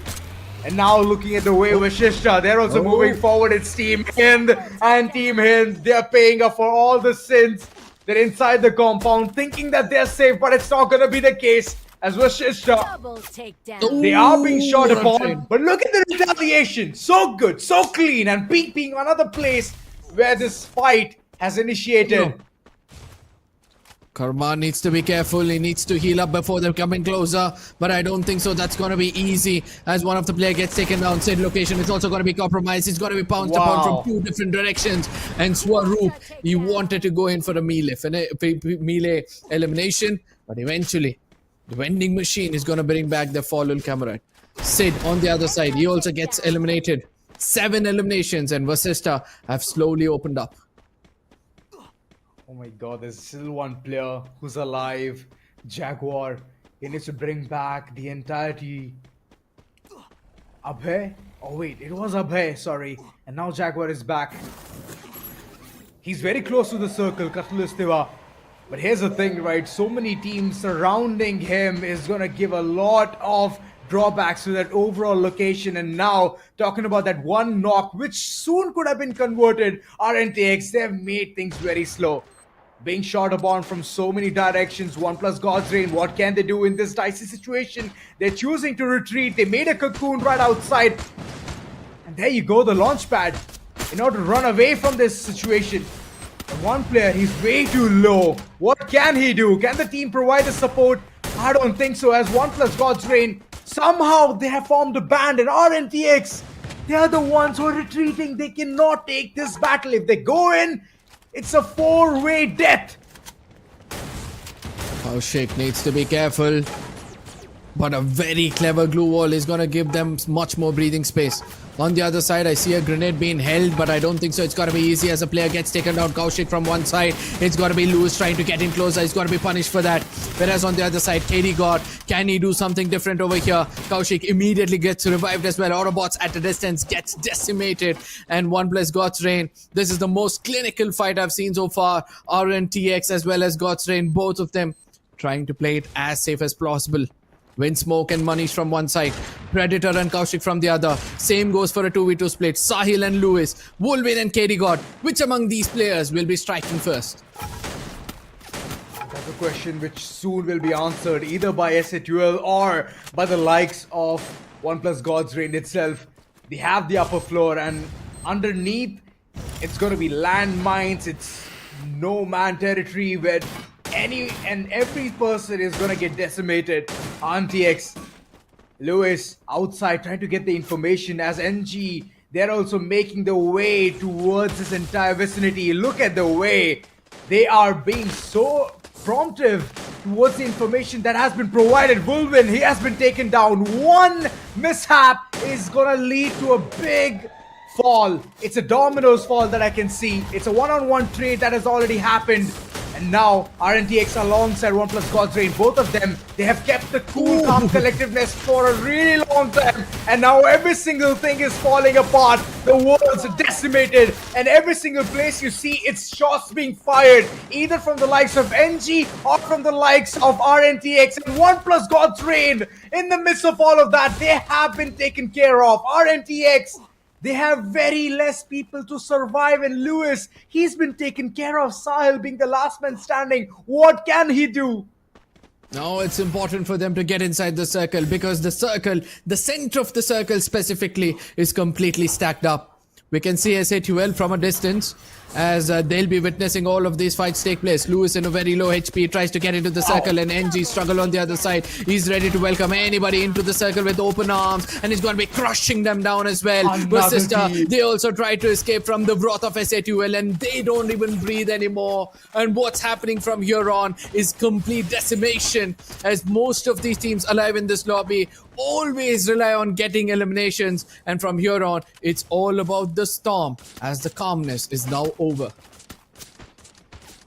And now looking at the way Vashishta, they're also moving forward. It's Team Hind and Team Hind. They're paying up for all the sins. They're inside the compound thinking that they're safe, but it's not going to be the case. As Vashishta, they are being shot upon, but look at the retaliation. So good, so clean, and Peak being another place where this fight has initiated. Karma needs to be careful. He needs to heal up before they're coming closer, but I don't think so. That's going to be easy as one of the players gets taken down. Said location is also going to be compromised. He's going to be pounced upon from two different directions. And Swaroop, he wanted to go in for a melee elimination, but eventually the vending machine is going to bring back the fallen comrade. Sid on the other side, he also gets eliminated. 7 eliminations, and Vasista have slowly opened up. Oh my god, there's still one player who's alive. Jaguar. He needs to bring back the entirety. Abhay? Oh wait, it was Abhay, sorry. And now Jaguar is back. He's very close to the circle, Katlustiwa. But here's the thing, right? So many teams surrounding him is going to give a lot of drawbacks to that overall location. And now, talking about that one knock, which soon could have been converted, RNTX, they've made things very slow. Being shot upon from so many directions, OnePlus God's Reign, what can they do in this dicey situation? They're choosing to retreat. They made a cocoon right outside. And there you go, the launch pad. In order to run away from this situation. And one player, he's way too low. What can he do? Can the team provide the support? I don't think so. As OnePlus God's Reign, somehow they have formed a band, and RNTX, they are the ones who are retreating. They cannot take this battle. If they go in, it's a 4-way death. Kaushik needs to be careful. But a very clever glue wall is going to give them much more breathing space. On the other side, I see a grenade being held, but I don't think so. It's going to be easy as a player gets taken down. Kaushik from one side. It's going to be Lewis trying to get in closer. He's going to be punished for that. Whereas on the other side, KD God, can he do something different over here? Kaushik immediately gets revived as well. Autobots at a distance gets decimated. And OnePlus God's Reign. This is the most clinical fight I've seen so far. RNTX as well as God's Reign, both of them trying to play it as safe as possible. Windsmoke and Manish from one side, Predator and Kaushik from the other. Same goes for a 2v2 split. Sahil and Lewis, Wolverine and KD God. Which among these players will be striking first? That's a question which soon will be answered either by SA12 or by the likes of OnePlus God's Reign itself. They have the upper floor, and underneath it's going to be landmines. It's no man territory where any and every person is gonna get decimated. RNTX, Lewis outside trying to get the information as NG. They're also making the way towards this entire vicinity. Look at the way they are being so promptive towards the information that has been provided. Vulvin, he has been taken down. One mishap is gonna lead to a big fall. It's a dominoes fall that I can see. It's a one-on-one trade that has already happened. And And now RNTX alongside OnePlus God's Reign, both of them, they have kept the cool, calm collectiveness for a really long time. And now every single thing is falling apart. The world's decimated. And every single place you see, it's shots being fired. Either from the likes of NG or from the likes of RNTX. And OnePlus God's Reign, in the midst of all of that, they have been taken care of. RNTX, they have very less people to survive, and Lewis, he's been taken care of. Sahil being the last man standing. What can he do? Now it's important for them to get inside the circle, because the circle, the center of the circle specifically, is completely stacked up. We can see SA12 from a distance as they'll be witnessing all of these fights take place. Lewis in a very low HP tries to get into the circle, and NG struggle on the other side. He's ready to welcome anybody into the circle with open arms, and he's going to be crushing them down as well. Persista, they also try to escape from the wrath of SA2L, and they don't even breathe anymore. And what's happening from here on is complete decimation, as most of these teams alive in this lobby always rely on getting eliminations, and from here on it's all about the storm, as the calmness is now over.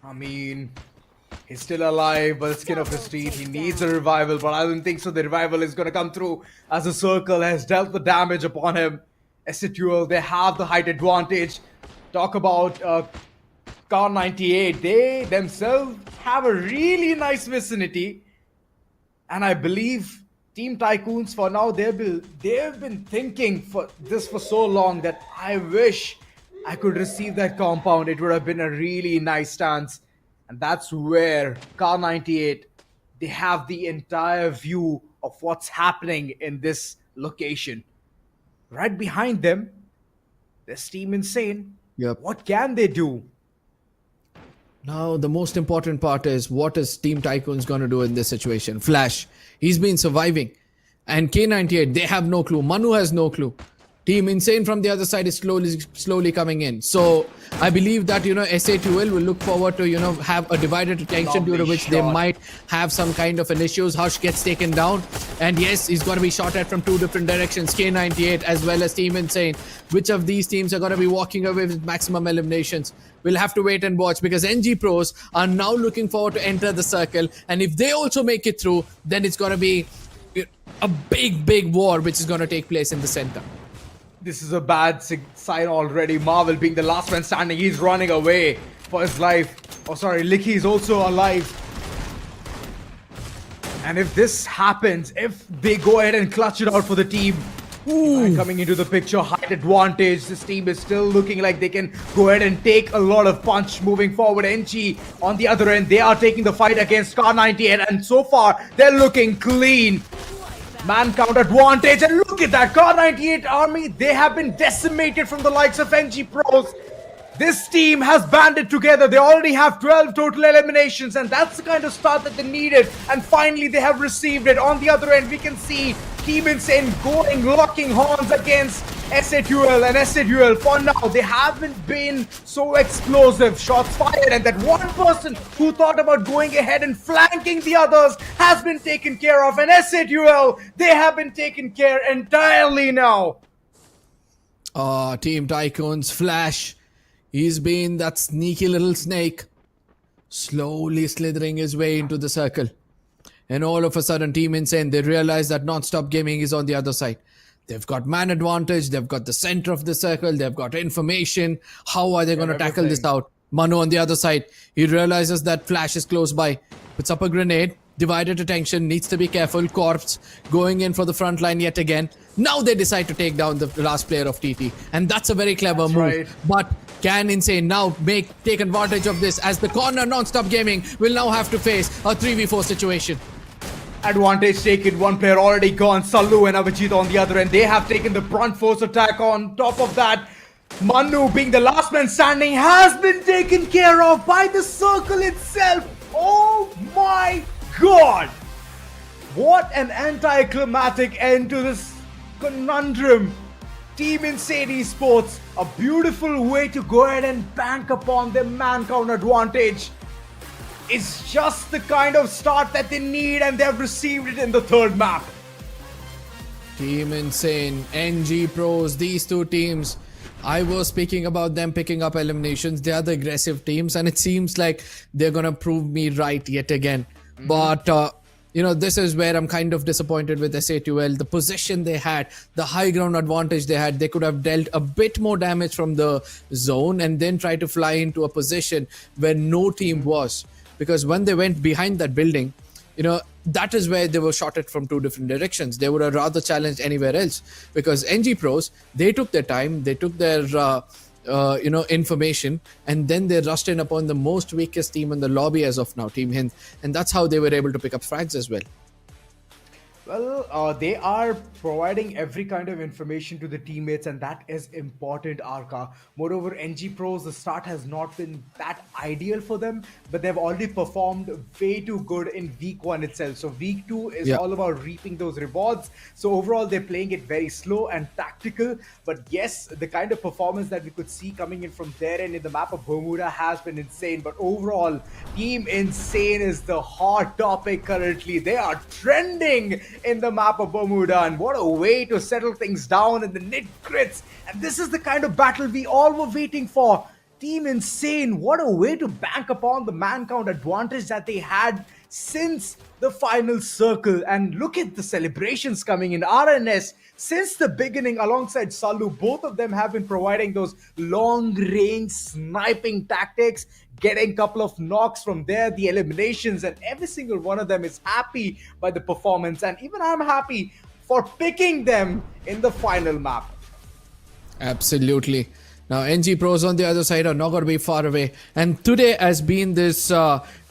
I mean, he's still alive, but the skin of his teeth, he needs a revival, but I don't think so the revival is going to come through, as the circle has dealt the damage upon him. SA2L, they have the height advantage. Talk about Car 98, they themselves have a really nice vicinity, and I believe Team Tycoons, for now, they've been thinking for this for so long that I wish I could receive that compound. It would have been a really nice stance. And that's where Car 98, they have the entire view of what's happening in this location. Right behind them, there's Team Insane. Yep. What can they do? Now, the most important part is, what is Team Tycoon's going to do in this situation? Flash, he's been surviving. And K98, they have no clue. Manu has no clue. Team Insane from the other side is slowly coming in. So, I believe that, SA2L will look forward to, have a divided attention due to which they might have some kind of an issues. Hush gets taken down. And yes, he's going to be shot at from two different directions. K98 as well as Team Insane. Which of these teams are going to be walking away with maximum eliminations? We'll have to wait and watch, because NG Pros are now looking forward to enter the circle. And if they also make it through, then it's going to be a big war which is going to take place in the center. This is a bad sign already. Marvel being the last man standing, he's running away for his life. Oh, sorry, Licky is also alive. And if this happens, if they go ahead and clutch it out for the team, coming into the picture, height advantage. This team is still looking like they can go ahead and take a lot of punch moving forward. NG on the other end, they are taking the fight against Car 98, and so far they're looking clean. Man count advantage, and look at that, Car 98 army, they have been decimated from the likes of NG Pros. This team has banded together. They already have 12 total eliminations, and that's the kind of start that they needed, and finally they have received it. On the other end, we can see Team Insane locking horns against SA2L, and SA2L, for now, they haven't been so explosive. Shots fired, and that one person who thought about going ahead and flanking the others has been taken care of, and SA2L, they have been taken care entirely now. Team Tycoons, Flash, he's been that sneaky little snake, slowly slithering his way into the circle. And all of a sudden, Team Insane, they realize that Non-Stop Gaming is on the other side. They've got man advantage, they've got the center of the circle, they've got information. How are they going to tackle this out? Manu on the other side, he realizes that Flash is close by, puts up a grenade, divided attention, needs to be careful. Corpse going in for the front line yet again. Now they decide to take down the last player of TT, and that's a very clever move. Right. But can Insane now take advantage of this, as the corner Non-Stop Gaming will now have to face a 3v4 situation? Advantage taken, one player already gone. Sallu and Avijit on the other end, they have taken the brunt force attack. On top of that, Manu being the last man standing has been taken care of by the circle itself. Oh my god! What an anticlimactic end to this conundrum. Team Insane Esports, a beautiful way to go ahead and bank upon their man count advantage. It's just the kind of start that they need, and they've received it in the third map. Team Insane, NG Pros, these two teams, I was speaking about them picking up eliminations. They are the aggressive teams, and it seems like they're gonna prove me right yet again. But this is where I'm kind of disappointed with SA2L. The position they had, the high ground advantage they had, they could have dealt a bit more damage from the zone and then try to fly into a position where no team was. Because when they went behind that building, that is where they were shot at from two different directions. They would have rather challenged anywhere else, because NG Pros, they took their time, they took their information, and then they rushed in upon the most weakest team in the lobby as of now, Team Hind, and that's how they were able to pick up frags as well. Well, they are providing every kind of information to the teammates, and that is important, Arka. Moreover, NG Pros, the start has not been that ideal for them, but they've already performed way too good in week 1 itself. So week 2 is all about reaping those rewards. So overall, they're playing it very slow and tactical. But yes, the kind of performance that we could see coming in from there and in the map of Bermuda has been insane. But overall, Team Insane is the hot topic currently. They are trending in the map of Bermuda, and what a way to settle things down in the nit-grits. And this is the kind of battle we all were waiting for. Team Insane, what a way to bank upon the man count advantage that they had since the final circle. And look at the celebrations coming in. RNS, since the beginning, alongside Salu, both of them have been providing those long-range sniping tactics, getting a couple of knocks from there, the eliminations, and every single one of them is happy by the performance. And even I'm happy for picking them in the final map. Absolutely. Now, NG Pros on the other side are not going to be far away. And today has been this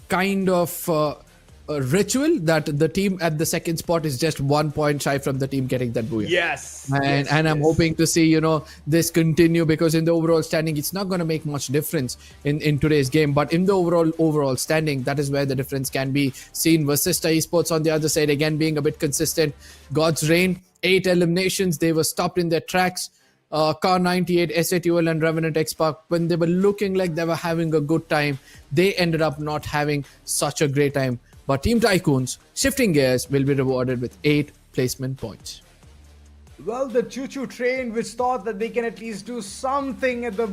kind of ritual that the team at the second spot is just 1 point shy from the team getting that booyah. Yes. And I'm hoping to see, this continue, because in the overall standing, it's not going to make much difference in today's game. But in the overall standing, that is where the difference can be seen. Vasista Esports on the other side, again, being a bit consistent. God's Reign, 8 eliminations. They were stopped in their tracks. Car 98, SA2L and Revenant X-Park, when they were looking like they were having a good time, they ended up not having such a great time. But Team Tycoons, shifting gears, will be rewarded with 8 placement points. Well, the choo-choo train, which thought that they can at least do something at the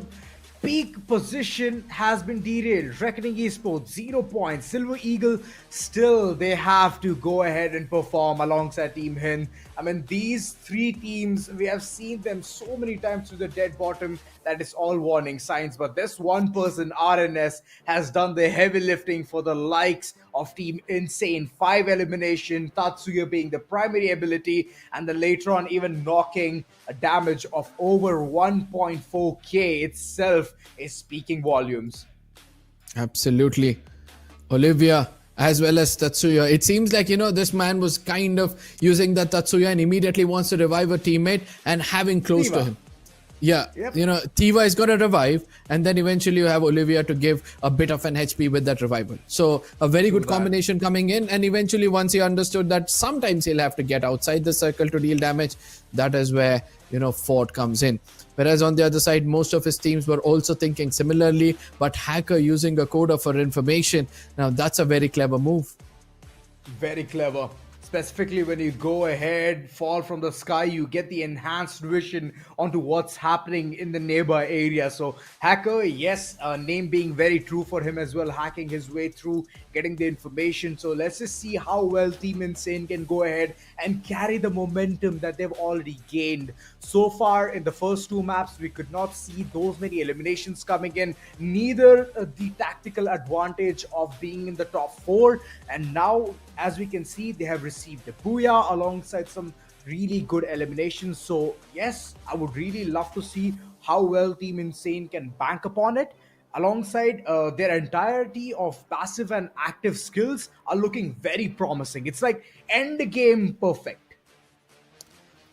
peak position, has been derailed. Reckoning Esports, 0 points. Silver Eagle, still they have to go ahead and perform alongside Team Hind. I mean, these 3 teams, we have seen them so many times to the dead bottom that it's all warning signs. But this one person, RNS, has done the heavy lifting for the likes of Team Insane. 5 elimination, Tatsuya being the primary ability, and then later on even knocking a damage of over 1.4k itself is speaking volumes. Absolutely. Olivia, as well as Tatsuya. It seems like, this man was kind of using that Tatsuya and immediately wants to revive a teammate and having close to him. Yeah, Tiva is going to revive, and then eventually you have Olivia to give a bit of an HP with that revival. So a very good combination coming in, and eventually once he understood that sometimes he'll have to get outside the circle to deal damage, that is where, Ford comes in. Whereas on the other side, most of his teams were also thinking similarly, but Hacker using a coder for information, now that's a very clever move. Very clever. Specifically, when you go ahead, fall from the sky, you get the enhanced vision onto what's happening in the neighbor area. So Hacker, yes, name being very true for him as well, hacking his way through, getting the information. So let's just see how well Team Insane can go ahead and carry the momentum that they've already gained. So far in the first 2 maps, we could not see those many eliminations coming in, neither the tactical advantage of being in the top 4. And now, as we can see, they have received a booyah alongside some really good eliminations. So yes, I would really love to see how well Team Insane can bank upon it. Alongside their entirety of passive and active skills are looking very promising. It's like end game perfect.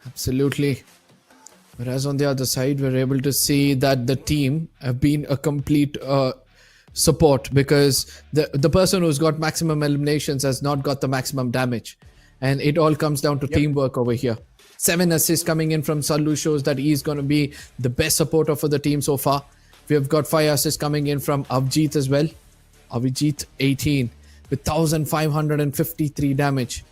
Absolutely. Whereas on the other side, we're able to see that the team have been a complete support, because the person who's got maximum eliminations has not got the maximum damage, and it all comes down to teamwork over here. 7 assists coming in from Salu shows that he's going to be the best supporter for the team so far. We've got 5 assists coming in from Avjeet as well. Avjeet 18 with 1553 damage.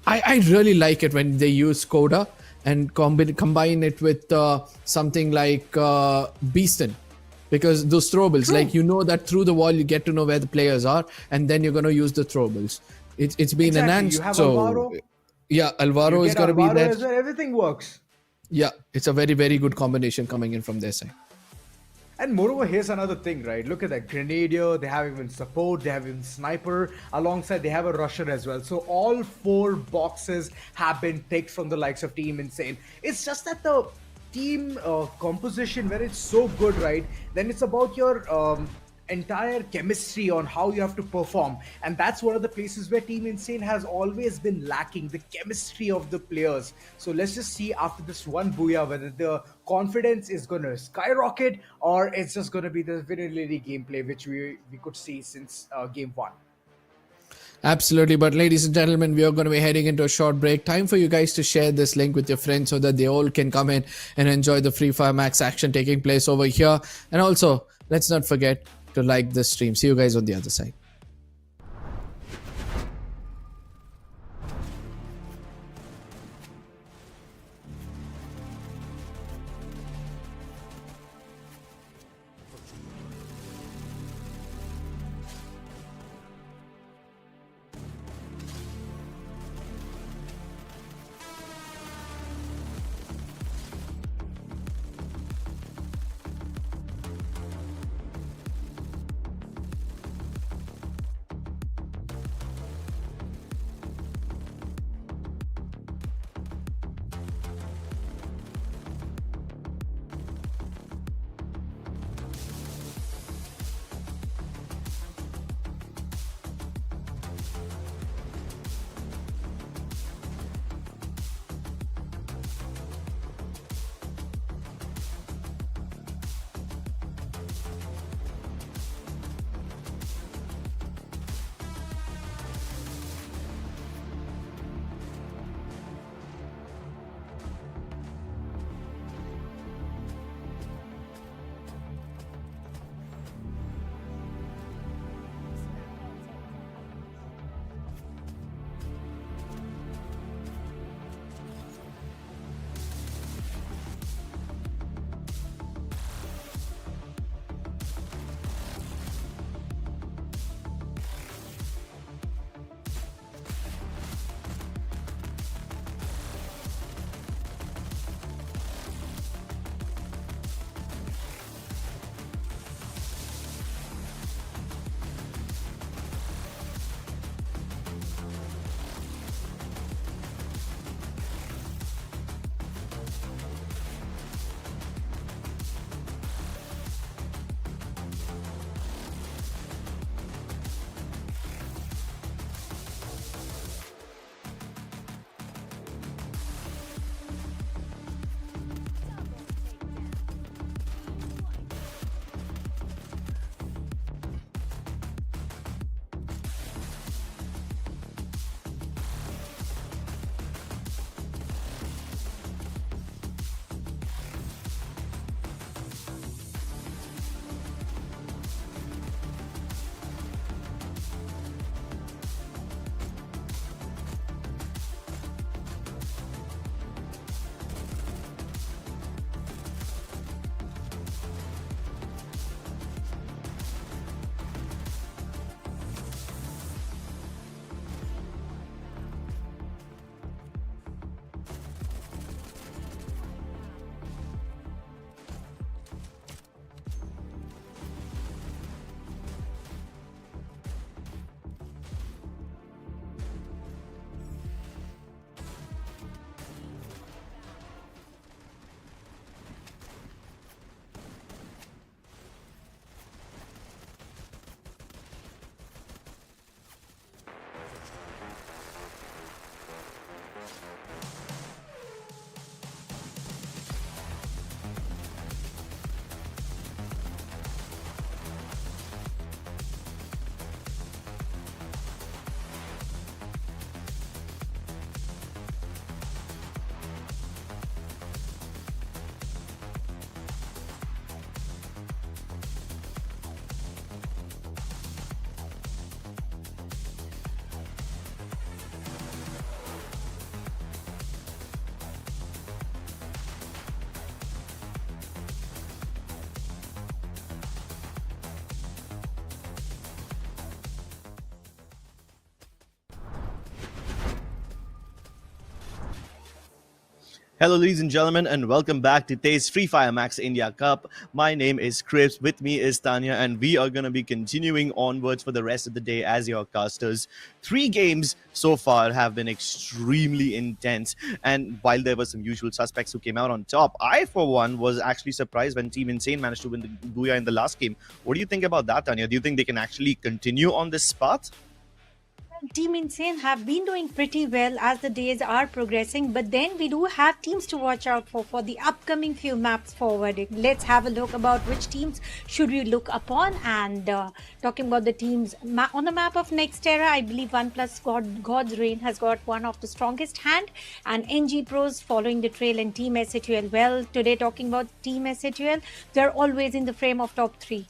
I really like it when they use Coda, and combine it with something like Beastin. Because those throwables, like, you know that through the wall you get to know where the players are, and then you're going to use the throwables. It's been enhanced. You have so Alvaro. yeah, Alvaro is going to be Alvaro there. as well, everything works. Yeah, it's a very, very good combination coming in from their side. And moreover, here's another thing, right? Look at that Grenadier, they have even support, they have even Sniper, alongside they have a Rusher as well. So all 4 boxes have been ticked from the likes of Team Insane. It's just that the team composition, where it's so good, right? Then it's about your entire chemistry on how you have to perform, and that's one of the places where Team Insane has always been lacking, the chemistry of the players. So let's just see after this one booyah whether the confidence is going to skyrocket or it's just going to be the vanilla gameplay which we could see since game 1. Absolutely. But ladies and gentlemen, we are going to be heading into a short break. Time for you guys to share this link with your friends so that they all can come in and enjoy the Free Fire Max action taking place over here. And also, let's not forget to like this stream. See you guys on the other side. Hello, ladies and gentlemen, and welcome back to TEZ FFMIC India Cup. My name is Chris. With me is Tanya, and we are going to be continuing onwards for the rest of the day as your casters. 3 games so far have been extremely intense, and while there were some usual suspects who came out on top, I, for one, was actually surprised when Team Insane managed to win the Booyah in the last game. What do you think about that, Tanya? Do you think they can actually continue on this path? Team Insane have been doing pretty well as the days are progressing, but then we do have teams to watch out for the upcoming few maps forward. Let's have a look about which teams should we look upon. And talking about the teams on the map of Nexterra, I believe OnePlus God's Reign has got one of the strongest hand, and NG Pros following the trail, and Team SHUL. Well, today talking about Team SHUL, they're always in the frame of top 3.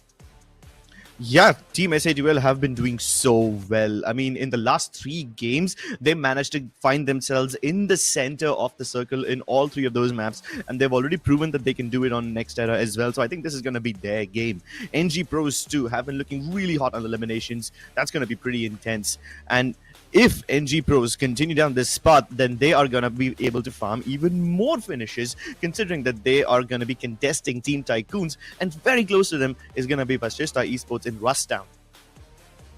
Yeah, Team SHUL have been doing so well. I mean, in the last 3 games, they managed to find themselves in the center of the circle in all 3 of those maps, and they've already proven that they can do it on Nexterra as well. So I think this is going to be their game. NG Pros too have been looking really hot on eliminations. That's going to be pretty intense. And if NG Pros continue down this path, then they are going to be able to farm even more finishes, considering that they are going to be contesting Team Tycoons, and very close to them is going to be Vashishta Esports in Rusttown.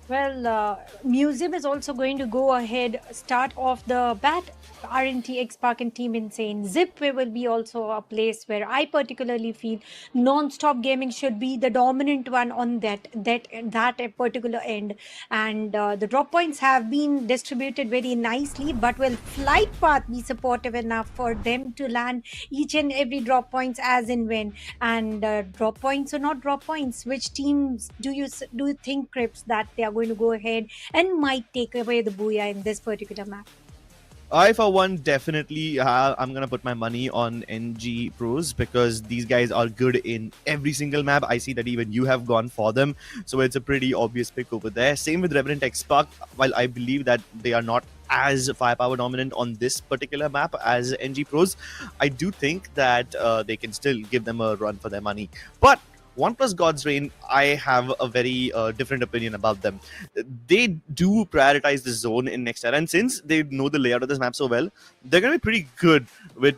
Well, Museum is also going to go ahead, start off the bat. RNT, X-Park and Team Insane. Zipway will be also a place where I particularly feel non-stop gaming should be the dominant one on that particular end. And the drop points have been distributed very nicely, but will Flight Path be supportive enough for them to land each and every drop points as and when? And drop points or not drop points, which teams do you think, Crips, that they are going to go ahead and might take away the Booyah in this particular map? I, for one, definitely I'm going to put my money on NG Pros, because these guys are good in every single map. I see that even you have gone for them, so it's a pretty obvious pick over there. Same with Revenant X-Park. While I believe that they are not as firepower dominant on this particular map as NG Pros, I do think that they can still give them a run for their money. But OnePlus God's Reign, I have a very different opinion about them. They do prioritize the zone in Nexterra, and since they know the layout of this map so well, they're going to be pretty good with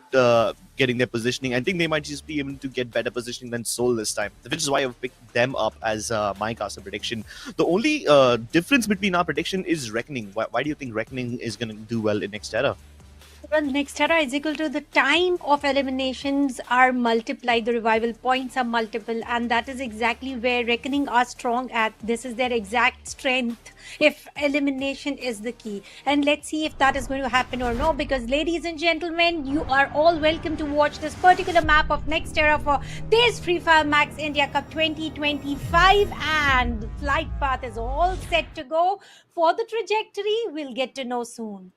getting their positioning. I think they might just be able to get better positioning than Soul this time, which is why I've picked them up as my caster prediction. The only difference between our prediction is Reckoning. Why do you think Reckoning is going to do well in Nexterra? Well, Nexterra is equal to the time of eliminations are multiplied, the revival points are multiple, and that is exactly where Reckoning are strong at. This is their exact strength, if elimination is the key. And let's see if that is going to happen or no, because ladies and gentlemen, you are all welcome to watch this particular map of Nexterra for TEZ FFMIC India Cup 2025, and Flight Path is all set to go. For the trajectory, we'll get to know soon.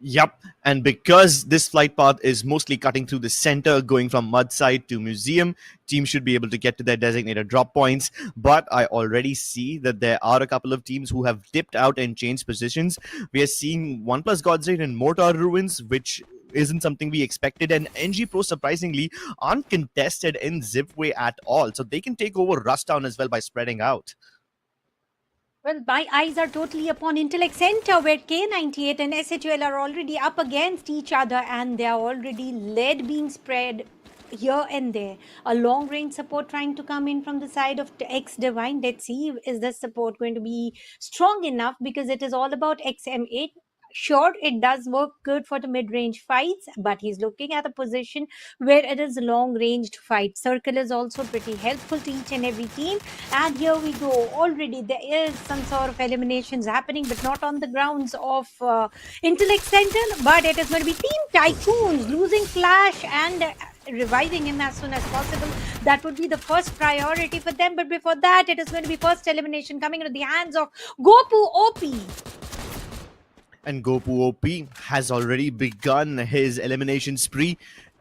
Yep, and because this flight path is mostly cutting through the center, going from Mudside to Museum, teams should be able to get to their designated drop points. But I already see that there are a couple of teams who have dipped out and changed positions. We are seeing OnePlus God's Reign and Mortar Ruins, which isn't something we expected, and NG Pro surprisingly aren't contested in Zipway at all, so they can take over Rusttown as well by spreading out. Well, my eyes are totally upon Intellect Center, where K98 and SHUL are already up against each other, and they are already lead being spread here and there. A long range support trying to come in from the side of X Divine. Let's see, is the support going to be strong enough, because it is all about XM8. Sure, it does work good for the mid-range fights, but he's looking at a position where it is a long-ranged fight. Circle is also pretty helpful to each and every team. And here we go. Already there is some sort of eliminations happening, but not on the grounds of Intellect Center, but it is going to be Team Tycoons losing Flash and reviving him as soon as possible. That would be the first priority for them. But before that, it is going to be first elimination coming into the hands of Gopu OP. And Gopu OP has already begun his elimination spree,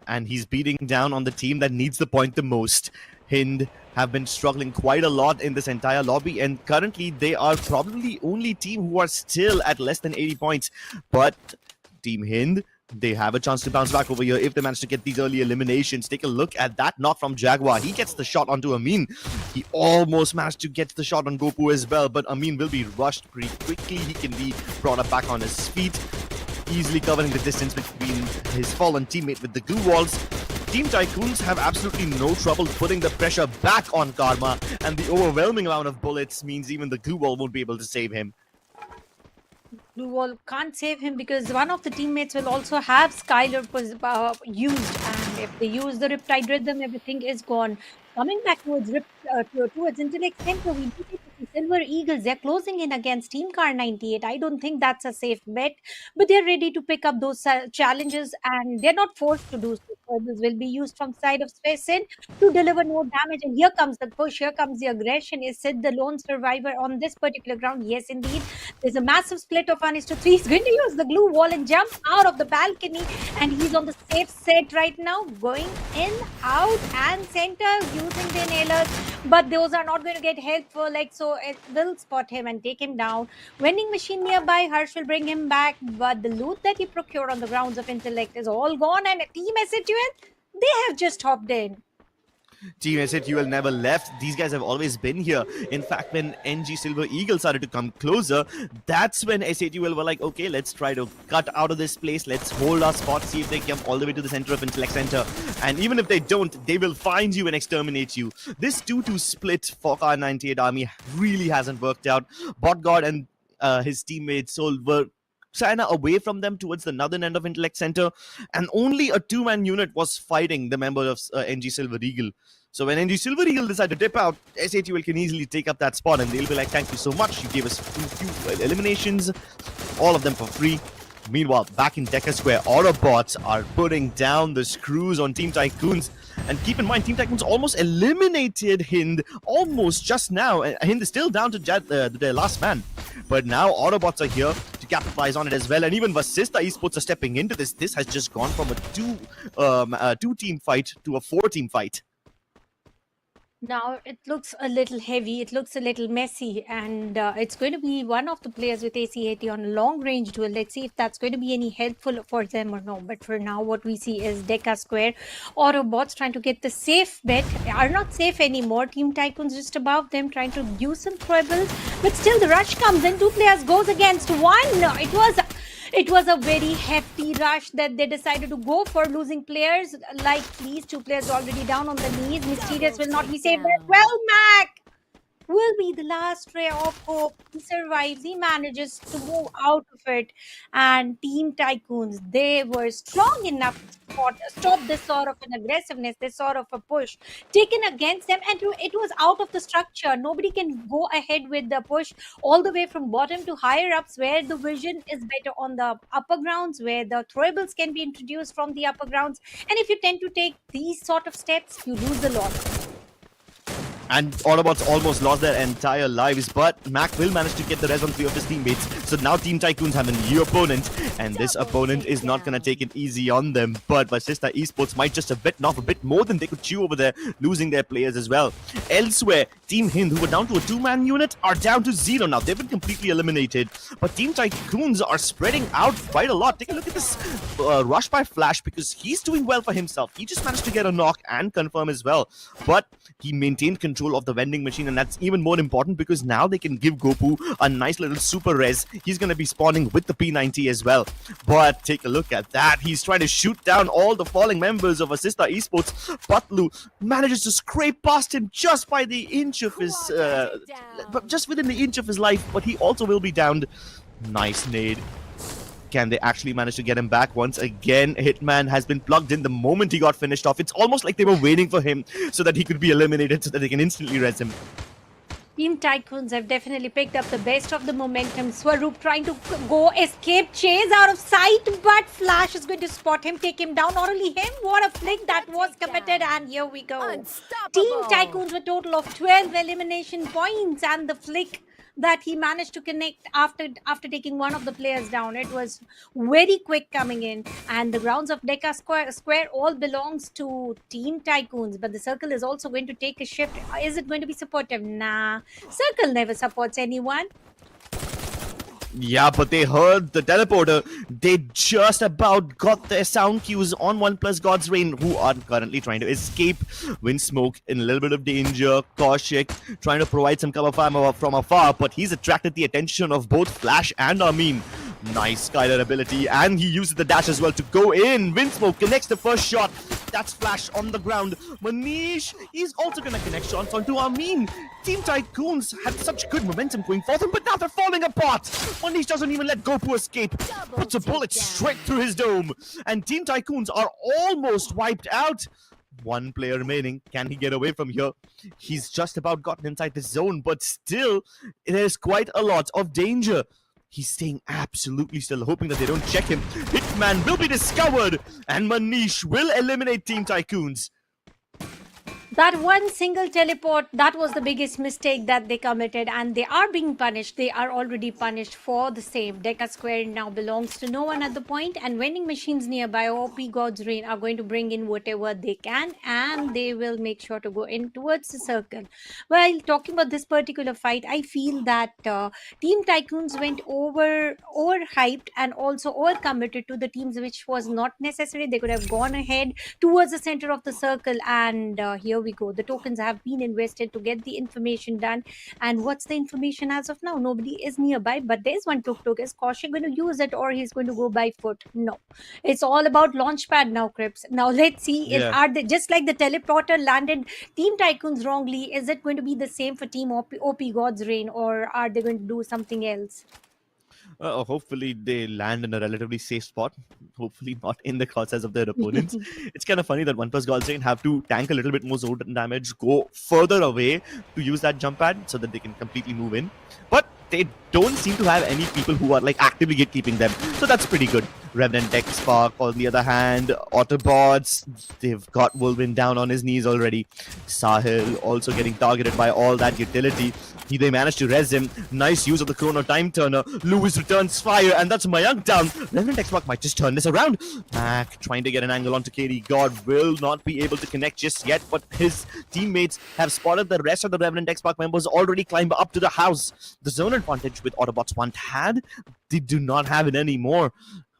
and he's beating down on the team that needs the point the most. Hind have been struggling quite a lot in this entire lobby, and currently they are probably the only team who are still at less than 80 points. But Team Hind, they have a chance to bounce back over here if they manage to get these early eliminations. Take a look at that knock from Jaguar. He gets the shot onto Amin. He almost managed to get the shot on Gopu as well, but Amin will be rushed pretty quickly. He can be brought up back on his feet. easily covering the distance between his fallen teammate with the goo walls. Team Tycoons have absolutely no trouble putting the pressure back on Karma, and the overwhelming amount of bullets means even the goo wall won't be able to save him. Blue Wall can't save him because one of the teammates will also have Skylar used, and if they use the Riptide Rhythm, everything is gone. Coming back towards towards Intellect Center, we do get the Silver Eagles. They're closing in against Team Car 98. I don't think that's a safe bet, but they're ready to pick up those challenges, and they're not forced to do so. This will be used from side of Space In to deliver more damage. And here comes the push, here comes the aggression. Is Sid the lone survivor on this particular ground? Yes, indeed. There's a massive split of 1:3. He's going to use the glue wall and jump out of the balcony, and he's on the safe set right now, going in, out, and center using the nailers. But those are not going to get helpful, like so it will spot him and take him down. Vending machine nearby, Harsh will bring him back, but the loot that he procured on the grounds of Intellect is all gone, and Team SHUL, they have just hopped in. Team SHUL never left. These guys have always been here. In fact, when NG Silver Eagle started to come closer, that's when SHUL were like, okay, let's try to cut out of this place. Let's hold our spot, see if they come all the way to the center of Intellect Center. And even if they don't, they will find you and exterminate you. This 2-2 split for Car 98 Army really hasn't worked out. BotGod and his teammate Sol were China away from them towards the northern end of Intellect Center, and only a two-man unit was fighting the member of NG Silver Eagle. So when NG Silver Eagle decide to dip out, SHUL can easily take up that spot, and they'll be like, thank you so much, you gave us few eliminations, all of them for free. Meanwhile, back in Decker Square, Autobots are putting down the screws on Team Tycoons. And keep in mind, Team Tycoons almost eliminated Hind almost just now. Hind is still down to their last man. But now Autobots are here to capitalize on it as well. And even Vasista Esports are stepping into this. This has just gone from a two-team fight to a four-team fight. Now it looks a little heavy, it looks a little messy, and it's going to be one of the players with AC-80 on long range duel. Let's see if that's going to be any helpful for them or no. But for now, what we see is Deca Square. Autobots trying to get the safe bet, are not safe anymore. Team Tycoons just above them, trying to use some troubles. But still the rush comes in, two players goes against one. No, it was a very hefty rush that they decided to go for, losing players like these two players already down on the knees. Mysterious will not be saved as well. Mac will be the last ray of hope. He survives. He manages to move out of it. And Team Tycoons, they were strong enough to stop this sort of an aggressiveness, this sort of a push taken against them. And it was out of the structure. Nobody can go ahead with the push all the way from bottom to higher ups, where the vision is better on the upper grounds, where the throwables can be introduced from the upper grounds. And if you tend to take these sort of steps, you lose a lot. And Autobots almost lost their entire lives, but Mac will manage to get the rest on three of his teammates. So now Team Tycoons have a new opponent, and this opponent is not going to take it easy on them. But Vasista Esports might just have bitten off a bit more than they could chew over there, losing their players as well. Elsewhere, Team Hind, who were down to a two-man unit, are down to 0 now. They've been completely eliminated. But Team Tycoons are spreading out quite a lot. Take a look at this rush by Flash, because he's doing well for himself. He just managed to get a knock and confirm as well. But he maintained control of the vending machine, and that's even more important because now they can give Gopu a nice little super res. He's going to be spawning with the P90 as well. But take a look at that. He's trying to shoot down all the falling members of Vasista Esports. Butlu manages to scrape past him just by the inch of his just within the inch of his life, but he also will be downed. Nice nade. Can they actually manage to get him back? Once again, Hitman has been plugged in the moment he got finished off. It's almost like they were waiting for him so that he could be eliminated so that they can instantly res him. Team Tycoons have definitely picked up the best of the momentum. Swaroop trying to go escape chase out of sight, but Flash is going to spot him, take him down. Not only him, what a flick that was committed, and here we go. Team Tycoons with a total of 12 elimination points, and the flick that he managed to connect after taking one of the players down. It was very quick coming in, and the grounds of Deca Square all belongs to Team Tycoons, but the Circle is also going to take a shift. Is it going to be supportive? Nah, Circle never supports anyone. Yeah, but they heard the teleporter. They just about got their sound cues on 1+ God's Reign, who are currently trying to escape. Windsmoke in a little bit of danger. Kaushik trying to provide some cover fire from afar, but he's attracted the attention of both Flash and Armin. Nice Skylar ability, and he uses the dash as well to go in. Windsmoke connects the first shot. That's Flash on the ground. Manish, he's also going to connect shots onto Amin. Team Tycoons had such good momentum going for them, but now they're falling apart. Manish doesn't even let Gopu escape. Puts a bullet straight through his dome. And Team Tycoons are almost wiped out. One player remaining. Can he get away from here? He's just about gotten inside the zone, but still, there's quite a lot of danger. He's staying absolutely still, hoping that they don't check him. Hitman will be discovered, and Manish will eliminate Team Tycoons. That one single teleport, that was the biggest mistake that they committed, and they are being punished. They are already punished for the same. Deca Square now belongs to no one at the point, and vending machines nearby, OP God's Reign, are going to bring in whatever they can, and they will make sure to go in towards the circle. While talking about this particular fight, I feel that Team Tycoons went overhyped and also overcommitted to the teams, which was not necessary. They could have gone ahead towards the center of the circle, and here we go. The tokens have been invested to get the information done. And what's the information as of now? Nobody is nearby, but there's one tuk-tuk. Is Kaushik going to use it, or he's going to go by foot? No. It's all about launchpad now, Crips. Now let's see, are they just like the teleporter landed Team Tycoons wrongly? Is it going to be the same for Team OP God's Reign, or are they going to do something else? Hopefully they land in a relatively safe spot. Hopefully not in the crosshairs of their opponents. It's kind of funny that OnePlus God's Reign have to tank a little bit more zone damage, go further away to use that jump pad so that they can completely move in. But they don't seem to have any people who are like actively gatekeeping them. So that's pretty good. Revenant Tech Spark, on the other hand, Autobots, they've got Wolverine down on his knees already. Sahil also getting targeted by all that utility. They managed to res him. Nice use of the Chrono Time Turner. Lewis returns fire, and that's Mayank down. Revenant Tech Spark might just turn this around. Mac trying to get an angle onto Katie. God will not be able to connect just yet, but his teammates have spotted the rest of the Revenant Tech Spark members already climb up to the house. The zone advantage with Autobots once had, they do not have it anymore.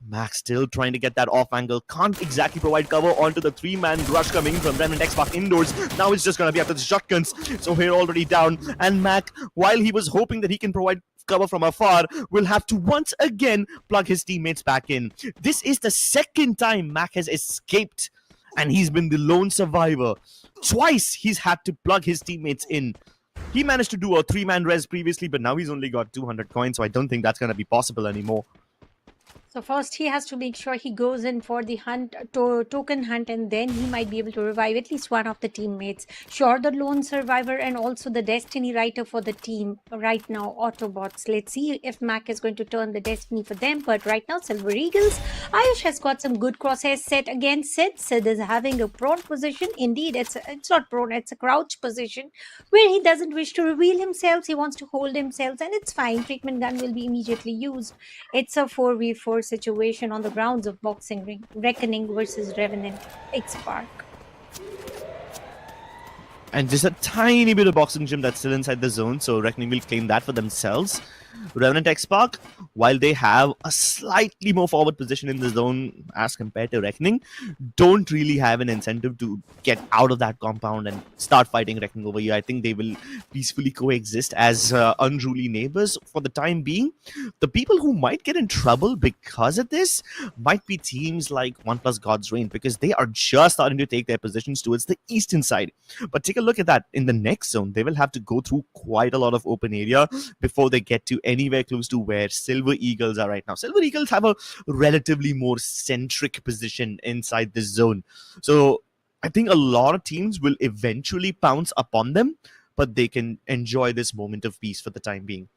Max still trying to get that off angle. Can't exactly provide cover onto the three-man rush coming from Revenant X-Pac indoors. Now it's just going to be after the shotguns. So here already down. And Mac, while he was hoping that he can provide cover from afar, will have to once again plug his teammates back in. This is the second time Mac has escaped, and he's been the lone survivor. Twice he's had to plug his teammates in. He managed to do a three-man res previously, but now he's only got 200 coins, so I don't think that's going to be possible anymore. So first he has to make sure he goes in for the hunt, token hunt, and then he might be able to revive at least one of the teammates. Sure, the lone survivor and also the destiny writer for the team right now, Autobots. Let's see if Mac is going to turn the destiny for them. But right now, Silver Eagles, Ayush has got some good crosshairs set against Sid. Sid is having a prone position. Indeed, it's not prone, it's a crouch position where he doesn't wish to reveal himself. He wants to hold himself, and it's fine. Treatment gun will be immediately used. It's a 4v4 situation on the grounds of Boxing Ring. Reckoning versus Revenant X-Spark. And just a tiny bit of Boxing Gym that's still inside the zone, so Reckoning will claim that for themselves. Revenant X-Spark, while they have a slightly more forward position in the zone as compared to Reckoning, don't really have an incentive to get out of that compound and start fighting Reckoning over here. I think they will peacefully coexist as unruly neighbors for the time being. The people who might get in trouble because of this might be teams like OnePlus God's Reign, because they are just starting to take their positions towards the eastern side. But take a look at that. In the next zone, they will have to go through quite a lot of open area before they get to anywhere close to where Silver Eagles are right now. Silver Eagles have a relatively more centric position inside this zone. So I think a lot of teams will eventually pounce upon them, but they can enjoy this moment of peace for the time being.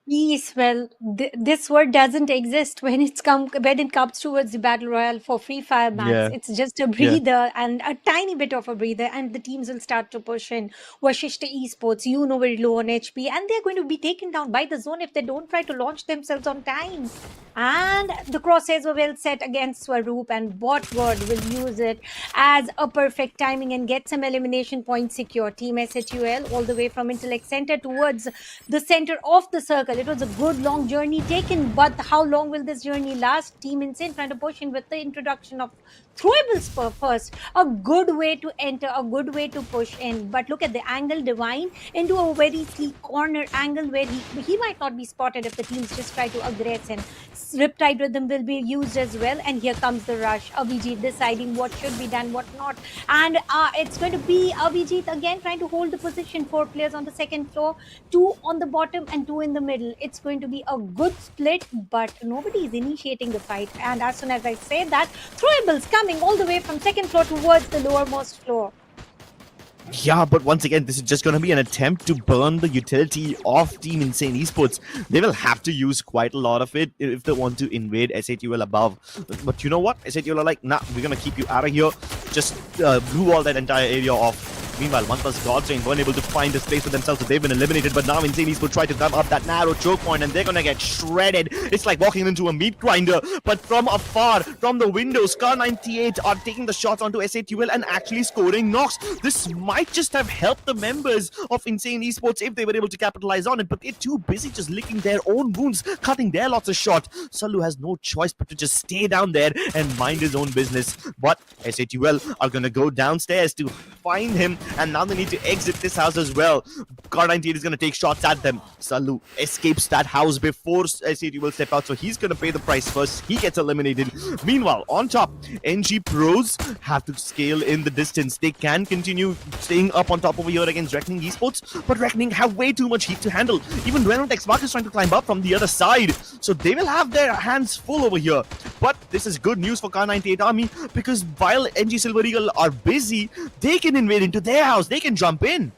Yes, well, this word doesn't exist when it comes towards the battle royale for Free Fire maps. Yeah. It's just a breather and a tiny bit of a breather, and the teams will start to push in. Vashishta Esports, very low on HP, and they're going to be taken down by the zone if they don't try to launch themselves on time. And the crosshairs were well set against Swaroop, and Botward will use it as a perfect timing and get some elimination points secure. Team SHUL all the way from Intellect Center towards the center of the circle. It was a good long journey taken, but how long will this journey last? Team Insane trying to push in with the introduction of Throwables first, a good way to enter, a good way to push in. But look at the angle, Divine into a very sleek corner angle where he might not be spotted if the teams just try to aggress him. Riptide Rhythm will be used as well, and here comes the rush. Avijit deciding what should be done, what not. And it's going to be Avijit again trying to hold the position. 4 players on the second floor, 2 on the bottom and 2 in the middle. It's going to be a good split, but nobody is initiating the fight. And as soon as I say that, Throwables coming all the way from second floor towards the lowermost floor. Yeah, but once again, this is just going to be an attempt to burn the utility of Team Insane Esports. They will have to use quite a lot of it if they want to invade SATUL above. But you know what? SATUL are like, nah, we're going to keep you out of here. Just blew all that entire area off. Meanwhile, OnePlus Godsend weren't able to find a space for themselves, so they've been eliminated. But now Insane Esports try to come up that narrow choke point, and they're gonna get shredded. It's like walking into a meat grinder. But from afar, from the windows, Car98 are taking the shots onto SATUL and actually scoring knocks. This might just have helped the members of Insane Esports if they were able to capitalize on it, but they're too busy just licking their own wounds, cutting their lots of shot. Salu has no choice but to just stay down there and mind his own business. But SATUL are gonna go downstairs to find him, and now they need to exit this house as well. Car98 is going to take shots at them. Salu escapes that house before SAT will step out, so he's going to pay the price first. He gets eliminated. Meanwhile, on top, NG Pros have to scale in the distance. They can continue staying up on top over here against Reckoning Esports, but Reckoning have way too much heat to handle. Even Renault Xbox is trying to climb up from the other side, so they will have their hands full over here. But this is good news for Car98 Army, because while NG Silver Eagle are busy, they can invade into their house. They can jump in.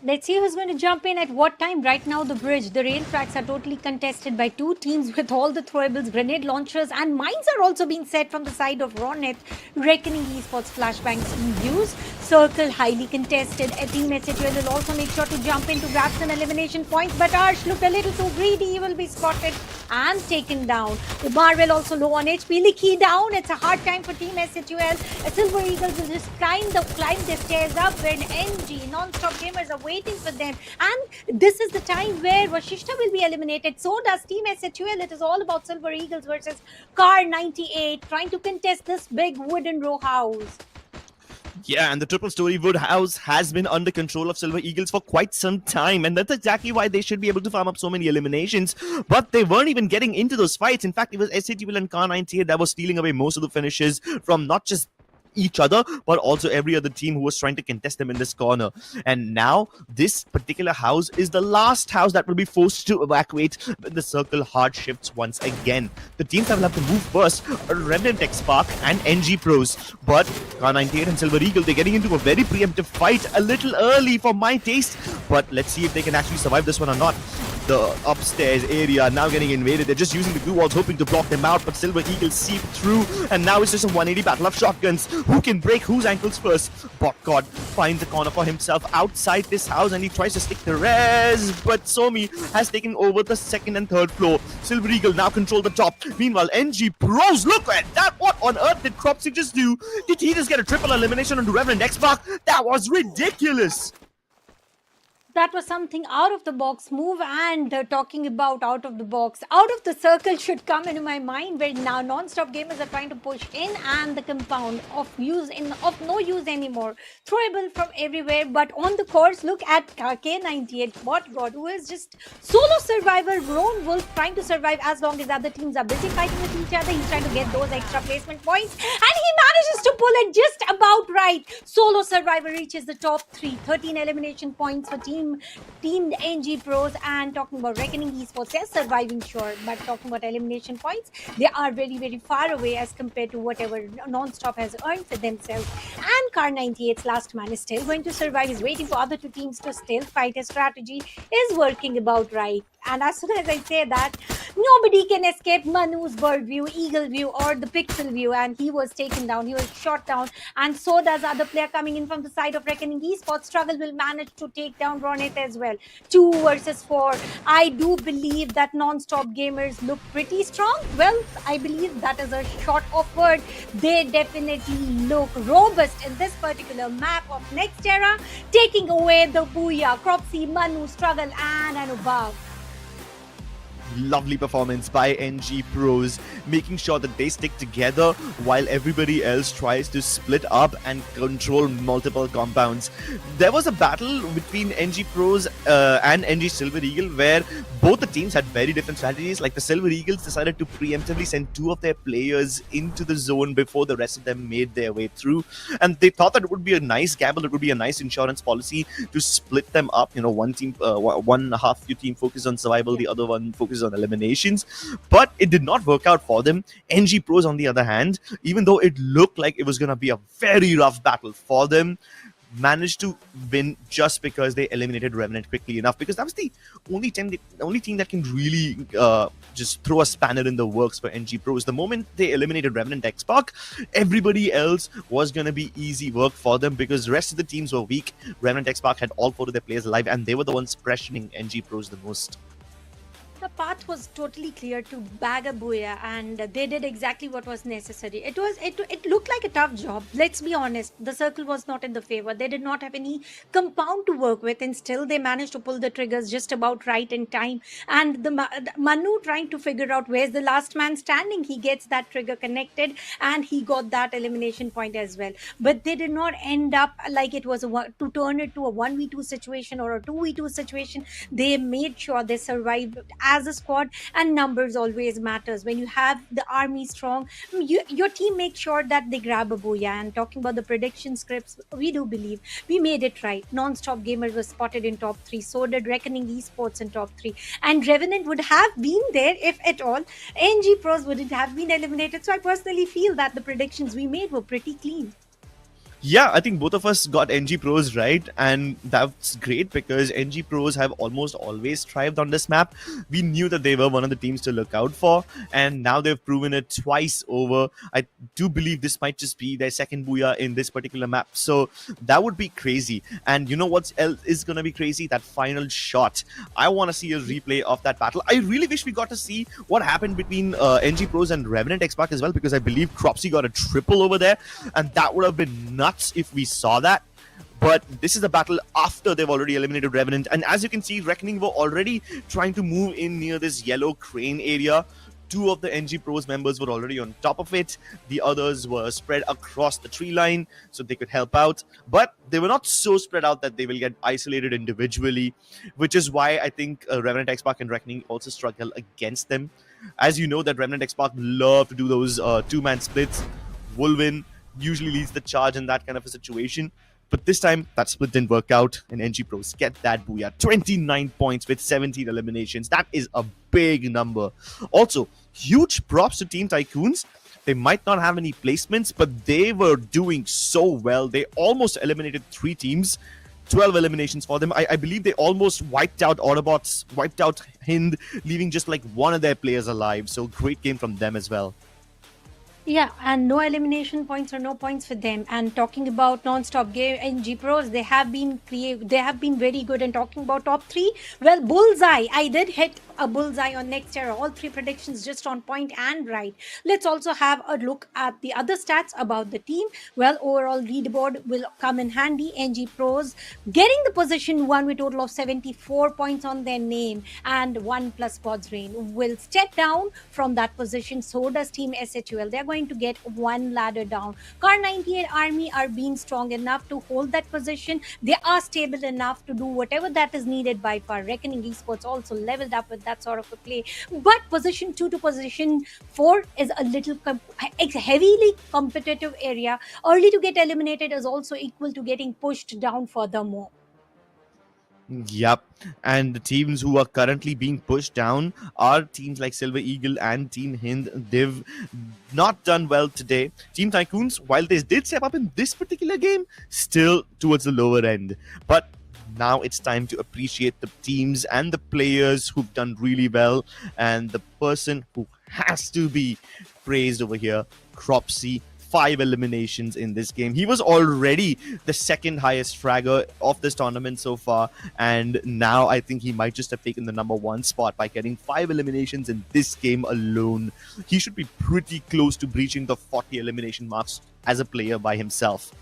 Let's see who's going to jump in at what time. Right now, the bridge, the rail tracks are totally contested by 2 teams with all the throwables, grenade launchers, and mines are also being set from the side of Roneth. Reckoning Esports flashbangs in use. Circle highly contested. A team SHL will also make sure to jump in to grab some elimination points, but Arsh looked a little too greedy. He will be spotted and taken down. Umar will also low on HP. Likhi down. It's a hard time for team SHL. Silver Eagles will just climb the stairs up when NG non-stop gamers are waiting for them, and this is the time where Vashishta will be eliminated. So does Team SHUL. It is all about Silver Eagles versus Car98 trying to contest this big wooden row house. Yeah, and the triple story wood house has been under control of Silver Eagles for quite some time, and that's exactly why they should be able to farm up so many eliminations. But they weren't even getting into those fights. In fact, it was SATUL and Car98 that was stealing away most of the finishes from not just each other, but also every other team who was trying to contest them in this corner. And now this particular house is the last house that will be forced to evacuate when the circle hard shifts once again. The teams that will have to move first are Remnant X Spark and NG Pros, but Car98 and Silver Eagle, they're getting into a very preemptive fight a little early for my taste, but let's see if they can actually survive this one or not. The upstairs area now getting invaded. They're just using the glue walls hoping to block them out, but Silver Eagles seep through, and now it's just a 180 battle of shotguns. Who can break whose ankles first? Botgod finds a corner for himself outside this house, and he tries to stick the res, but Somi has taken over the second and third floor. Silver Eagle now control the top. Meanwhile, NG Pros, look at that! What on earth did Cropsy just do? Did he just get a triple elimination onto Reverend Xbox? That was ridiculous! That was something out of the box move, and talking about out of the box, out of the circle should come into my mind, where now non-stop gamers are trying to push in, and the compound of no use anymore. Throwable from everywhere, but on the course, look at K98 Botgod, who is just solo survivor, lone wolf, trying to survive as long as other teams are busy fighting with each other. He's trying to get those extra placement points, and he manages to pull it just about right. Solo survivor reaches the top 3, 13 elimination points for team NG Pros. And talking about Reckoning Esports, they're surviving, sure, but talking about elimination points, they are very, very far away as compared to whatever non-stop has earned for themselves. And Car98's last man is still going to survive. He's waiting for other 2 teams to still fight. His strategy is working about right. And as soon as I say that, nobody can escape Manu's bird view, eagle view, or the pixel view. And he was taken down. He was shot down. And so does other player coming in from the side of Reckoning Esports. Struggle will manage to take down Roneth as well. 2 versus 4. I do believe that non-stop gamers look pretty strong. Well, I believe that is a short of word. They definitely look robust in this particular map of Nexterra, taking away the Booyah, Cropsy, Manu, Struggle, and Anubhav. lovely performance by NG Pros, making sure that they stick together while everybody else tries to split up and control multiple compounds. There was a battle between NG Pros and NG Silver Eagle where both the teams had very different strategies. Like the Silver Eagles decided to preemptively send two of their players into the zone before the rest of them made their way through, and they thought that it would be a nice gamble, it would be a nice insurance policy to split them up. One half of your team focused on survival, the other one focused on eliminations, but it did not work out for them. NG Pros, on the other hand, even though it looked like it was going to be a very rough battle for them, managed to win just because they eliminated Revenant quickly enough, because that was the only team that can really just throw a spanner in the works for NG Pros. The moment they eliminated Revenant Xbox, everybody else was going to be easy work for them because the rest of the teams were weak. Revenant Xbox had all four of their players alive, and they were the ones pressuring NG Pros the most. The path was totally clear to bag a booyah, and they did exactly what was necessary. It looked like a tough job. Let's be honest. The circle was not in the favor. They did not have any compound to work with, and still they managed to pull the triggers just about right in time. And the Manu trying to figure out where's the last man standing. He gets that trigger connected, and he got that elimination point as well. But they did not end up like it was to turn it to a 1v2 situation or a 2v2 situation. They made sure they survived as a squad, and numbers always matters. When you have the army strong, your team makes sure that they grab a booyah. And talking about the prediction scripts, we do believe we made it right. Non-stop gamers were spotted in top 3, so did Reckoning Esports in top 3, and Revenant would have been there if at all NG Pros wouldn't have been eliminated. So I personally feel that the predictions we made were pretty clean. Yeah, I think both of us got NG Pros right, and that's great because NG Pros have almost always thrived on this map. We knew that they were one of the teams to look out for, and now they've proven it twice over. I do believe this might just be their second booyah in this particular map, so that would be crazy. And you know what else is going to be crazy? That final shot. I want to see a replay of that battle. I really wish we got to see what happened between NG Pros and Revenant Xbox as well, because I believe Cropsy got a triple over there, and that would have been nuts if we saw that. But this is a battle after they've already eliminated Revenant, and as you can see, Reckoning were already trying to move in near this yellow crane area. Two of the NG Pros members were already on top of it. The others were spread across the tree line so they could help out, but they were not so spread out that they will get isolated individually, which is why I think Revenant Xbox and Reckoning also struggle against them. As you know, that Revenant Xbox love to do those two-man splits. Wolvin usually leads the charge in that kind of a situation, but this time that split didn't work out, and NG Pros get that booyah. 29 points with 17 eliminations. That is a big number. Also, huge props to Team Tycoons. They might not have any placements, but they were doing so well. They almost eliminated 3 teams. 12 eliminations for them. I believe they almost wiped out Autobots, wiped out Hind, leaving just like one of their players alive. So great game from them as well. Yeah, and no elimination points or no points for them. And talking about non-stop game NG Pros, they have been very good. And talking about top 3, well, bullseye. I did hit a bullseye on Nexterra. All 3 predictions just on point and right. Let's also have a look at the other stats about the team. Well, overall leaderboard will come in handy. NG Pros getting the position 1 with total of 74 points on their name and 1 plus pods reign. Will step down from that position. So does Team SHUL. They're going to get 1 ladder down. Car 98 Army are being strong enough to hold that position. They are stable enough to do whatever that is needed by far. Reckoning Esports also leveled up with that sort of a play. But position 2 to position 4 is a little heavily competitive area. Early to get eliminated is also equal to getting pushed down furthermore. Yep, and the teams who are currently being pushed down are teams like Silver Eagle and Team Hind. They've not done well today. Team Tycoons, while they did step up in this particular game, still towards the lower end. But now it's time to appreciate the teams and the players who've done really well. And the person who has to be praised over here, Cropsy. 5 eliminations in this game. He was already the second highest fragger of this tournament so far, and now I think he might just have taken the number 1 spot by getting 5 eliminations in this game alone. He should be pretty close to breaching the 40 elimination marks as a player by himself.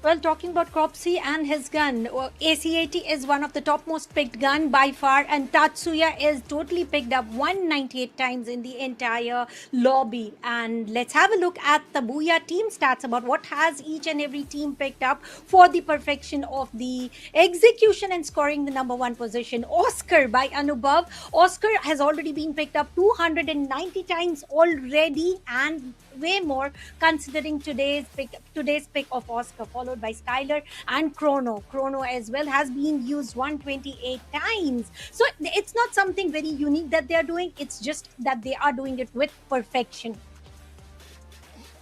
Well, talking about Cropsy and his gun, AC-80 is one of the topmost picked gun by far, and Tatsuya is totally picked up 198 times in the entire lobby. And let's have a look at the Booyah team stats about what has each and every team picked up for the perfection of the execution and scoring the number one position. Oscar by Anubhav. Oscar has already been picked up 290 times already, and way more considering today's pick of Oscar, followed by Skylar and Chrono. Chrono as well has been used 128 times. So it's not something very unique that they are doing. It's just that they are doing it with perfection.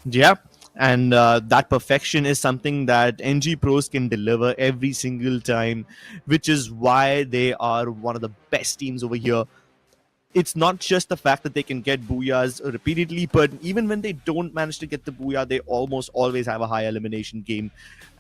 Yeah. And that perfection is something that NG Pros can deliver every single time, which is why they are one of the best teams over here. It's not just the fact that they can get booyahs repeatedly, but even when they don't manage to get the booyah, they almost always have a high elimination game.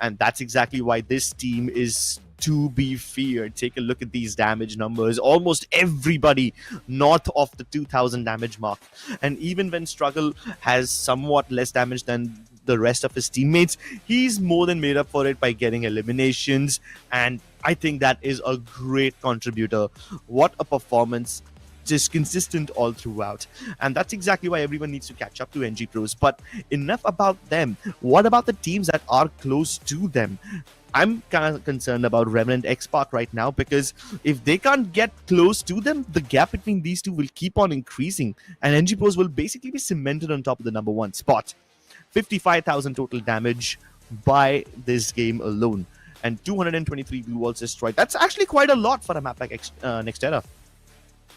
And that's exactly why this team is to be feared. Take a look at these damage numbers. Almost everybody north of the 2000 damage mark. And even when Struggle has somewhat less damage than the rest of his teammates, he's more than made up for it by getting eliminations. And I think that is a great contributor. What a performance. Just consistent all throughout. And that's exactly why everyone needs to catch up to NG Pros. But enough about them. What about the teams that are close to them? I'm kind of concerned about Remnant X Park right now, because if they can't get close to them, the gap between these two will keep on increasing, and NG Pros will basically be cemented on top of the number one spot. 55,000 total damage by this game alone, and 223 blue walls destroyed. That's actually quite a lot for a map like Nexterra.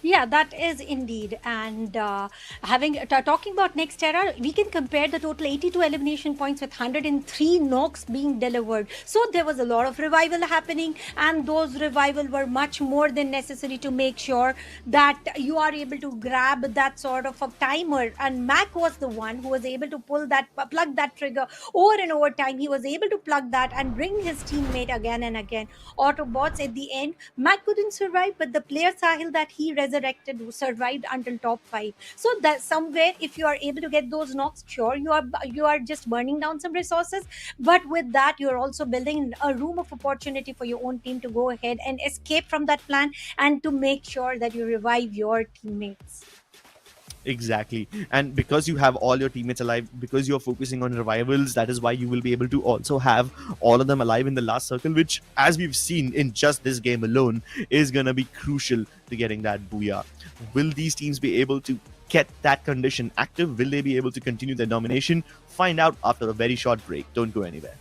Yeah, that is indeed. And talking about Nexterra, we can compare the total 82 elimination points with 103 knocks being delivered. So there was a lot of revival happening, and those revival were much more than necessary to make sure that you are able to grab that sort of a timer. And Mac was the one who was able to plug that trigger over and over time. He was able to plug that and bring his teammate again and again. Autobots at the end, Mac couldn't survive, but the player Sahil that he resurrected survived until top 5. So that somewhere, if you are able to get those knocks, sure, you are just burning down some resources, but with that you are also building a room of opportunity for your own team to go ahead and escape from that plan, and to make sure that you revive your teammates. Exactly. And because you have all your teammates alive, because you're focusing on revivals, that is why you will be able to also have all of them alive in the last circle, which, as we've seen in just this game alone, is going to be crucial to getting that booyah. Will these teams be able to get that condition active? Will they be able to continue their domination? Find out after a very short break. Don't go anywhere.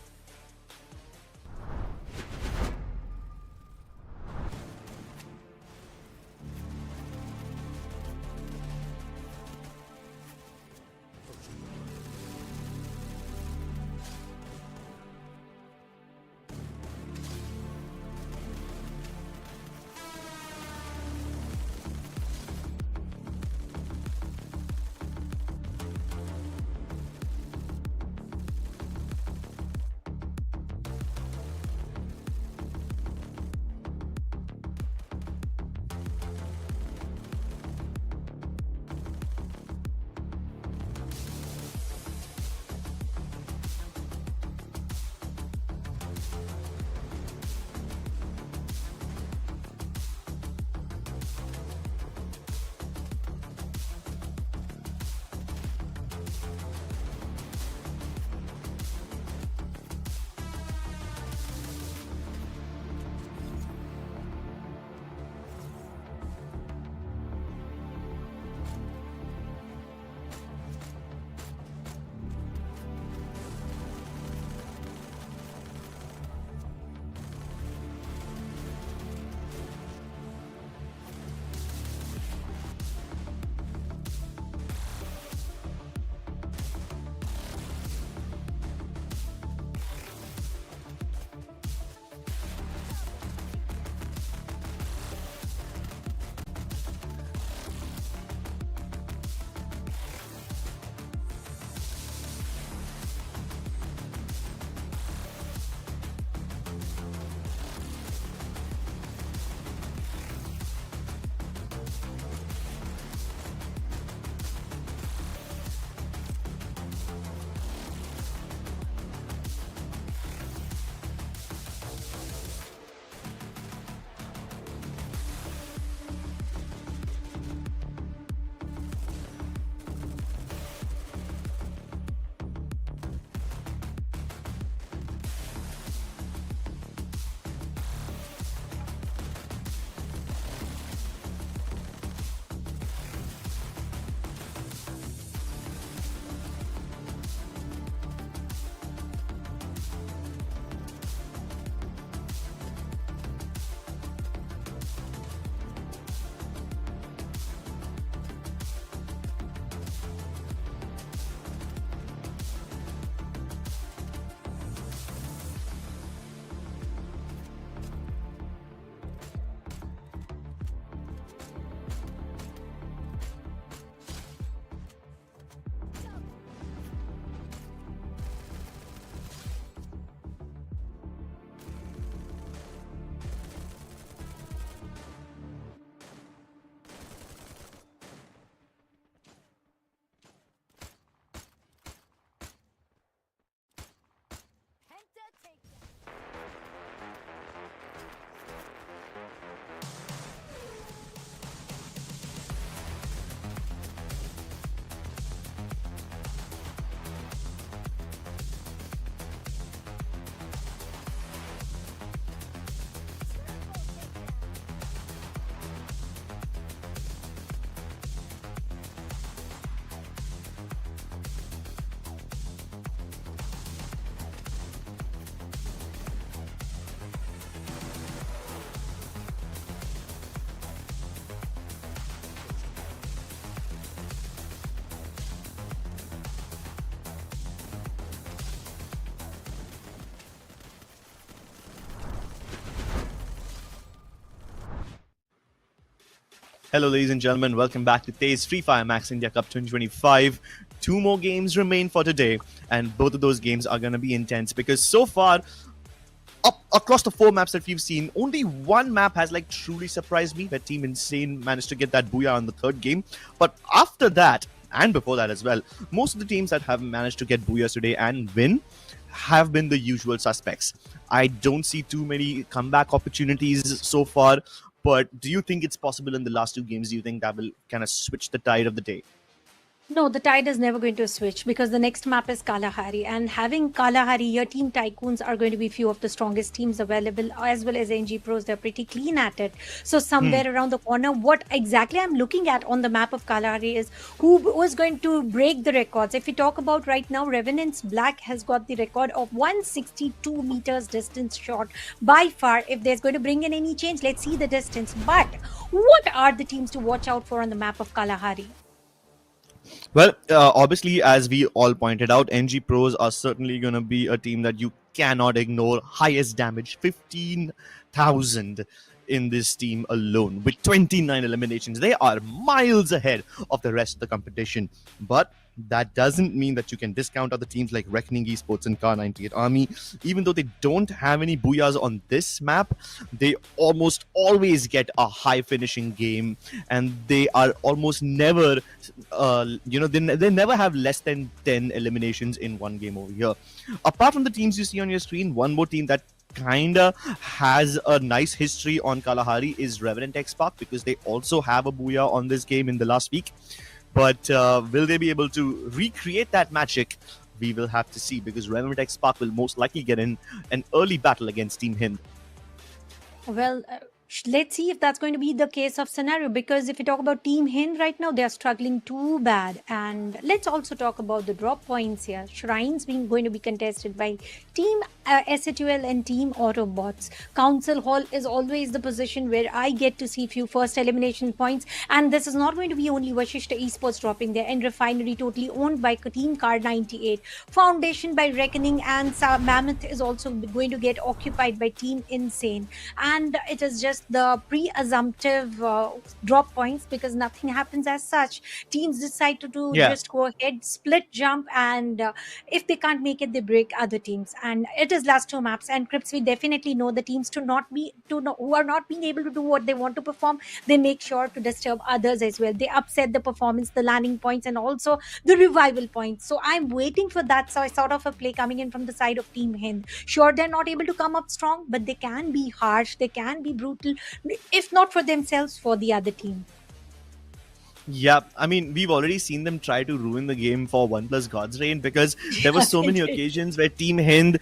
Hello, ladies and gentlemen. Welcome back to TEZ FFMIC India Cup 2025. 2 more games remain for today, and both of those games are going to be intense because so far, across the 4 maps that we've seen, only one map has like truly surprised me, where Team Insane managed to get that booyah on the 3rd game. But after that, and before that as well, most of the teams that have managed to get booyahs today and win have been the usual suspects. I don't see too many comeback opportunities so far, but do you think it's possible in the last 2 games? Do you think that will kind of switch the tide of the day? No, the tide is never going to switch because the next map is Kalahari. And having Kalahari, your Team Tycoons are going to be few of the strongest teams available, as well as NG Pros. They're pretty clean at it. So somewhere around the corner, what exactly I'm looking at on the map of Kalahari is who was going to break the records. If we talk about right now, Revenant's Black has got the record of 162 meters distance shot by far. If there's going to bring in any change, let's see the distance. But what are the teams to watch out for on the map of Kalahari? Well, obviously, as we all pointed out, NG Pros are certainly going to be a team that you cannot ignore. Highest damage, 15,000 in this team alone with 29 eliminations. They are miles ahead of the rest of the competition. But that doesn't mean that you can discount other teams like Reckoning Esports and Kar98 Army. Even though they don't have any booyahs on this map, they almost always get a high finishing game, and they are almost never, they never have less than 10 eliminations in one game over here. Apart from the teams you see on your screen, one more team that kinda has a nice history on Kalahari is Revenant X Park, because they also have a booyah on this game in the last week. But will they be able to recreate that magic? We will have to see, because Revenant X Park will most likely get in an early battle against Team Hind. Well, let's see if that's going to be the case of scenario, because if you talk about Team Hind right now, they are struggling too bad. And let's also talk about the drop points here. Shrines being going to be contested by Team SATL and Team Autobots. Council Hall is always the position where I get to see few first elimination points, and this is not going to be only Vashishta Esports dropping there, and Refinery totally owned by Team Kar98. Foundation by Reckoning and Mammoth is also going to get occupied by Team Insane, and it is just the pre-assumptive drop points, because nothing happens as such. Teams decide to do just go ahead, split jump, and if they can't make it, they break other teams. And it is last 2 maps, and Crips, we definitely know the teams who are not being able to do what they want to perform, they make sure to disturb others as well. They upset the performance, the landing points, and also the revival points. So I'm waiting for that sort of a play coming in from the side of Team Hind. Sure, they're not able to come up strong, but they can be harsh, they can be brutal, if not for themselves, for the other team. Yeah, I mean, we've already seen them try to ruin the game for OnePlus God's Reign, because there were so many occasions where Team Hind,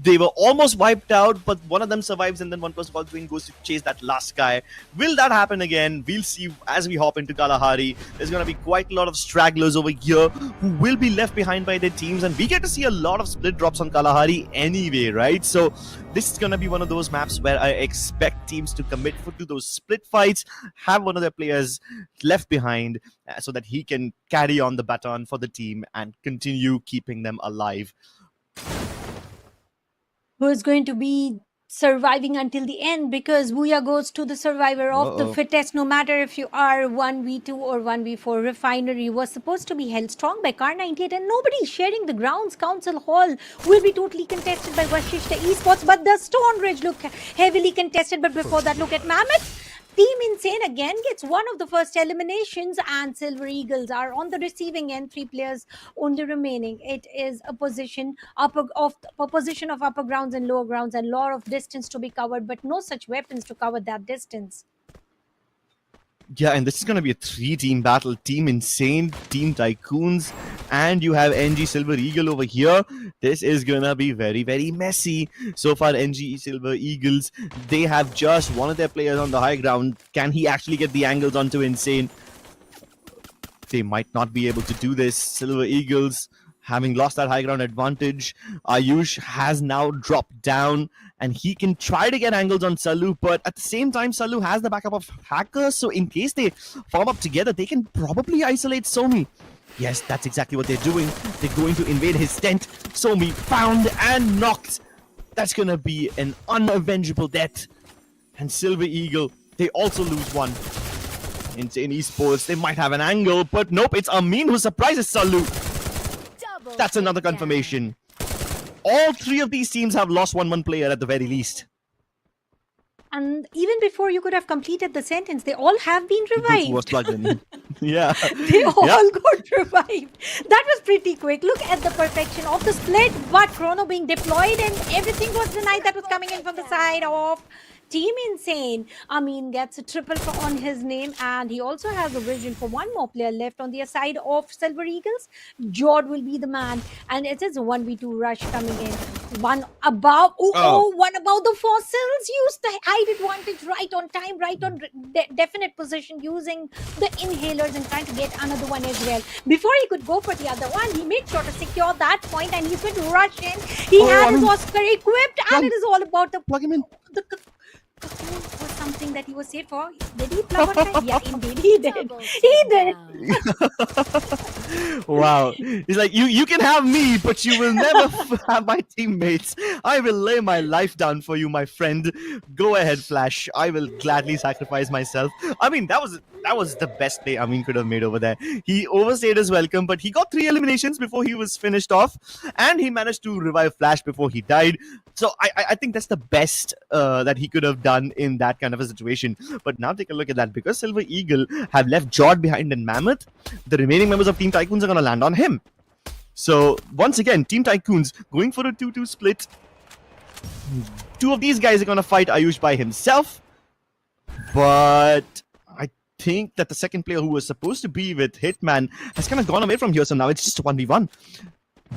they were almost wiped out, but one of them survives and then OnePlus God's Reign goes to chase that last guy. Will that happen again? We'll see as we hop into Kalahari. There's going to be quite a lot of stragglers over here who will be left behind by their teams, and we get to see a lot of split drops on Kalahari anyway, right? So this is going to be one of those maps where I expect teams to commit to those split fights, have one of their players left behind, so that he can carry on the baton for the team and continue keeping them alive. Who is going to be surviving until the end, because Booyah goes to the survivor of the fittest, no matter if you are 1v2 or 1v4. Refinery was supposed to be held strong by Kar98, and nobody is sharing the grounds. Council Hall will be totally contested by Vashishta Esports, but the Stone Ridge look heavily contested. But before that, look at Mammoth. Team Insane again gets one of the first eliminations, and Silver Eagles are on the receiving end. 3 players only remaining. It is a position of upper grounds and lower grounds, and a lot of distance to be covered, but no such weapons to cover that distance. Yeah, and this is going to be a 3-team battle. Team Insane, Team Tycoons, and you have NG Silver Eagle over here. This is going to be very, very messy. So far, NG Silver Eagles, they have just one of their players on the high ground. Can he actually get the angles onto Insane? They might not be able to do this. Silver Eagles, having lost that high ground advantage, Ayush has now dropped down, and he can try to get angles on Salu, but at the same time, Salu has the backup of hackers, so in case they form up together, they can probably isolate Somi. Yes, that's exactly what they're doing. They're going to invade his tent. Somi found and knocked. That's going to be an unavengable death. And Silver Eagle, they also lose one. Insane Esports, they might have an angle, but nope, it's Amin who surprises Salu. That's another confirmation. All three of these teams have lost 1-1 player at the very least. And even before you could have completed the sentence, they all have been Who was revived. plugged in. Yeah. They all Yeah. got revived. That was pretty quick. Look at the perfection of the split, but Chrono being deployed and everything was denied that was coming in from the side of Team Insane. Amin gets a triple on his name, and he also has a vision for one more player left on the side of Silver Eagles. Jord will be the man, and it is a 1v2 rush coming in. One above, one above the fossils. Use the height advantage right on time, right on definite position, using the inhalers and trying to get another one as well. Before he could go for the other one, he made sure to secure that point, and he's going to rush in. He had his Oscar equipped, and it is all about the plug him in. The cocoon was something that he was safe for. Did he plug on time? Yeah, indeed, he did. He did. Wow. He's like, you can have me, but you will never have my teammates. I will lay my life down for you, my friend. Go ahead, Flash. I will gladly sacrifice myself. I mean, that was the best play Amin could have made over there. He overstayed his welcome, but he got 3 eliminations before he was finished off, and he managed to revive Flash before he died. So I think that's the best that he could have done in that kind of a situation. But now take a look at that. Because Silver Eagle have left Jord behind in Mammoth, the remaining members of Team Tycoons are going to land on him. So once again, Team Tycoons going for a 2-2 split. 2 of these guys are going to fight Ayush by himself. But I think that the second player who was supposed to be with Hitman has kind of gone away from here. So now it's just a 1v1.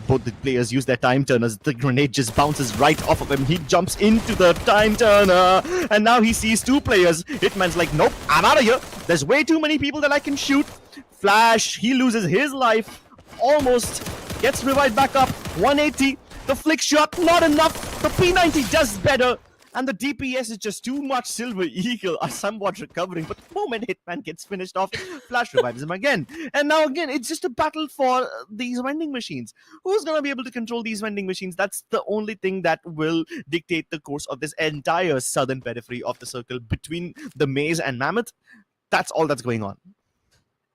Both the players use their time turners. The grenade just bounces right off of him. He jumps into the time turner. And now he sees 2 players. Hitman's like, nope, I'm out of here. There's way too many people that I can shoot. Flash, he loses his life. Almost gets revived back up. 180. The flick shot, not enough. The P90 does better. And the DPS is just too much. Silver Eagle are somewhat recovering. But the moment Hitman gets finished off, Flash revives him again. And now again, it's just a battle for these vending machines. Who's going to be able to control these vending machines? That's the only thing that will dictate the course of this entire southern periphery of the circle between the maze and Mammoth. That's all that's going on.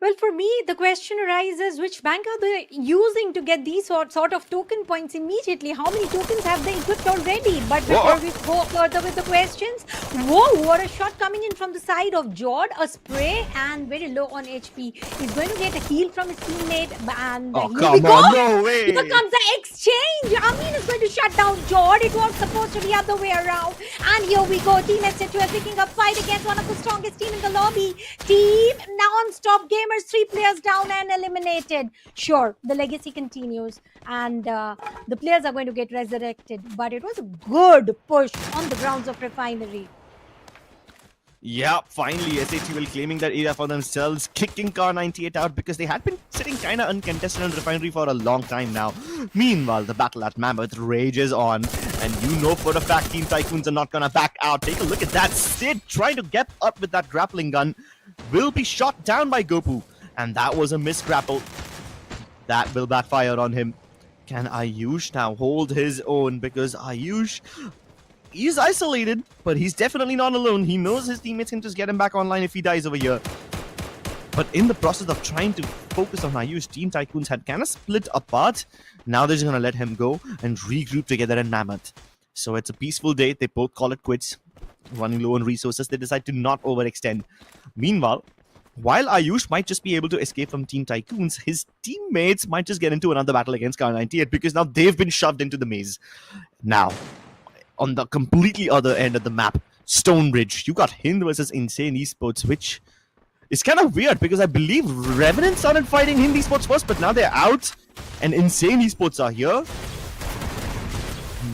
Well, for me, the question arises, which bank are they using to get these sort of token points immediately? How many tokens have they equipped already? But before we go further with the questions, whoa, what a shot coming in from the side of Jord, a spray, and very low on HP. He's going to get a heal from his teammate, and here we go. No way. Here comes the exchange. Amin is going to shut down Jord. It was supposed to be the other way around. And here we go. Team SHU picking up fight against one of the strongest team in the lobby. Team non-stop game. 3 players down and eliminated. Sure, the legacy continues and the players are going to get resurrected, but it was a good push on the grounds of Refinery. Yeah, finally SHUL claiming that area for themselves, kicking Car 98 out because they had been sitting kind of uncontested on Refinery for a long time now. Meanwhile, the battle at Mammoth rages on, and you know for a fact Team Tycoons are not gonna back out. Take a look at that. Sid trying to get up with that grappling gun will be shot down by Gopu, and that was a misgrapple. That will backfire on him. Can Ayush now hold his own? Because Ayush, he's isolated, but he's definitely not alone. He knows his teammates can just get him back online if he dies over here. But in the process of trying to focus on Ayush, Team Tycoons had kind of split apart. Now they're just going to let him go and regroup together in Mammoth. So it's a peaceful day. They both call it quits. Running low on resources, they decide to not overextend. Meanwhile, while Ayush might just be able to escape from Team Tycoons, his teammates might just get into another battle against Car 98 because now they've been shoved into the maze. Now, on the completely other end of the map, Stonebridge, you got Hind versus Insane Esports, which is kind of weird because I believe Revenant started fighting Hind Esports first, but now they're out, and Insane Esports are here.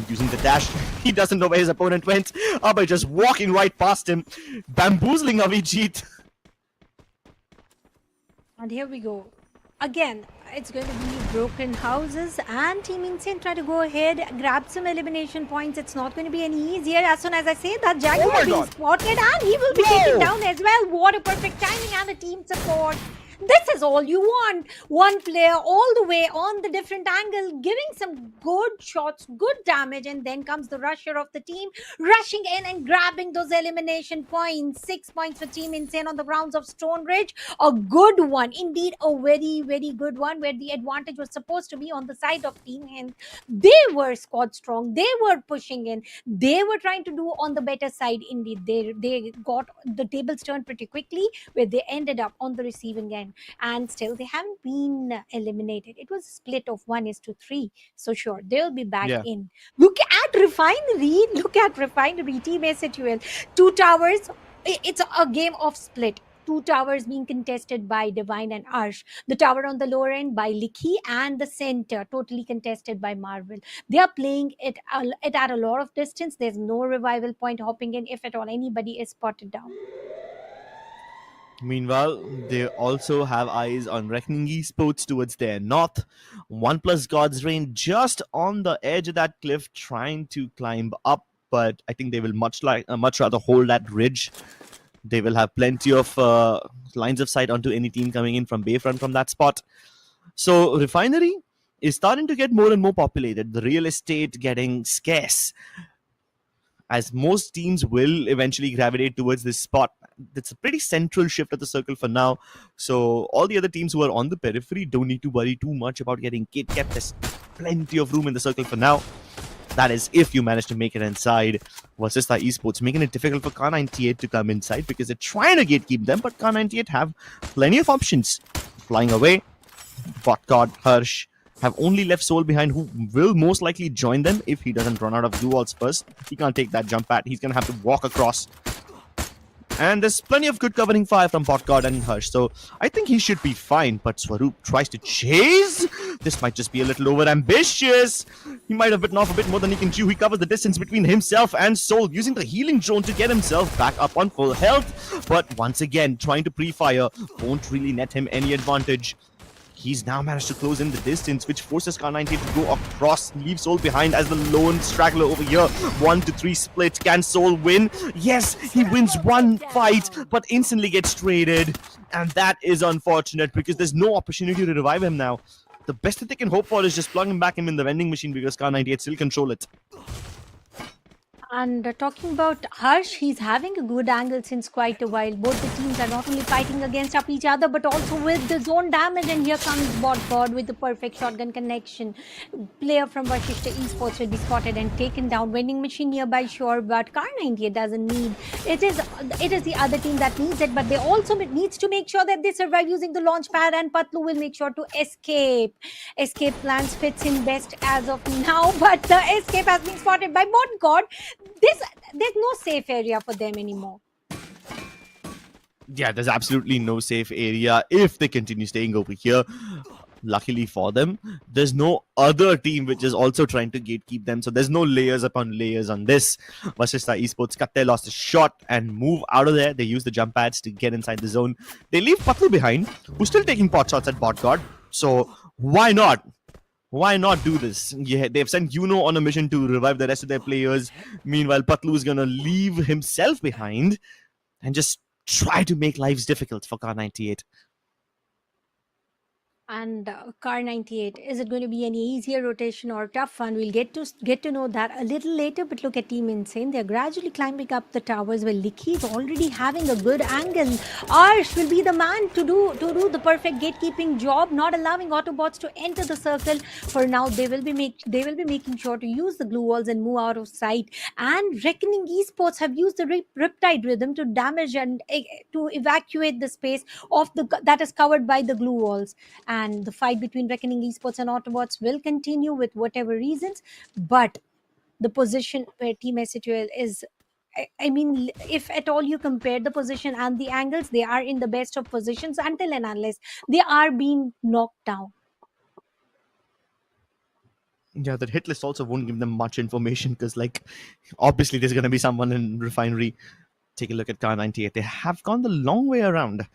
Using the dash, he doesn't know where his opponent went. Abhay just walking right past him, bamboozling Avijit. And here we go. Again, it's going to be broken houses, and Team Insane try to go ahead, grab some elimination points. It's not going to be any easier. As soon as I say that, Jaguar being spotted, and he will be taken down as well. What a perfect timing and a team support. This is all you want. One player all the way on the different angle, giving some good shots, good damage, and then comes the rusher of the team, rushing in and grabbing those elimination points. 6 points for Team Insane on the grounds of Stone Ridge. A good one, indeed, a very, very good one, where the advantage was supposed to be on the side of Team Hint. They were squad strong. They were pushing in. They were trying to do on the better side. Indeed, they got the tables turned pretty quickly, where they ended up on the receiving end, and still they haven't been eliminated. It was a split of 1:3, so sure they'll be back Yeah. in. Look at Refinery. Look at Refinery. Team SHUL, 2 towers. It's a game of split. 2 towers being contested by Divine and Arsh. The tower on the lower end by Likhi, and the center totally contested by Marvel. They are playing it at a lot of distance. There's no revival point hopping in if at all anybody is spotted down. Meanwhile, they also have eyes on Reckoning Esports towards their north. 1+ God's Reign just on the edge of that cliff, trying to climb up, but I think they will much rather hold that ridge. They will have plenty of lines of sight onto any team coming in from Bayfront from that spot. So Refinery is starting to get more and more populated. The real estate getting scarce, as most teams will eventually gravitate towards this spot. It's a pretty central shift of the circle for now. So all the other teams who are on the periphery don't need to worry too much about getting kept. There's plenty of room in the circle for now. That is if you manage to make it inside. Vasista Esports making it difficult for Kar98 to come inside because they're trying to gatekeep them, but Kar98 have plenty of options. Flying away, Botgod, Harsh have only left Soul behind, who will most likely join them if he doesn't run out of glue walls first. He can't take that jump pad. He's going to have to walk across. And there's plenty of good covering fire from Botgod and Harsh, so I think he should be fine. But Swaroop tries to chase. This might just be a little over-ambitious. He might have bitten off a bit more than he can chew. He covers the distance between himself and Soul, using the healing drone to get himself back up on full health. But once again, trying to pre-fire won't really net him any advantage. He's now managed to close in the distance, which forces Kar98 to go across, leave Soul behind as the lone straggler over here. 1-3 split. Can Soul win? Yes, he wins one fight, but instantly gets traded. And that is unfortunate because there's no opportunity to revive him now. The best that they can hope for is just plug him back in the vending machine because Kar98 still control it. And talking about Harsh, he's having a good angle since quite a while. Both the teams are not only fighting against up each other, but also with the zone damage. And here comes Botgod with the perfect shotgun connection. Player from Vashishta Esports will be spotted and taken down. Vending machine nearby, sure, but Kar98 doesn't need. It is the other team that needs it, but they also needs to make sure that they survive using the launch pad, and Patlu will make sure to escape. Escape plans fits in best as of now, but the escape has been spotted by Botgod. There's no safe area for them anymore. Yeah, there's absolutely no safe area if they continue staying over here. Luckily for them, there's no other team which is also trying to gatekeep them. So there's no layers upon layers on this. Vashishta Esports cut their lost a shot and move out of there. They use the jump pads to get inside the zone. They leave Patlu behind, who's still taking pot shots at Botgod. So why not? Why not do this? Yeah, they've sent Yuno on a mission to revive the rest of their players. Meanwhile, Patlu is going to leave himself behind and just try to make lives difficult for Kar98. And Kar98, is it going to be any easier rotation or tough one? We'll get to know that a little later. But look at Team Insane. They're gradually climbing up the towers. Well, Likhi is already having a good angle. Arsh will be the man to do the perfect gatekeeping job, not allowing Autobots to enter the circle. For now, they will be making sure to use the glue walls and move out of sight. And Reckoning Esports have used the Riptide Rhythm to damage and to evacuate the space that is covered by the glue walls. And the fight between Reckoning Esports and Autobots will continue with whatever reasons. But the position where Team SHUL is, I mean, if at all you compare the position and the angles, they are in the best of positions until and unless they are being knocked down. Yeah, that hit list also won't give them much information because, like, obviously there's going to be someone in Refinery. Take a look at Kar98. They have gone the long way around.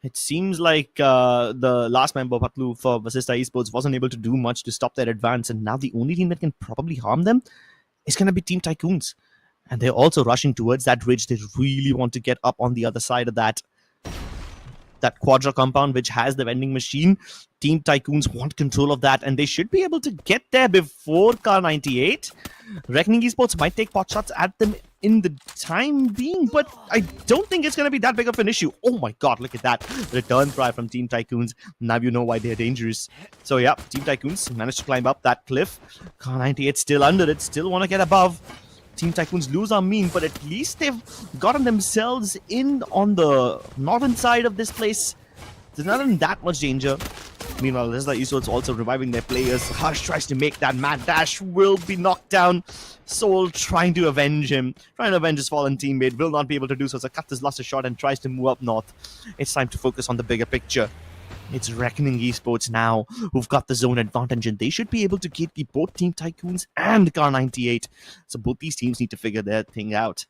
It seems like the last member, Patlu, for Vashishta Esports wasn't able to do much to stop their advance, and now the only team that can probably harm them is going to be Team Tycoons. And they're also rushing towards that ridge. They really want to get up on the other side of that that Quadra compound which has the vending machine. Team Tycoons want control of that, and they should be able to get there before Car 98. Reckoning Esports might take pot shots at them in the time being, but I don't think it's going to be that big of an issue. Oh my god, look at that. Return fry from Team Tycoons. Now you know why they're dangerous. So yeah, Team Tycoons managed to climb up that cliff. Car 98 still under it, still want to get above. Team Tycoons lose are mean, but at least they've gotten themselves in on the northern side of this place. There's not in that much danger. Meanwhile, Tesla Esports also reviving their players. Harsh tries to make that mad dash, will be knocked down. Soul trying to avenge him, trying to avenge his fallen teammate, will not be able to do so. So Cut has lost a shot and tries to move up north. It's time to focus on the bigger picture. It's Reckoning Esports now who've got the zone advantage, and they should be able to get the both Team Tycoons and Car 98. So both these teams need to figure their thing out.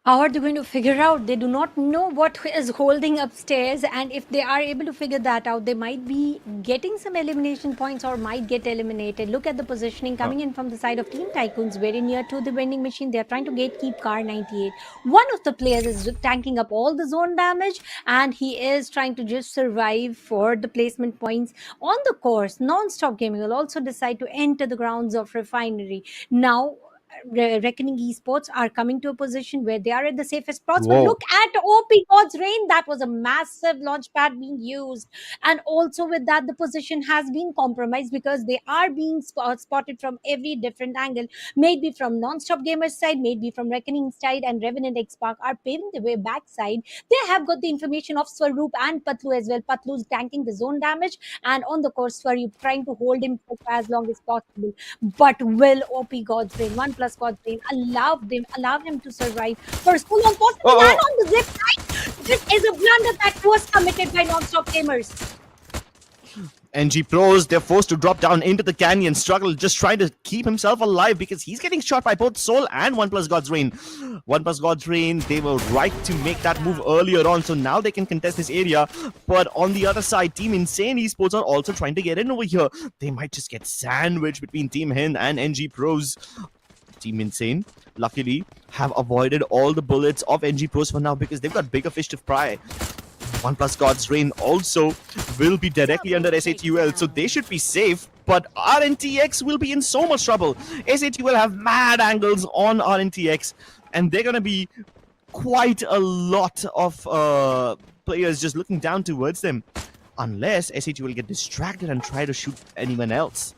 How are they going to figure out? They do not know what is holding upstairs, and if they are able to figure that out, they might be getting some elimination points or might get eliminated. Look at the positioning coming in from the side of Team Tycoons, very near to the vending machine. They are trying to gatekeep Car 98. One of the players is tanking up all the zone damage, and he is trying to just survive for the placement points on the course. Non-Stop Gaming will also decide to enter the grounds of Refinery. Now, Reckoning Esports are coming to a position where they are at the safest spots. But Whoa. look at OP God's Reign. That was a massive launch pad being used. And also with that, the position has been compromised because they are being spotted from every different angle. Maybe from Non-Stop Gamers side, maybe from Reckoning side, and Revenant X Park are paving the way backside. They have got the information of Swaroop and Patlu as well. Patlu's tanking the zone damage, and on the course, Swaroop trying to hold him for as long as possible. But will OP God's Reign, 1+ God's Reign, allow him to survive for so long? Possibly land on the zip line. This is a blunder that was committed by Non-Stop Gamers. NG Pros, they're forced to drop down into the canyon, struggle, just trying to keep himself alive because he's getting shot by both Soul and 1+ God's Reign. 1+ God's Reign, they were right to make that move earlier on, so now they can contest this area. But on the other side, Team Insane Esports are also trying to get in over here. They might just get sandwiched between Team Hind and NG Pros. Team Insane, luckily, have avoided all the bullets of NG Pros for now because they've got bigger fish to fry. 1+ God's Reign also will be directly under SATUL, so they should be safe. But RNTX will be in so much trouble. SATUL have mad angles on RNTX, and they're going to be quite a lot of players just looking down towards them. Unless SATUL get distracted and try to shoot anyone else.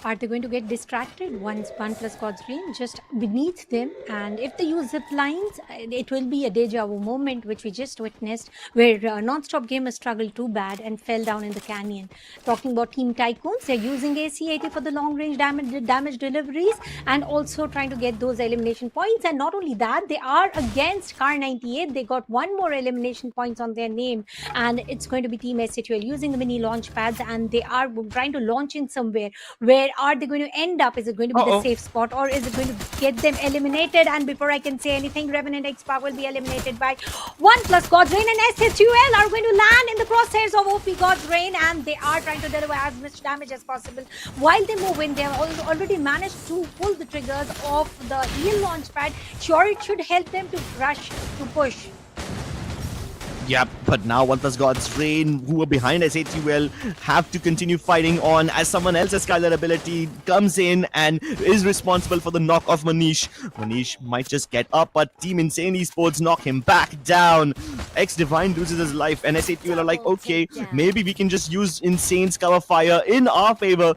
Are they going to get distracted once 1+ God's Reign just beneath them? And if they use zip lines, it will be a deja vu moment, which we just witnessed, where Non-Stop Gamers struggled too bad and fell down in the canyon. Talking about Team Tycoons, they're using AC-80 for the long-range damage deliveries and also trying to get those elimination points. And not only that, they are against Car 98. They got one more elimination points on their name, and it's going to be Team SATUL using the mini launch pads, and they are trying to launch in somewhere. Where are they going to end up? Is it going to be the safe spot, or is it going to get them eliminated? And before I can say anything, Revenant X Park will be eliminated by 1+ God's Reign, and SATUL are going to land in the crosshairs of OP God's Reign, and they are trying to deliver as much damage as possible. While they move in, they have already managed to pull the triggers of the heal launch pad. Sure, it should help them to rush, to push. Yep, but now 1+ God's Reign, who are behind SATUL, have to continue fighting on as someone else's Skylar ability comes in and is responsible for the knock of Manish. Manish might just get up, but Team Insane Esports knock him back down. X-Divine loses his life, and SATUL are like, okay, maybe we can just use Insane's cover fire in our favor.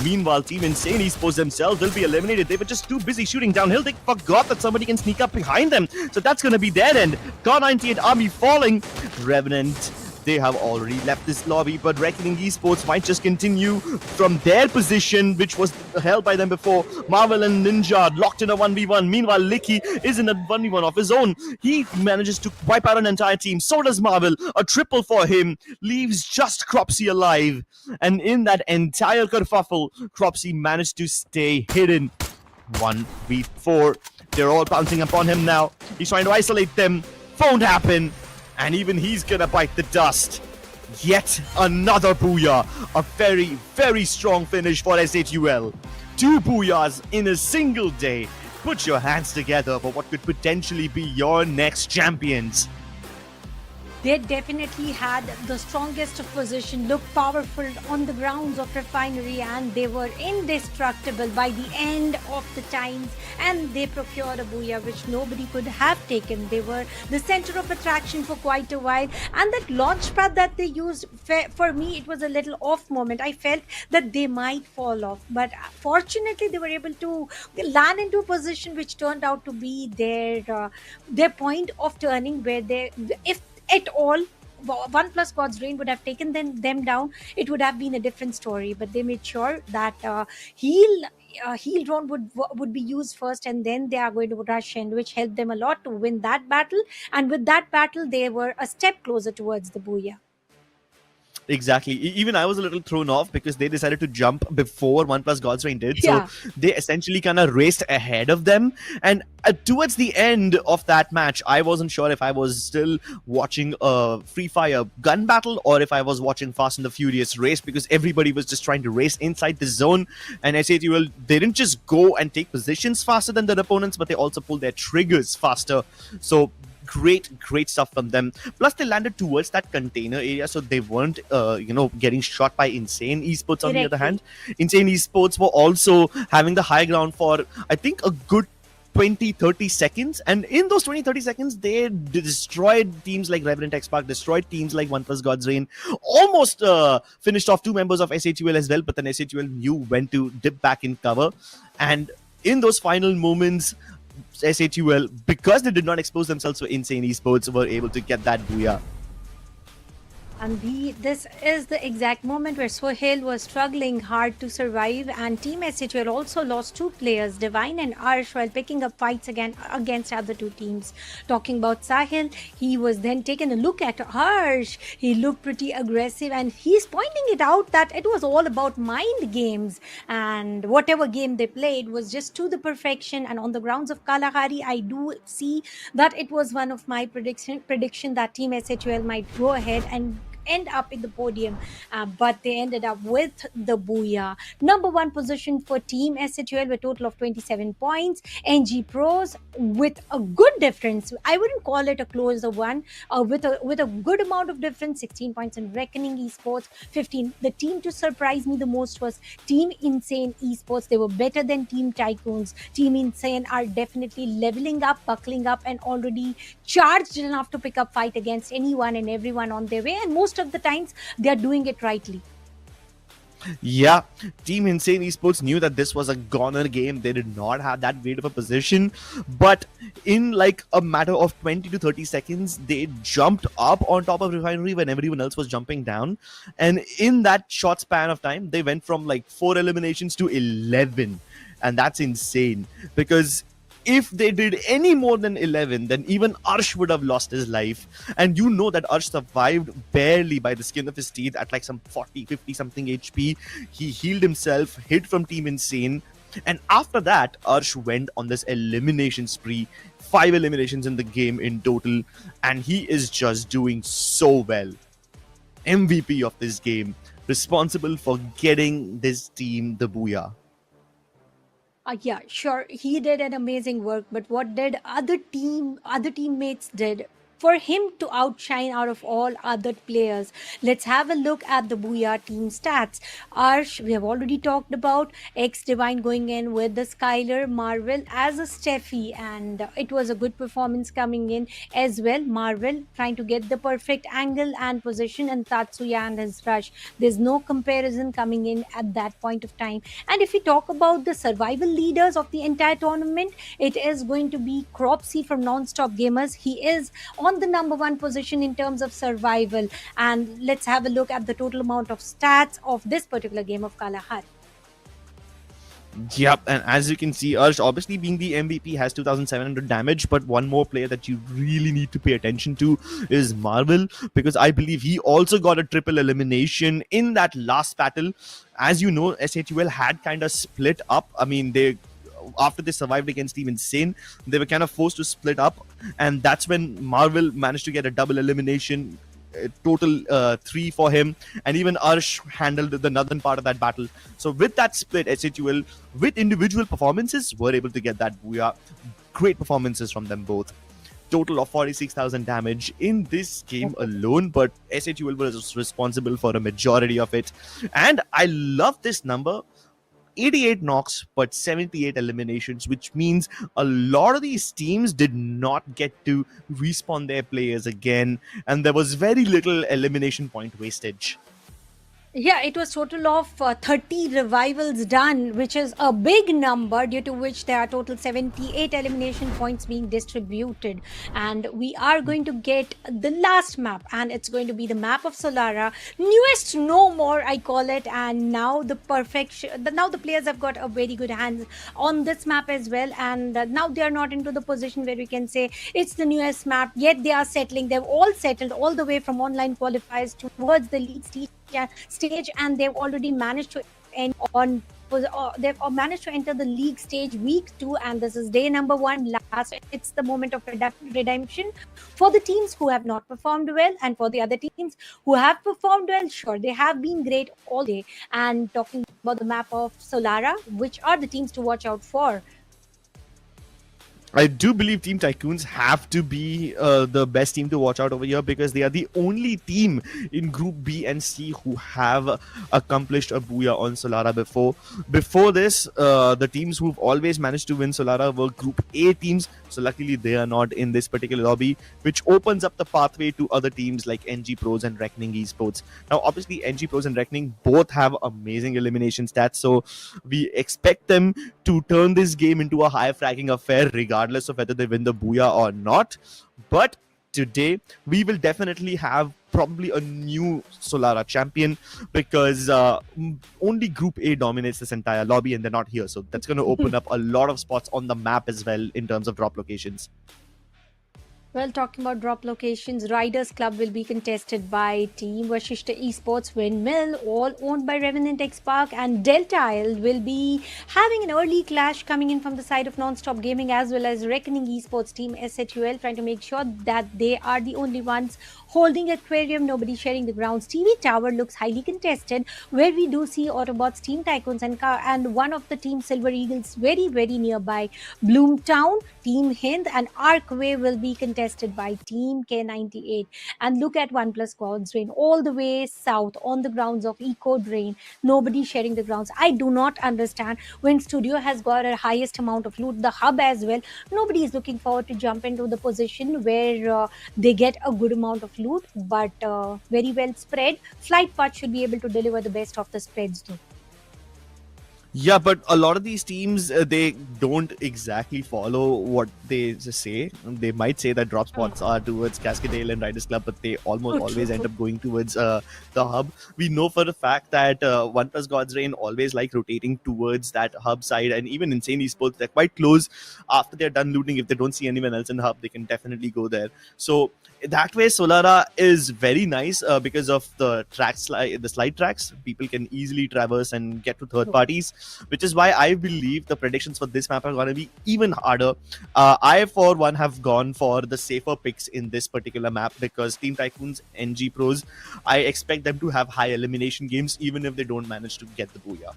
Meanwhile, Team Insane Esports themselves will be eliminated. They were just too busy shooting downhill. They forgot that somebody can sneak up behind them. So that's going to be their end. Car 98 army falling. Revenant, they have already left this lobby, but Reckoning Esports might just continue from their position, which was held by them before. Marvel and Ninja locked in a 1v1. Meanwhile, Licky is in a 1v1 of his own. He manages to wipe out an entire team. So does Marvel. A triple for him. Leaves just Cropsy alive. And in that entire kerfuffle, Cropsy managed to stay hidden. 1v4. They're all pouncing upon him now. He's trying to isolate them. Won't happen. And even he's gonna bite the dust. Yet another booyah. A very, very strong finish for SATUL. 2 booyahs in a single day. Put your hands together for what could potentially be your next champions. They definitely had the strongest of position, looked powerful on the grounds of Refinery, and they were indestructible by the end of the times. And they procured a booyah which nobody could have taken. They were the center of attraction for quite a while. And that launch pad that they used, for me, it was a little off moment. I felt that they might fall off, but fortunately, they were able to land into a position which turned out to be their point of turning, where they, if at all, One Plus God's Reign would have taken them down, it would have been a different story. But they made sure that heal drone would be used first, and then they are going to rush in, which helped them a lot to win that battle. And with that battle, they were a step closer towards the booyah. Exactly. Even I was a little thrown off because they decided to jump before One Plus God's Reign did. Yeah. So they essentially kind of raced ahead of them. And towards the end of that match, I wasn't sure if I was still watching a Free Fire gun battle or if I was watching Fast and the Furious race, because everybody was just trying to race inside the zone. And SATUL, they didn't just go and take positions faster than their opponents, but they also pulled their triggers faster. So great stuff from them. Plus they landed towards that container area, so they weren't getting shot by Insane Esports. On the other hand, Insane Esports were also having the high ground for I think a good 20-30 seconds, and in those 20-30 seconds they destroyed teams like Revenant X Park, destroyed teams like One Plus God's Reign, almost finished off 2 members of SATUL as well, but then SATUL knew when to dip back in cover. And in those final moments, SATUL, because they did not expose themselves to Insane Esports, were able to get that booyah. And this is the exact moment where Sohail was struggling hard to survive, and Team SHL also lost 2 players, Divine and Arsh, while picking up fights again against other 2 teams. Talking about Sahil, he was then taken a look at Arsh. He looked pretty aggressive, and he's pointing it out that it was all about mind games, and whatever game they played was just to the perfection. And on the grounds of Kalahari, I do see that it was one of my prediction that Team SHL might go ahead and end up in the podium, but they ended up with the booyah. Number 1 position for Team SHL with a total of 27 points. NG Pros with a good difference. I wouldn't call it a closer one. With a good amount of difference, 16 points in Reckoning Esports, 15. The team to surprise me the most was Team Insane Esports. They were better than Team Tycoons. Team Insane are definitely leveling up, buckling up, and already charged enough to pick up fight against anyone and everyone on their way. And most of the times they are doing it rightly. Yeah, Team Insane Esports knew that this was a goner game. They did not have that great of a position, but in like a matter of 20 to 30 seconds, they jumped up on top of Refinery when everyone else was jumping down. And in that short span of time, they went from like 4 eliminations to 11. And that's insane, because if they did any more than 11, then even Arsh would have lost his life. And you know that Arsh survived barely by the skin of his teeth at like some 40, 50 something HP. He healed himself, hid from Team Insane. And after that, Arsh went on this elimination spree. 5 eliminations in the game in total. And he is just doing so well. MVP of this game. Responsible for getting this team the booyah. Yeah, sure, he did an amazing work, but what did other teammates did for him to outshine out of all other players? Let's have a look at the Booyah team stats. Arsh, we have already talked about. X Divine going in with the Skylar, Marvel as a Steffi, and it was a good performance coming in as well. Marvel trying to get the perfect angle and position, and Tatsuya and his rush. There's no comparison coming in at that point of time. And if we talk about the survival leaders of the entire tournament, it is going to be Cropsy from Non-Stop Gamers. He is on the number 1 position in terms of survival. And let's have a look at the total amount of stats of this particular game of Kalahari. Yep, and as you can see, Arsh, obviously being the MVP, has 2,700 damage, but one more player that you really need to pay attention to is Marvel, because I believe he also got a triple elimination in that last battle. As you know, SATUL had kind of split up. I mean, after they survived against Team Insane, they were kind of forced to split up, and that's when Marvel managed to get a double elimination, total 3 for him, and even Arsh handled the northern part of that battle. So with that split, SATUL, with individual performances, were able to get that booyah. Great performances from them both. total of 46,000 damage in this game alone, but SHUL was responsible for a majority of it. And I love this number. 88 knocks but 78 eliminations, which means a lot of these teams did not get to respawn their players again, and there was very little elimination point wastage. Yeah, it was total of 30 revivals done, which is a big number, due to which there are total 78 elimination points being distributed. And we are going to get the last map, and it's going to be the map of Solara, newest no more, I call it. And now the perfection, now the players have got a very good hands on this map as well, and now they are not into the position where we can say it's the newest map, yet they are settling. They've all settled all the way from online qualifiers towards the league stage, and they've already managed to end on they've managed to enter the league stage week 2, and this is day number 1. Last, it's the moment of redemption for the teams who have not performed well, and for the other teams who have performed well. Sure, they have been great all day. And talking about the map of Solara, which are the teams to watch out for? I do believe Team Tycoons have to be the best team to watch out over here, because they are the only team in Group B and C who have accomplished a booyah on Solara before. Before this, the teams who've always managed to win Solara were Group A teams, so luckily they are not in this particular lobby, which opens up the pathway to other teams like NG Pros and Reckoning Esports. Now, obviously, NG Pros and Reckoning both have amazing elimination stats, so we expect them to turn this game into a high fragging affair, regardless of whether they win the booyah or not. But today we will definitely have probably a new Solara champion, because only Group A dominates this entire lobby, and they're not here, so that's going to open up a lot of spots on the map as well in terms of drop locations. Well, talking about drop locations, Riders Club will be contested by Team Vashishta Esports, Windmill, all owned by Revenant X Park, and Delta Isle will be having an early clash coming in from the side of Non-Stop Gaming as well as Reckoning Esports Team SHUL, trying to make sure that they are the only ones holding Aquarium, nobody sharing the grounds. TV Tower looks highly contested, where we do see Autobots, Team Tycoons, and one of the Team Silver Eagles very, very nearby. Bloomtown, Team Hind, and Arkway will be contested by Team K98. And look at OnePlus God's Drain all the way south on the grounds of Eco Drain. Nobody sharing the grounds. I do not understand. When Studio has got a highest amount of loot, the hub as well, nobody is looking forward to jump into the position where they get a good amount of loot, but very well spread. Flight Path should be able to deliver the best of the spreads though. Yeah, but a lot of these teams, they don't exactly follow what they say. They might say that drop spots are towards Cascadale and Riders Club, but they almost always end up going towards the hub. We know for a fact that OnePlus God's Reign always like rotating towards that hub side, and even Insane Esports, they're quite close. After they're done looting, if they don't see anyone else in the hub, they can definitely go there. So that way, Solara is very nice because of the slide tracks. People can easily traverse and get to third parties, which is why I believe the predictions for this map are going to be even harder. I, for one, have gone for the safer picks in this particular map, because Team Tycoons, NG Pros, I expect them to have high elimination games even if they don't manage to get the booyah.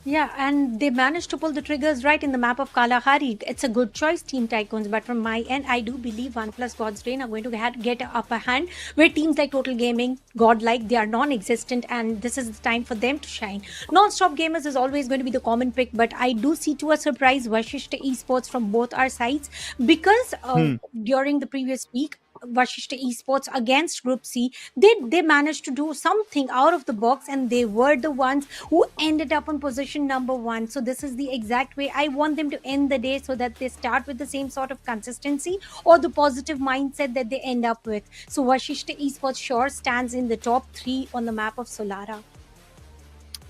Yeah, and they managed to pull the triggers right in the map of Kalahari. It's a good choice, Team Tycoons, but from my end, I do believe OnePlus God's Reign are going to get an upper hand, where teams like Total Gaming, Godlike, they are non-existent, and this is the time for them to shine. Non-Stop Gamers is always going to be the common pick, but I do see, to a surprise, Vashishta Esports from both our sides, because during the previous week, Vashishta Esports against Group C, they managed to do something out of the box, and they were the ones who ended up on position number 1. So this is the exact way I want them to end the day, so that they start with the same sort of consistency or the positive mindset that they end up with. So Vashishta Esports sure stands in the top 3 on the map of Solara.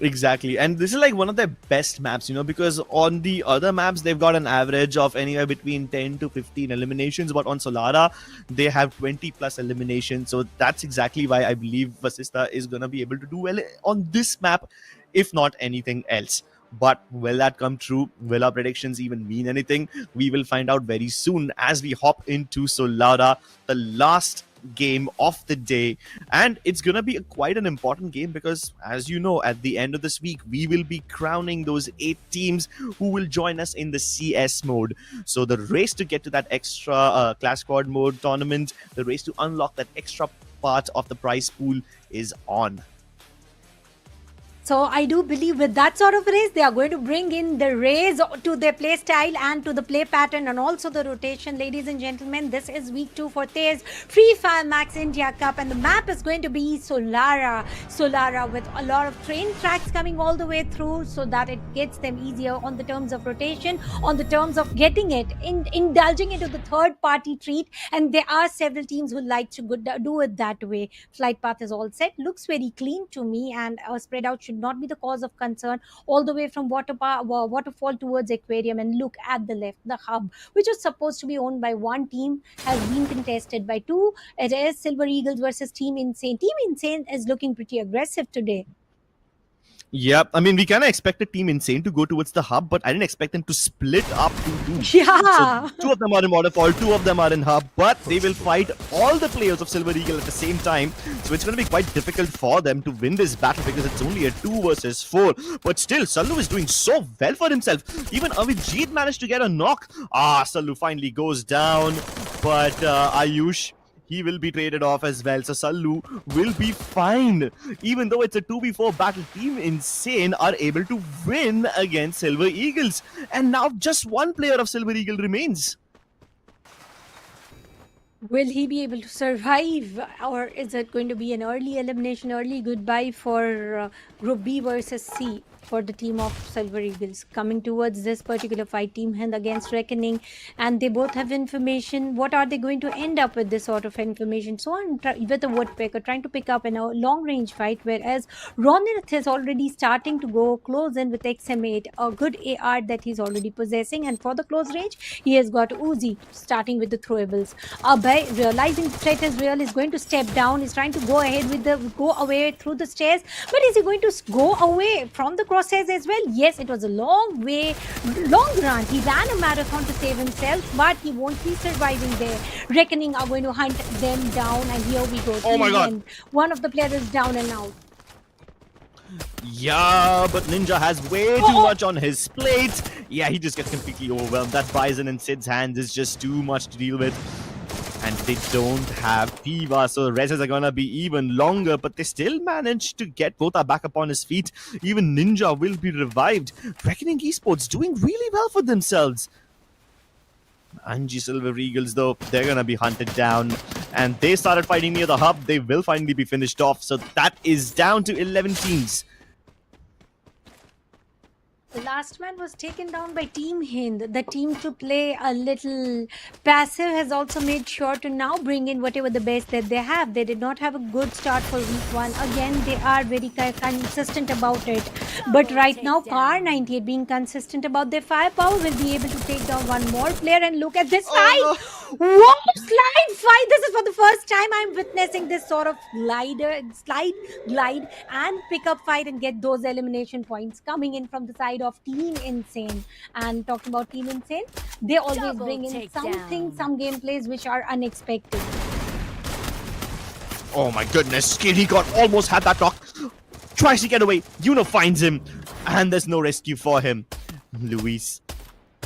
Exactly, and this is like one of their best maps, because on the other maps they've got an average of anywhere between 10 to 15 eliminations, but on Solara they have 20 plus eliminations. So that's exactly why I believe Vasista is going to be able to do well on this map, if not anything else. But will that come true? Will our predictions even mean anything? We will find out very soon as we hop into Solara, the last game of the day, and it's gonna be quite an important game because, as you know, at the end of this week we will be crowning those 8 teams who will join us in the CS mode. So the race to get to that extra class squad mode tournament, the race to unlock that extra part of the prize pool is on. So I do believe with that sort of race, they are going to bring in the race to their play style and to the play pattern and also the rotation. Ladies and gentlemen, this is week 2 for TEZ Free Fire Max India Cup, and the map is going to be Solara. Solara with a lot of train tracks coming all the way through so that it gets them easier on the terms of rotation, on the terms of getting it, indulging into the third party treat. And there are several teams who like to do it that way. Flight path is all set. Looks very clean to me, and spread out should not be the cause of concern all the way from waterfall towards aquarium. And look at the left, the hub, which was supposed to be owned by one team, has been contested by 2. It is Silver Eagles versus Team Insane. Team Insane is looking pretty aggressive today. Yep, I mean, we kind of expected Team Insane to go towards the hub, but I didn't expect them to split up to 2. Yeah. So 2 of them are in Waterfall, 2 of them are in hub, but they will fight all the players of Silver Eagle at the same time. So it's going to be quite difficult for them to win this battle because it's only a 2 versus 4. But still, Sallu is doing so well for himself. Even Avijit managed to get a knock. Sallu finally goes down, but Ayush, he will be traded off as well. So Sallu will be fine. Even though it's a 2v4 battle, Team Insane are able to win against Silver Eagles. And now just one player of Silver Eagle remains. Will he be able to survive, or is it going to be an early elimination, early goodbye for Group B versus C for the team of Silver Eagles? Coming towards this particular fight, Team Hind against Reckoning, and they both have information. What are they going to end up with this sort of information? So on with the Woodpecker trying to pick up in a long range fight, whereas Ronith is already starting to go close in with XM8, a good AR that he's already possessing, and for the close range he has got Uzi starting with the throwables. Abhay, realizing the threat is real, is going to step down. He's trying to go away through the stairs, but is he going to go away from the crosshairs as well? Yes, it was a long run. He ran a marathon to save himself, but he won't be surviving there. Reckoning are going to hunt them down, and here we go. Oh my god. One of the players is down and out. Yeah, but Ninja has way too much on his plate. Yeah, he just gets completely overwhelmed. That Bison in Sid's hands is just too much to deal with. And they don't have Tiva, so the reses are gonna be even longer, but they still managed to get both are back up on his feet. Even Ninja will be revived. Reckoning Esports doing really well for themselves. Anji Silver Eagles, though, they're gonna be hunted down, and they started fighting near the hub. They will finally be finished off, so that is down to 11 teams. The last man was taken down by Team Hind. The team to play a little passive has also made sure to now bring in whatever the best that they have. They did not have a good start for week 1. Again, they are very consistent about it. But right now, Car98 being consistent about their firepower will be able to take down one more player. And look at this fight! Whoa! Slide fight! This is for the first time I'm witnessing this sort of glide, and pick up fight and get those elimination points coming in from the side of Team Insane. And talking about Team Insane, they always bring in some gameplays which are unexpected. Oh my goodness, Skitty God almost had that knock. Tries to get away, Yuno finds him, and there's no rescue for him. Luis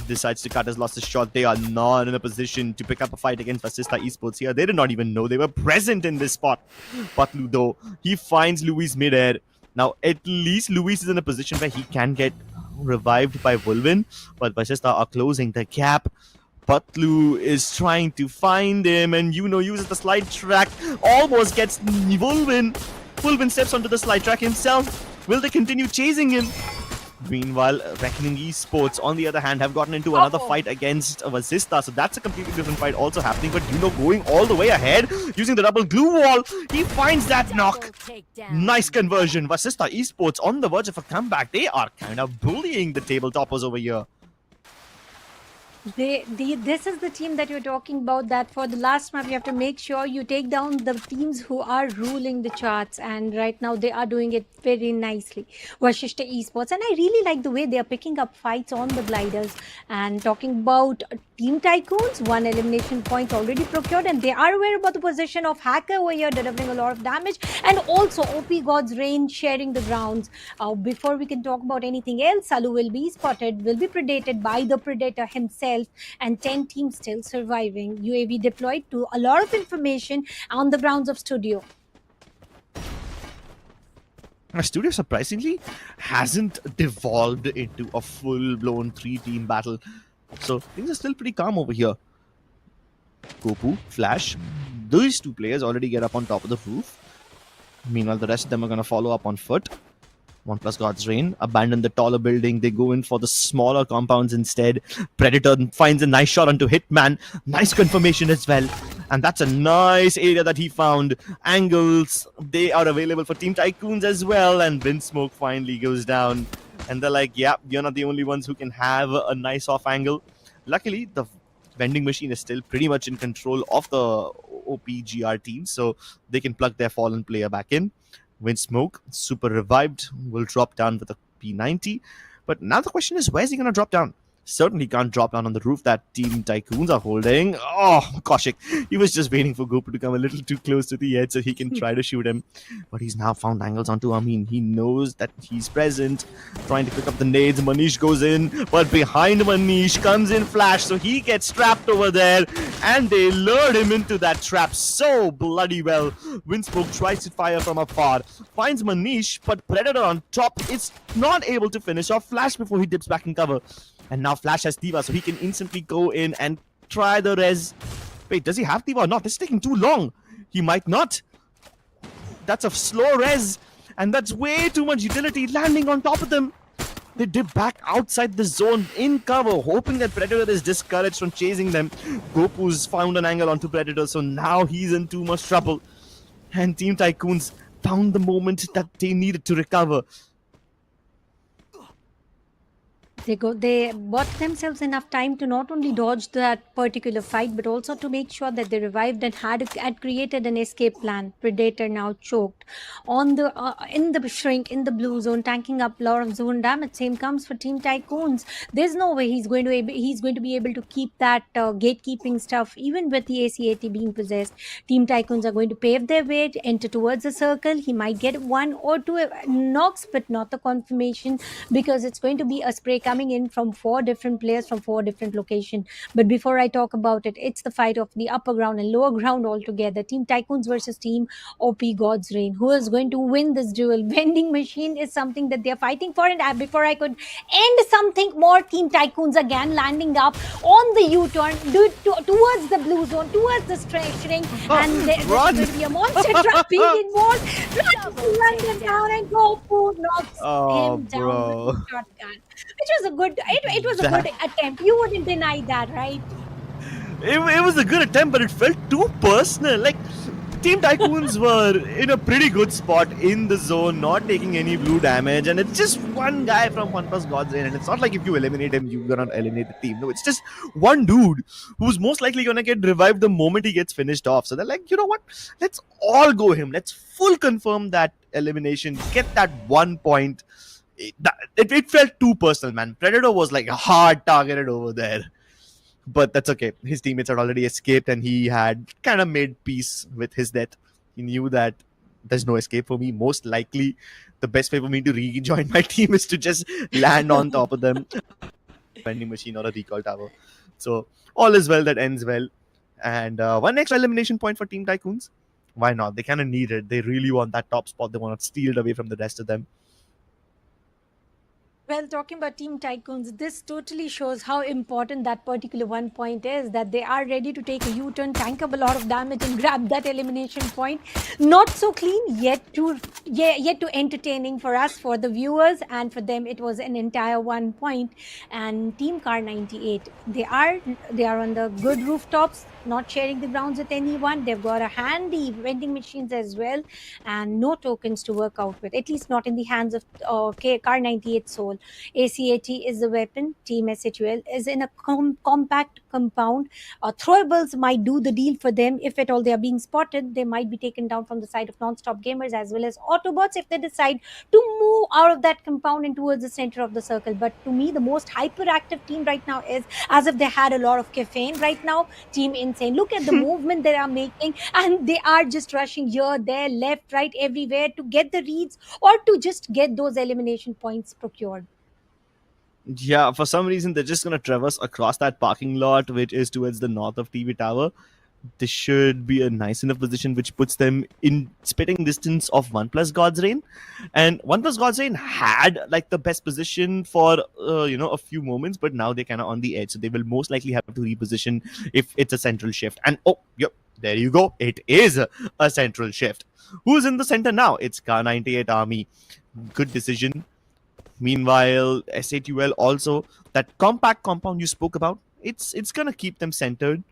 decides to cut his losses short. They are not in a position to pick up a fight against Vasista Esports here. They did not even know they were present in this spot. But Ludo, he finds Luis midair. Now, at least Luis is in a position where he can get revived by Vulvin, but Vasista are closing the gap. Patlu is trying to find him, and Yuno uses the slide track, almost gets Vulvin. Vulvin steps onto the slide track himself. Will they continue chasing him? Meanwhile, Reckoning Esports, on the other hand, have gotten into another fight against Vasista, so that's a completely different fight also happening, but Yuno going all the way ahead, using the double glue wall. He finds that knock. Nice conversion. Vasista Esports on the verge of a comeback. They are kind of bullying the tabletoppers over here. This is the team that you're talking about, that for the last map you have to make sure you take down the teams who are ruling the charts, and right now they are doing it very nicely. Vashishta Esports, and I really like the way they are picking up fights on the gliders. And talking about Team Tycoons, one elimination point already procured, and they are aware about the position of Hacker over here, delivering a lot of damage, and also OP God's Reign sharing the grounds. Before we can talk about anything else, Salu will be spotted, will be predated by the Predator himself, and 10 teams still surviving. UAV deployed to a lot of information on the grounds of Studio. Studio surprisingly hasn't devolved into a full-blown 3-team battle. So things are still pretty calm over here. Gopu, Flash, these two players already get up on top of the roof. Meanwhile, the rest of them are going to follow up on foot. 1+ God's Reign, abandon the taller building. They go in for the smaller compounds instead. Predator finds a nice shot onto Hitman. Nice confirmation as well. And that's a nice area that he found. Angles, they are available for Team Tycoons as well. And Windsmoke finally goes down. And they're like, yeah, you're not the only ones who can have a nice off angle. Luckily, the vending machine is still pretty much in control of the OPGR team. So they can plug their fallen player back in. Windsmoke, super revived, will drop down with a P90. But now the question is, where's he going to drop down? Certainly can't drop down on the roof that Team Tycoons are holding. Oh, Kaushik, he was just waiting for Gopu to come a little too close to the edge so he can try to shoot him. But he's now found angles onto Amin. He knows that he's present, trying to pick up the nades. Manish goes in, but behind Manish comes in Flash, so he gets trapped over there, and they lured him into that trap so bloody well. Windsmoke tries to fire from afar, finds Manish, but Predator on top is not able to finish off Flash before he dips back in cover. And now Flash has Diva, so he can instantly go in and try the res. Wait, does he have Diva or not? This is taking too long. He might not. That's a slow res, and that's way too much utility landing on top of them. They dip back outside the zone in cover, hoping that Predator is discouraged from chasing them. Gopu's found an angle onto Predator, so now he's in too much trouble. And Team Tycoons found the moment that they needed to recover. They bought themselves enough time to not only dodge that particular fight, but also to make sure that they revived and had created an escape plan. Predator now choked on the in the shrink in the blue zone, tanking up a lot of zone damage. Same comes for Team Tycoons. There's no way he's going to be able to keep that gatekeeping stuff, even with the ACAT being possessed. Team Tycoons are going to pave their way, enter towards the circle. He might get 1 or 2 knocks, but not the confirmation, because it's going to be a spray coming in from 4 different players from 4 different locations. But before I talk about it, it's the fight of the upper ground and lower ground altogether. Team Tycoons versus Team OP God's Reign. Who is going to win this duel? Vending machine is something that they're fighting for. And before I could end something more, Team Tycoons again landing up on the U-turn towards the blue zone, towards the shrink. And there's going to be a monster trap being involved. Run them down, and Gopu knocks him down with a shotgun. Which was a good, it was a good attempt. You wouldn't deny that, right? It was a good attempt, but it felt too personal. Like, Team Tycoons were in a pretty good spot in the zone, not taking any blue damage, and it's just one guy from 1+ God's Reign, and it's not like if you eliminate him, you're gonna eliminate the team. No, it's just one dude who's most likely gonna get revived the moment he gets finished off. So they're like, you know what? Let's all go him. Let's full confirm that elimination, get that 1 point. It felt too personal, man. Predator was like hard targeted over there. But that's okay. His teammates had already escaped, and he had kind of made peace with his death. He knew that there's no escape for me. Most likely, the best way for me to rejoin my team is to just land on top of them. Vending machine or a recall tower. So all is well that ends well. And one extra elimination point for Team Tycoons. Why not? They kind of need it. They really want that top spot. They want to steal it away from the rest of them. Well, talking about Team Tycoons, this totally shows how important that particular 1 point is, that they are ready to take a U-turn, tank up a lot of damage, and grab that elimination point. Not so clean, yet to entertaining for us, for the viewers, and for them it was an entire 1 point. And Team Car 98, they are on the good rooftops, not sharing the grounds with anyone. They've got a handy vending machines as well, and no tokens to work out with, at least not in the hands of Car 98 Soul. ACAT is the weapon. Team SHUL is in a compact compound. Throwables might do the deal for them. If at all they are being spotted, they might be taken down from the side of non-stop gamers as well as Autobots if they decide to move out of that compound and towards the center of the circle. But to me, the most hyperactive team right now is as if they had a lot of caffeine right now. Team Insane. Look at the movement they are making, and they are just rushing here, there, left, right, everywhere to get the reads or to just get those elimination points procured. Yeah, for some reason they're just gonna traverse across that parking lot, which is towards the north of TV Tower. This should be a nice enough position which puts them in spitting distance of OnePlus God's Reign. And OnePlus God's Reign had like the best position for a few moments, but now they're kind of on the edge, so they will most likely have to reposition if it's a central shift. And oh, yep, there you go, it is a central shift. Who's in the center now? It's K98 Army. Good decision. Meanwhile, SATUL also, that compact compound you spoke about, it's gonna keep them centered,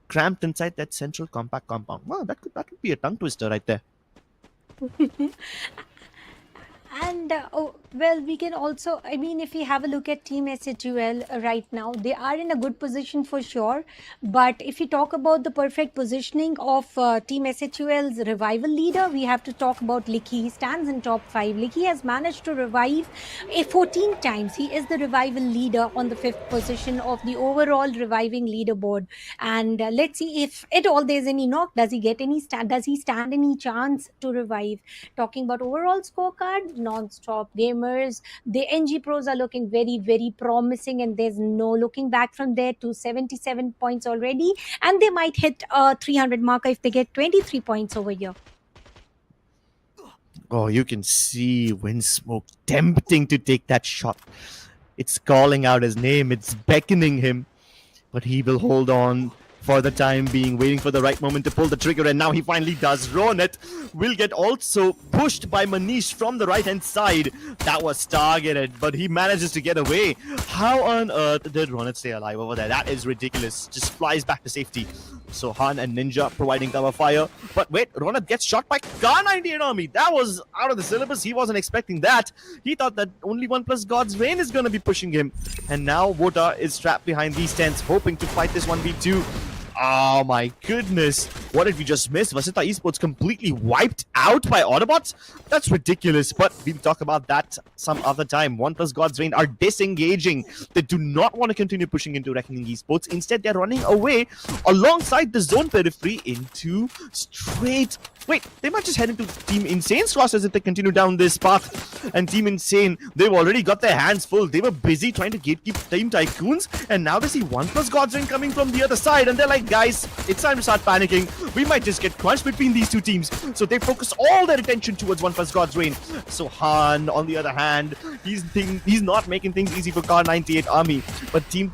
cramped inside that central compact compound. Wow, that could be a tongue twister right there. And well, we can also, I mean, if we have a look at Team SHUL right now, they are in a good position for sure. But if we talk about the perfect positioning of Team SHUL's revival leader, we have to talk about Licky. He stands in top 5. Licky has managed to revive 14 times. He is the revival leader on the 5th position of the overall reviving leaderboard. And let's see if at all there's any knock. Does he get any does he stand any chance to revive? Talking about overall scorecard, non-stop gamers, the NG pros are looking very, very promising, and there's no looking back from there to 77 points already, and they might hit a 300 marker if they get 23 points over here. Oh, you can see Windsmoke tempting to take that shot. It's calling out his name, it's beckoning him, but he will hold on for the time being, waiting for the right moment to pull the trigger, and now he finally does. Ronet will get also pushed by Manish from the right-hand side. That was targeted, but he manages to get away. How on earth did Ronet stay alive over there? That is ridiculous. Just flies back to safety. So Han and Ninja providing cover fire. But wait, Ronet gets shot by K98 Army. That was out of the syllabus. He wasn't expecting that. He thought that only OnePlus God's Reign is going to be pushing him. And now Wota is trapped behind these tents, hoping to fight this 1v2. Oh my goodness. What did we just miss? Vasita Esports completely wiped out by Autobots? That's ridiculous, but we'll talk about that some other time. OnePlus God's Reign are disengaging. They do not want to continue pushing into Reckoning Esports. Instead, they're running away alongside the zone periphery into straight... Wait, they might just head into Team Insane's rosters if they continue down this path. And Team Insane, they've already got their hands full. They were busy trying to gatekeep Team Tycoons, and now they see OnePlus God's Reign coming from the other side, and they're like, guys, it's time to start panicking. We might just get crunched between these two teams. So they focus all their attention towards OnePlus God's Reign. So Han, on the other hand, he's not making things easy for K98 Army. But Team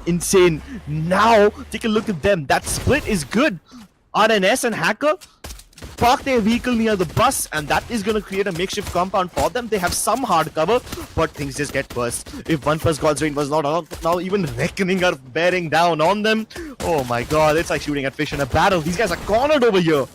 Insane, now take a look at them. That split is good. RNS and Hacker park their vehicle near the bus, and that is going to create a makeshift compound for them. They have some hard cover, but things just get worse. If OnePlus God's Reign was not out, now even Reckoning are bearing down on them. Oh my god, it's like shooting at fish in a barrel. These guys are cornered over here.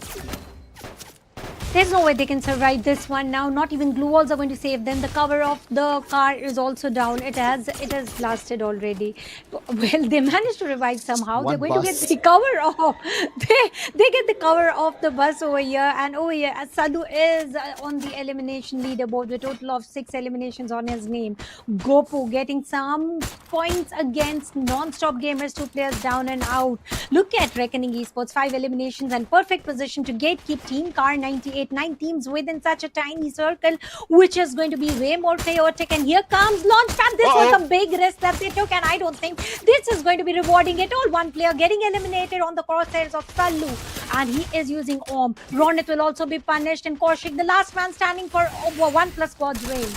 There's no way they can survive this one now. Not even glue walls are going to save them. The cover of the car is also down. It has blasted already. Well, they managed to revive somehow. They're going to get the cover off. They get the cover off the bus over here. And over here, Sadhu is on the elimination leaderboard with a total of 6 eliminations on his name. Gopu getting some points against non-stop gamers, 2 players down and out. Look at Reckoning Esports, 5 eliminations and perfect position to gatekeep Team K98. 9 teams within such a tiny circle, which is going to be way more chaotic. And here comes Launchpad. This was a big risk that they took, and I don't think this is going to be rewarding at all. One player getting eliminated on the crosshairs of Sallu, and he is using Om. Ronit will also be punished, and Kaushik, the last man standing for OnePlus God's Reign.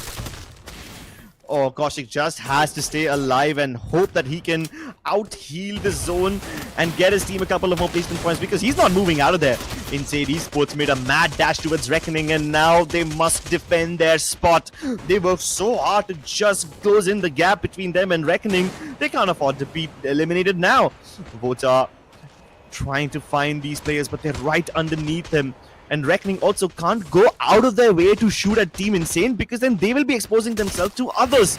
Oh, Kaushik just has to stay alive and hope that he can out-heal the zone and get his team a couple of more placement points, because he's not moving out of there. Insane Esports made a mad dash towards Reckoning, and now they must defend their spot. They worked so hard to just close in the gap between them and Reckoning. They can't afford to be eliminated now. Vota trying to find these players, but they're right underneath them. And Reckoning also can't go out of their way to shoot at Team Insane because then they will be exposing themselves to others.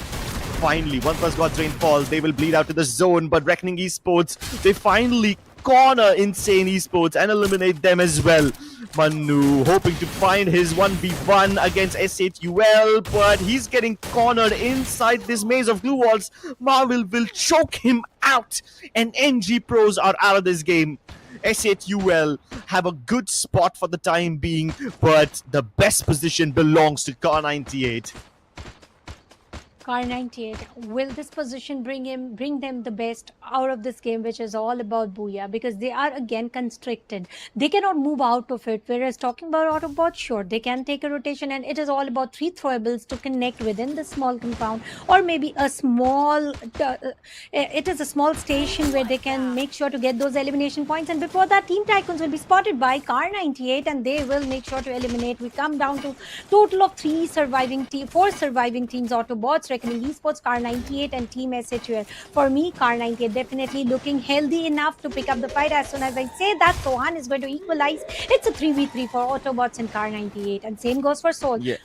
Finally, one plus God's Rainfall, they will bleed out to the zone, but Reckoning Esports, they finally corner Insane Esports and eliminate them as well. Manu hoping to find his 1v1 against S8UL, but he's getting cornered inside this maze of glue walls. Marvel will choke him out, and NG Pros are out of this game. S8UL have a good spot for the time being, but the best position belongs to Car98. Car 98, will this position bring them the best out of this game, which is all about Booyah, because they are again constricted. They cannot move out of it. Whereas talking about Autobots, sure, they can take a rotation, and it is all about 3 throwables to connect within the small compound, or maybe a small it is a small station where they can make sure to get those elimination points. And before that, Team Tycoons will be spotted by Car 98, and they will make sure to eliminate. We come down to total of 4 surviving teams: Autobots, Reckoning Esports, Car 98, and Team SHUL. For me, Car 98 definitely looking healthy enough to pick up the fight. As soon as I say that Sohan is going to equalize, it's a 3v3 for Autobots and Car 98, and same goes for Soul. Yeah.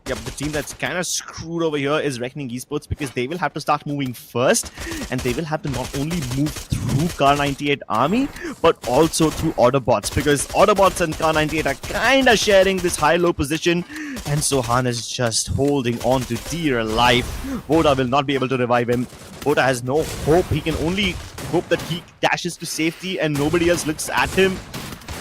Yep, the team that's kind of screwed over here is Reckoning Esports, because they will have to start moving first, and they will have to not only move through Car 98 army, but also through Autobots, because Autobots and Car 98 are kind of sharing this high-low position, and Sohan is just holding on to dear life. Voda will not be able to revive him. Voda has no hope. He can only hope that he dashes to safety and nobody else looks at him.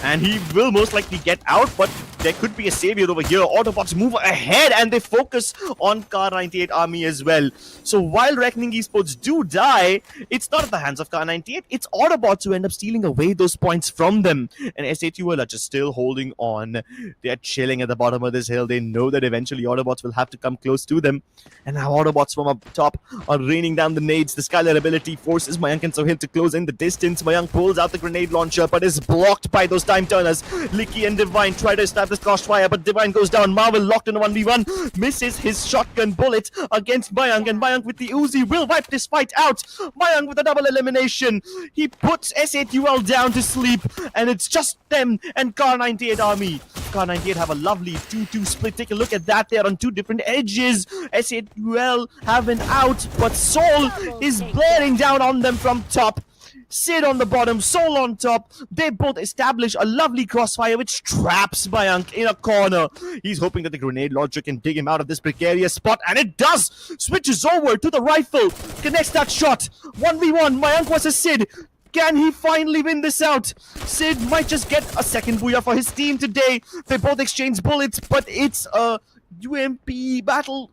And he will most likely get out, but there could be a savior over here. Autobots move ahead and they focus on Car 98 army as well. So while Reckoning Esports do die, it's not at the hands of Car 98. It's Autobots who end up stealing away those points from them. And S8UL are just still holding on. They're chilling at the bottom of this hill. They know that eventually Autobots will have to come close to them. And now Autobots from up top are raining down the nades. The Skylar ability forces Mayank and Sohail to close in the distance. Mayank pulls out the grenade launcher, but is blocked by those time turners. Licky and Divine try to establish crossfire, but Divine goes down. Marvel locked in a 1v1, misses his shotgun bullet against Mayank, and Mayank with the Uzi will wipe this fight out. Mayank with a double elimination. He puts S8UL down to sleep, and it's just them and Car 98 army. Car 98 have a lovely 2-2 split. Take a look at that. They're on 2 different edges. S8UL have an out, but Soul is bearing down on them from top. Sid on the bottom, Soul on top. They both establish a lovely crossfire which traps Mayank in a corner. He's hoping that the grenade launcher can dig him out of this precarious spot, and it does! Switches over to the rifle, connects that shot. 1v1, Mayank versus Sid. Can he finally win this out? Sid might just get a second booyah for his team today. They both exchange bullets, but it's a UMP battle.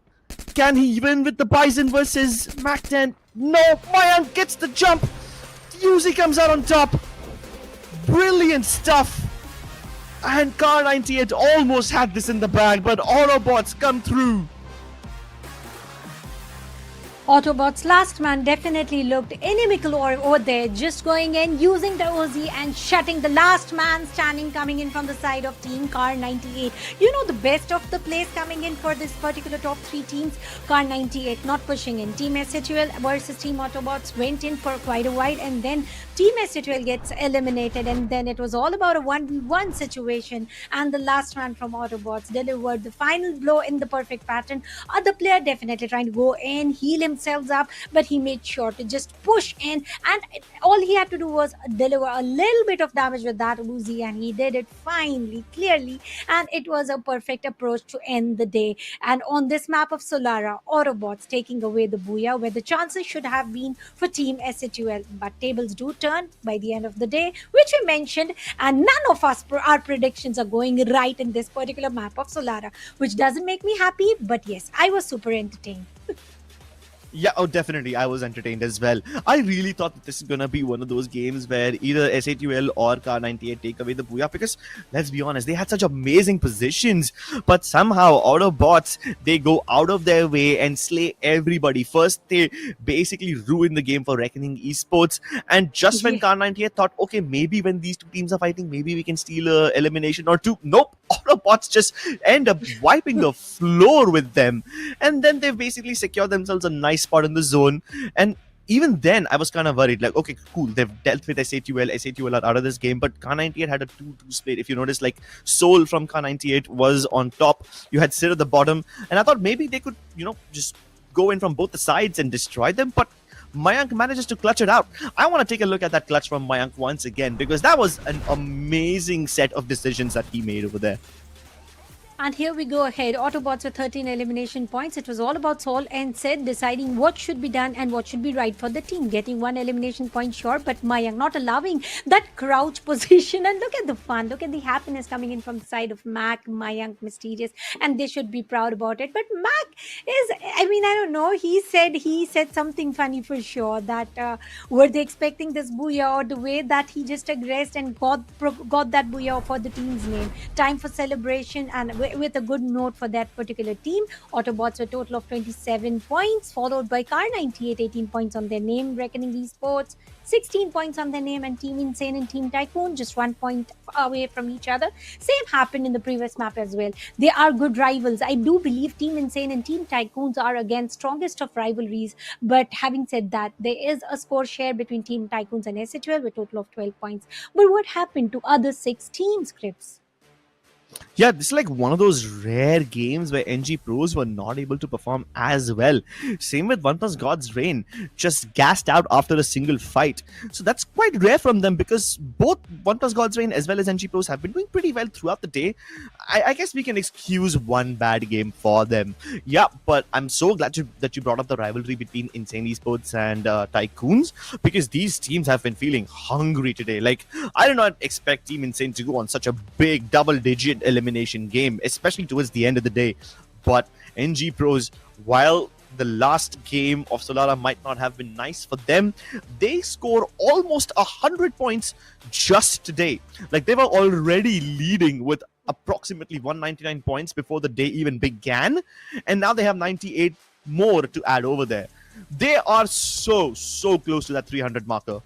Can he win with the Bison versus Mac 10? No, Mayank gets the jump. Uzi comes out on top. Brilliant stuff. And Car 98 almost had this in the bag, but Autobots come through. Autobots' last man definitely looked inimical over there, just going in, using the Uzi and shutting the last man standing coming in from the side of Team Car 98. You know, the best of the plays coming in for this particular top 3 teams. Car 98 not pushing in. Team SHUL versus Team Autobots went in for quite a while, and then Team SHUL gets eliminated, and then it was all about a 1v1 situation, and the last man from Autobots delivered the final blow in the perfect pattern. Other player definitely trying to go in, heal himself up, but he made sure to just push in, and all he had to do was deliver a little bit of damage with that Uzi, and he did it finely, clearly, and it was a perfect approach to end the day. And on this map of Solara, Autobots taking away the booyah, where the chances should have been for Team SHUL, but tables do turn by the end of the day, which we mentioned, and none of us our predictions are going right in this particular map of Solara, which doesn't make me happy, but yes, I was super entertained. Yeah, oh, definitely. I was entertained as well. I really thought that this is going to be one of those games where either S8UL or Car 98 take away the booyah, because let's be honest, they had such amazing positions, but somehow Autobots, they go out of their way and slay everybody. First, they basically ruin the game for Reckoning Esports, and just when Car 98 thought, okay, maybe when these 2 teams are fighting, maybe we can steal a elimination or 2. Nope, Autobots just end up wiping the floor with them, and then they've basically secured themselves a nice spot in the zone. And even then, I was kind of worried. Like, okay, cool, they've dealt with SATUL. SATUL are out of this game, but K98 had a 2-2 split. If you notice, like, Soul from K98 was on top. You had Sid at the bottom, and I thought maybe they could, just go in from both the sides and destroy them, but Mayank manages to clutch it out. I want to take a look at that clutch from Mayank once again, because that was an amazing set of decisions that he made over there. And here we go ahead. Autobots with 13 elimination points. It was all about Sol and Sid deciding what should be done and what should be right for the team. Getting 1 elimination point short, but Mayank not allowing that crouch position. And look at the fun. Look at the happiness coming in from the side of Mac, Mayank, Mysterious. And they should be proud about it. But Mac is, I don't know. He said something funny for sure. That were they expecting this booyah, or the way that he just aggressed and got that booyah for the team's name. Time for celebration, and with a good note for that particular team. Autobots with a total of 27 points, followed by Car98, 18 points on their name. Reckoning Esports, 16 points on their name, and Team Insane and Team Tycoon just 1 point away from each other. Same happened in the previous map as well. They are good rivals. I do believe Team Insane and Team Tycoons are again strongest of rivalries. But having said that, there is a score share between Team Tycoons and SHL with a total of 12 points. But what happened to other 6 teams, Crips? Yeah, this is like one of those rare games where NG pros were not able to perform as well. Same with OnePlus God's Reign, just gassed out after a single fight. So that's quite rare from them, because both OnePlus God's Reign as well as NG pros have been doing pretty well throughout the day. I guess we can excuse one bad game for them. Yeah, but I'm so glad that you brought up the rivalry between Insane Esports and Tycoons, because these teams have been feeling hungry today. Like, I did not expect Team Insane to go on such a big double-digit elimination game, especially towards the end of the day. But NG pros, while the last game of Solara might not have been nice for them, they score almost 100 points just today. Like, they were already leading with approximately 199 points before the day even began, and now they have 98 more to add over there. They are so close to that 300 marker.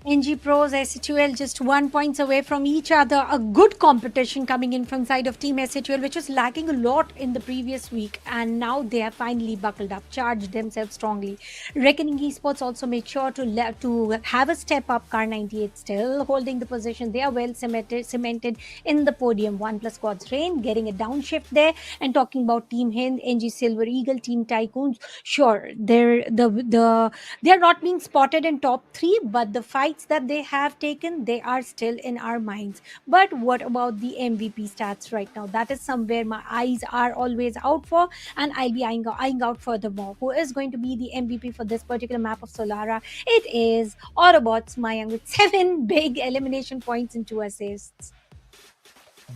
NG Pros, SHL just 1 point away from each other. A good competition coming in from side of Team SHL, which was lacking a lot in the previous week. And now they have finally buckled up, charged themselves strongly. Reckoning Esports also made sure to have a step up. Car98 still holding the position. They are well cemented in the podium. OnePlus God's Reign getting a downshift there. And talking about Team Hind, NG Silver Eagle, Team Tycoons. Sure, they're not being spotted in top 3, but the fight that they have taken, they are still in our minds. But what about the MVP stats right now? That is somewhere my eyes are always out for, and I'll be eyeing out furthermore. Who is going to be the MVP for this particular map of Solara? It is Autobots Mayank with 7 big elimination points and 2 assists.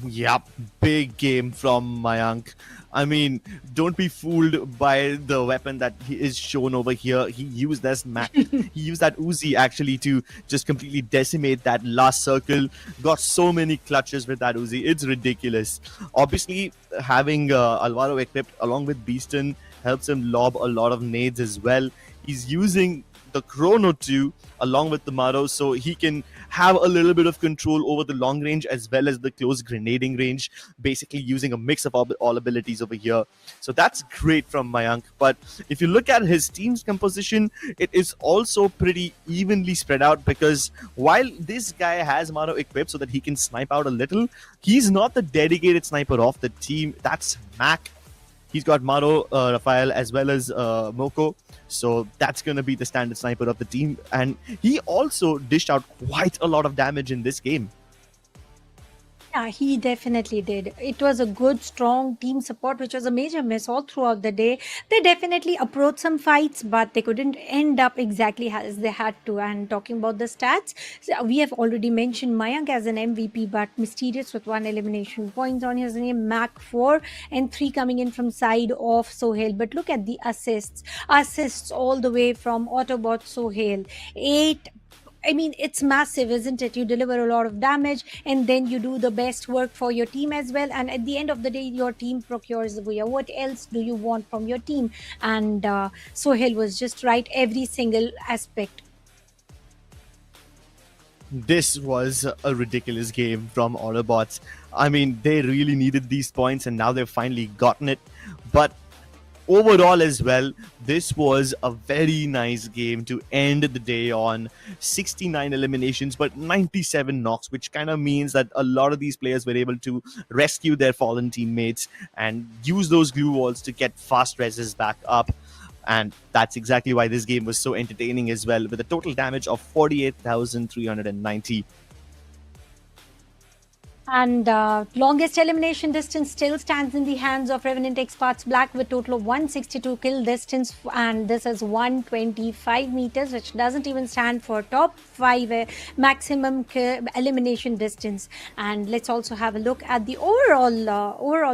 Yep, big game from Mayank. I mean, don't be fooled by the weapon that is shown over here. He used that he used that Uzi actually to just completely decimate that last circle. Got so many clutches with that Uzi. It's ridiculous. Obviously, having Alvaro equipped along with Beaston helps him lob a lot of nades as well. He's using the Chrono 2 along with the Maro, so he can have a little bit of control over the long range as well as the close grenading range, basically using a mix of all abilities over here. So that's great from Mayank. But if you look at his team's composition, it is also pretty evenly spread out, because while this guy has Maro equipped so that he can snipe out a little, he's not the dedicated sniper of the team. That's Mac. He's got Maro, Rafael, as well as Moko. So that's going to be the standard sniper of the team. And he also dished out quite a lot of damage in this game. Yeah, he definitely did. It was a good, strong team support, which was a major miss all throughout the day. They definitely approached some fights, but they couldn't end up exactly as they had to. And talking about the stats, we have already mentioned Mayank as an MVP, but Mysterious with 1 elimination points on his name, Mac 4, and 3 coming in from side of Sohail. But look at the assists. Assists all the way from Autobot Sohail. 8. I mean, it's massive, isn't it? You deliver a lot of damage, and then you do the best work for your team as well. And at the end of the day, your team procures the booyah. What else do you want from your team? And Sohail was just right every single aspect. This was a ridiculous game from Autobots. I mean, they really needed these points, and now they've finally gotten it. But overall as well, this was a very nice game to end the day on. 69 eliminations, but 97 knocks, which kind of means that a lot of these players were able to rescue their fallen teammates and use those glue walls to get fast reses back up. And that's exactly why this game was so entertaining as well, with a total damage of 48,390. And longest elimination distance still stands in the hands of Revenant Experts Black with total of 162 kill distance, and this is 125 meters, which doesn't even stand for top 5 maximum elimination distance. And let's also have a look at the overall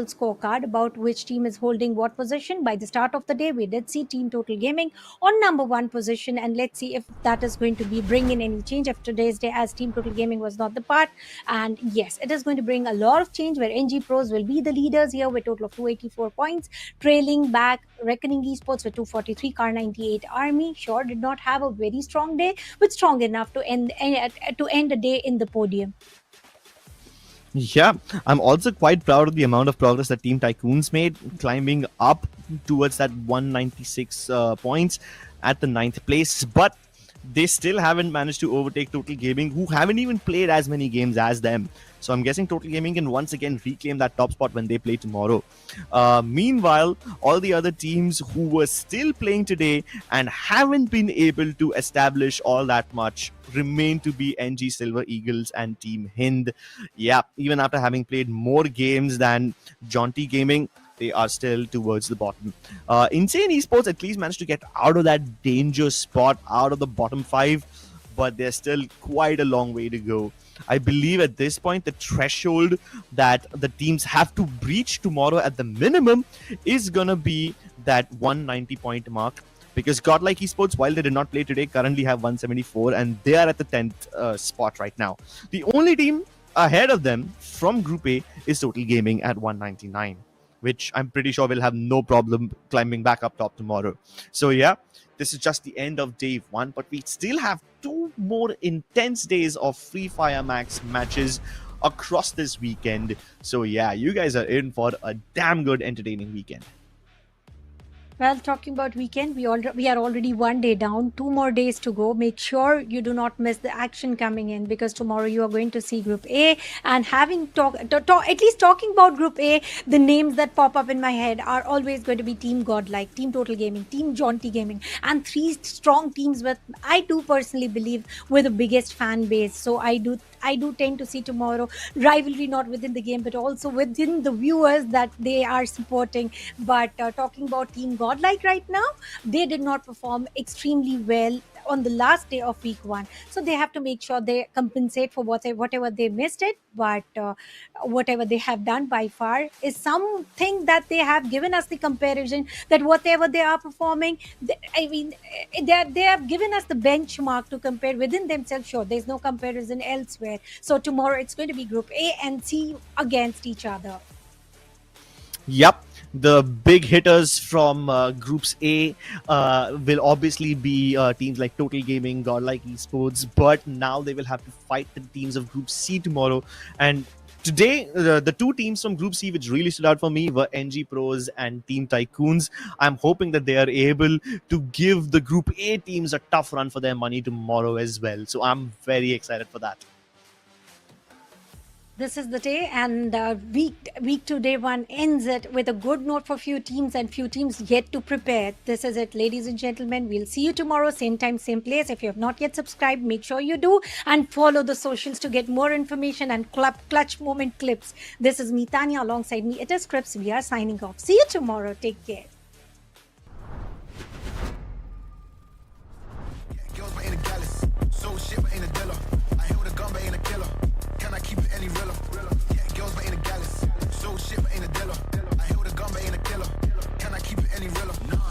scorecard about which team is holding what position. By the start of the day, we did see Team Total Gaming on number 1 position, and let's see if that is going to be bring in any change of today's day, as Team Total Gaming was not the part. And yes, it is going to bring a lot of change, where NG Pros will be the leaders here with a total of 284 points, trailing back Reckoning Esports with 243, Car 98 Army sure did not have a very strong day, but strong enough to end the day in the podium. Yeah, I'm also quite proud of the amount of progress that Team Tycoons made, climbing up towards that 196 points at the 9th place, but they still haven't managed to overtake Total Gaming, who haven't even played as many games as them. So I'm guessing Total Gaming can once again reclaim that top spot when they play tomorrow. Meanwhile, all the other teams who were still playing today and haven't been able to establish all that much remain to be NG Silver Eagles and Team Hind. Yeah, even after having played more games than Jaunty Gaming, they are still towards the bottom. Insane Esports at least managed to get out of that danger spot, out of the bottom 5, but there's still quite a long way to go. I believe at this point, the threshold that the teams have to breach tomorrow at the minimum is going to be that 190 point mark, because Godlike Esports, while they did not play today, currently have 174, and they are at the 10th spot right now. The only team ahead of them from Group A is Total Gaming at 199. Which I'm pretty sure will have no problem climbing back up top tomorrow. So yeah, this is just the end of day 1, but we still have 2 more intense days of Free Fire Max matches across this weekend. So yeah, you guys are in for a damn good entertaining weekend. Well, talking about weekend, we are already 1 day down, 2 more days to go. Make sure you do not miss the action coming in, because tomorrow you are going to see Group A. And having at least talking about Group A, the names that pop up in my head are always going to be Team Godlike, Team Total Gaming, Team Jaunty Gaming, and 3 strong teams with, I do personally believe, with the biggest fan base. So I do tend to see tomorrow rivalry not within the game, but also within the viewers that they are supporting. But talking about Team Godlike right now, they did not perform extremely well on the last day of week 1, so they have to make sure they compensate for whatever they missed it. But whatever they have done by far is something that they have given us the comparison that whatever they are performing, they have given us the benchmark to compare within themselves. Sure, there's no comparison elsewhere. So tomorrow it's going to be Group A and C against each other. Yep. The big hitters from Groups A will obviously be teams like Total Gaming, Godlike Esports, but now they will have to fight the teams of Group C tomorrow. And today, the 2 teams from Group C which really stood out for me were NG Pros and Team Tycoons. I'm hoping that they are able to give the Group A teams a tough run for their money tomorrow as well. So I'm very excited for that. This is the day, and week 2, day 1 ends it with a good note for few teams, and few teams yet to prepare. This is it, ladies and gentlemen. We'll see you tomorrow, same time, same place. If you have not yet subscribed, make sure you do, and follow the socials to get more information and clutch moment clips. This is me, Tanya. Alongside me, it is Crips. We are signing off. See you tomorrow. Take care. Can I keep it any realer? Yeah, girls, but ain't a gallus. So shit, but ain't a dealer. I held a gun, but ain't a killer. Can I keep it any realer? Nah.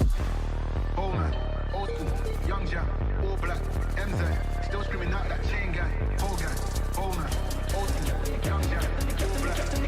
Old man, old school, young jam, all black, MZ, still screaming out that chain gang, whole gang. Old man, old school, young jam, all black, MZ.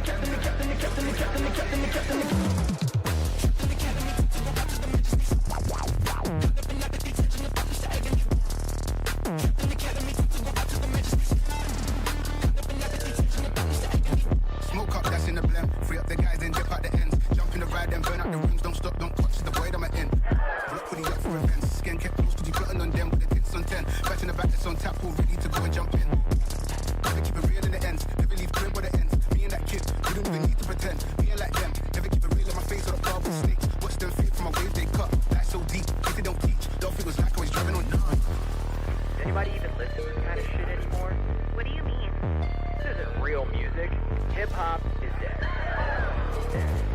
music, hip-hop is dead.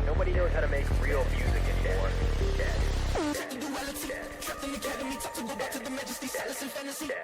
Nobody knows how to make real music anymore. Dead. Dead. Dead. Dead.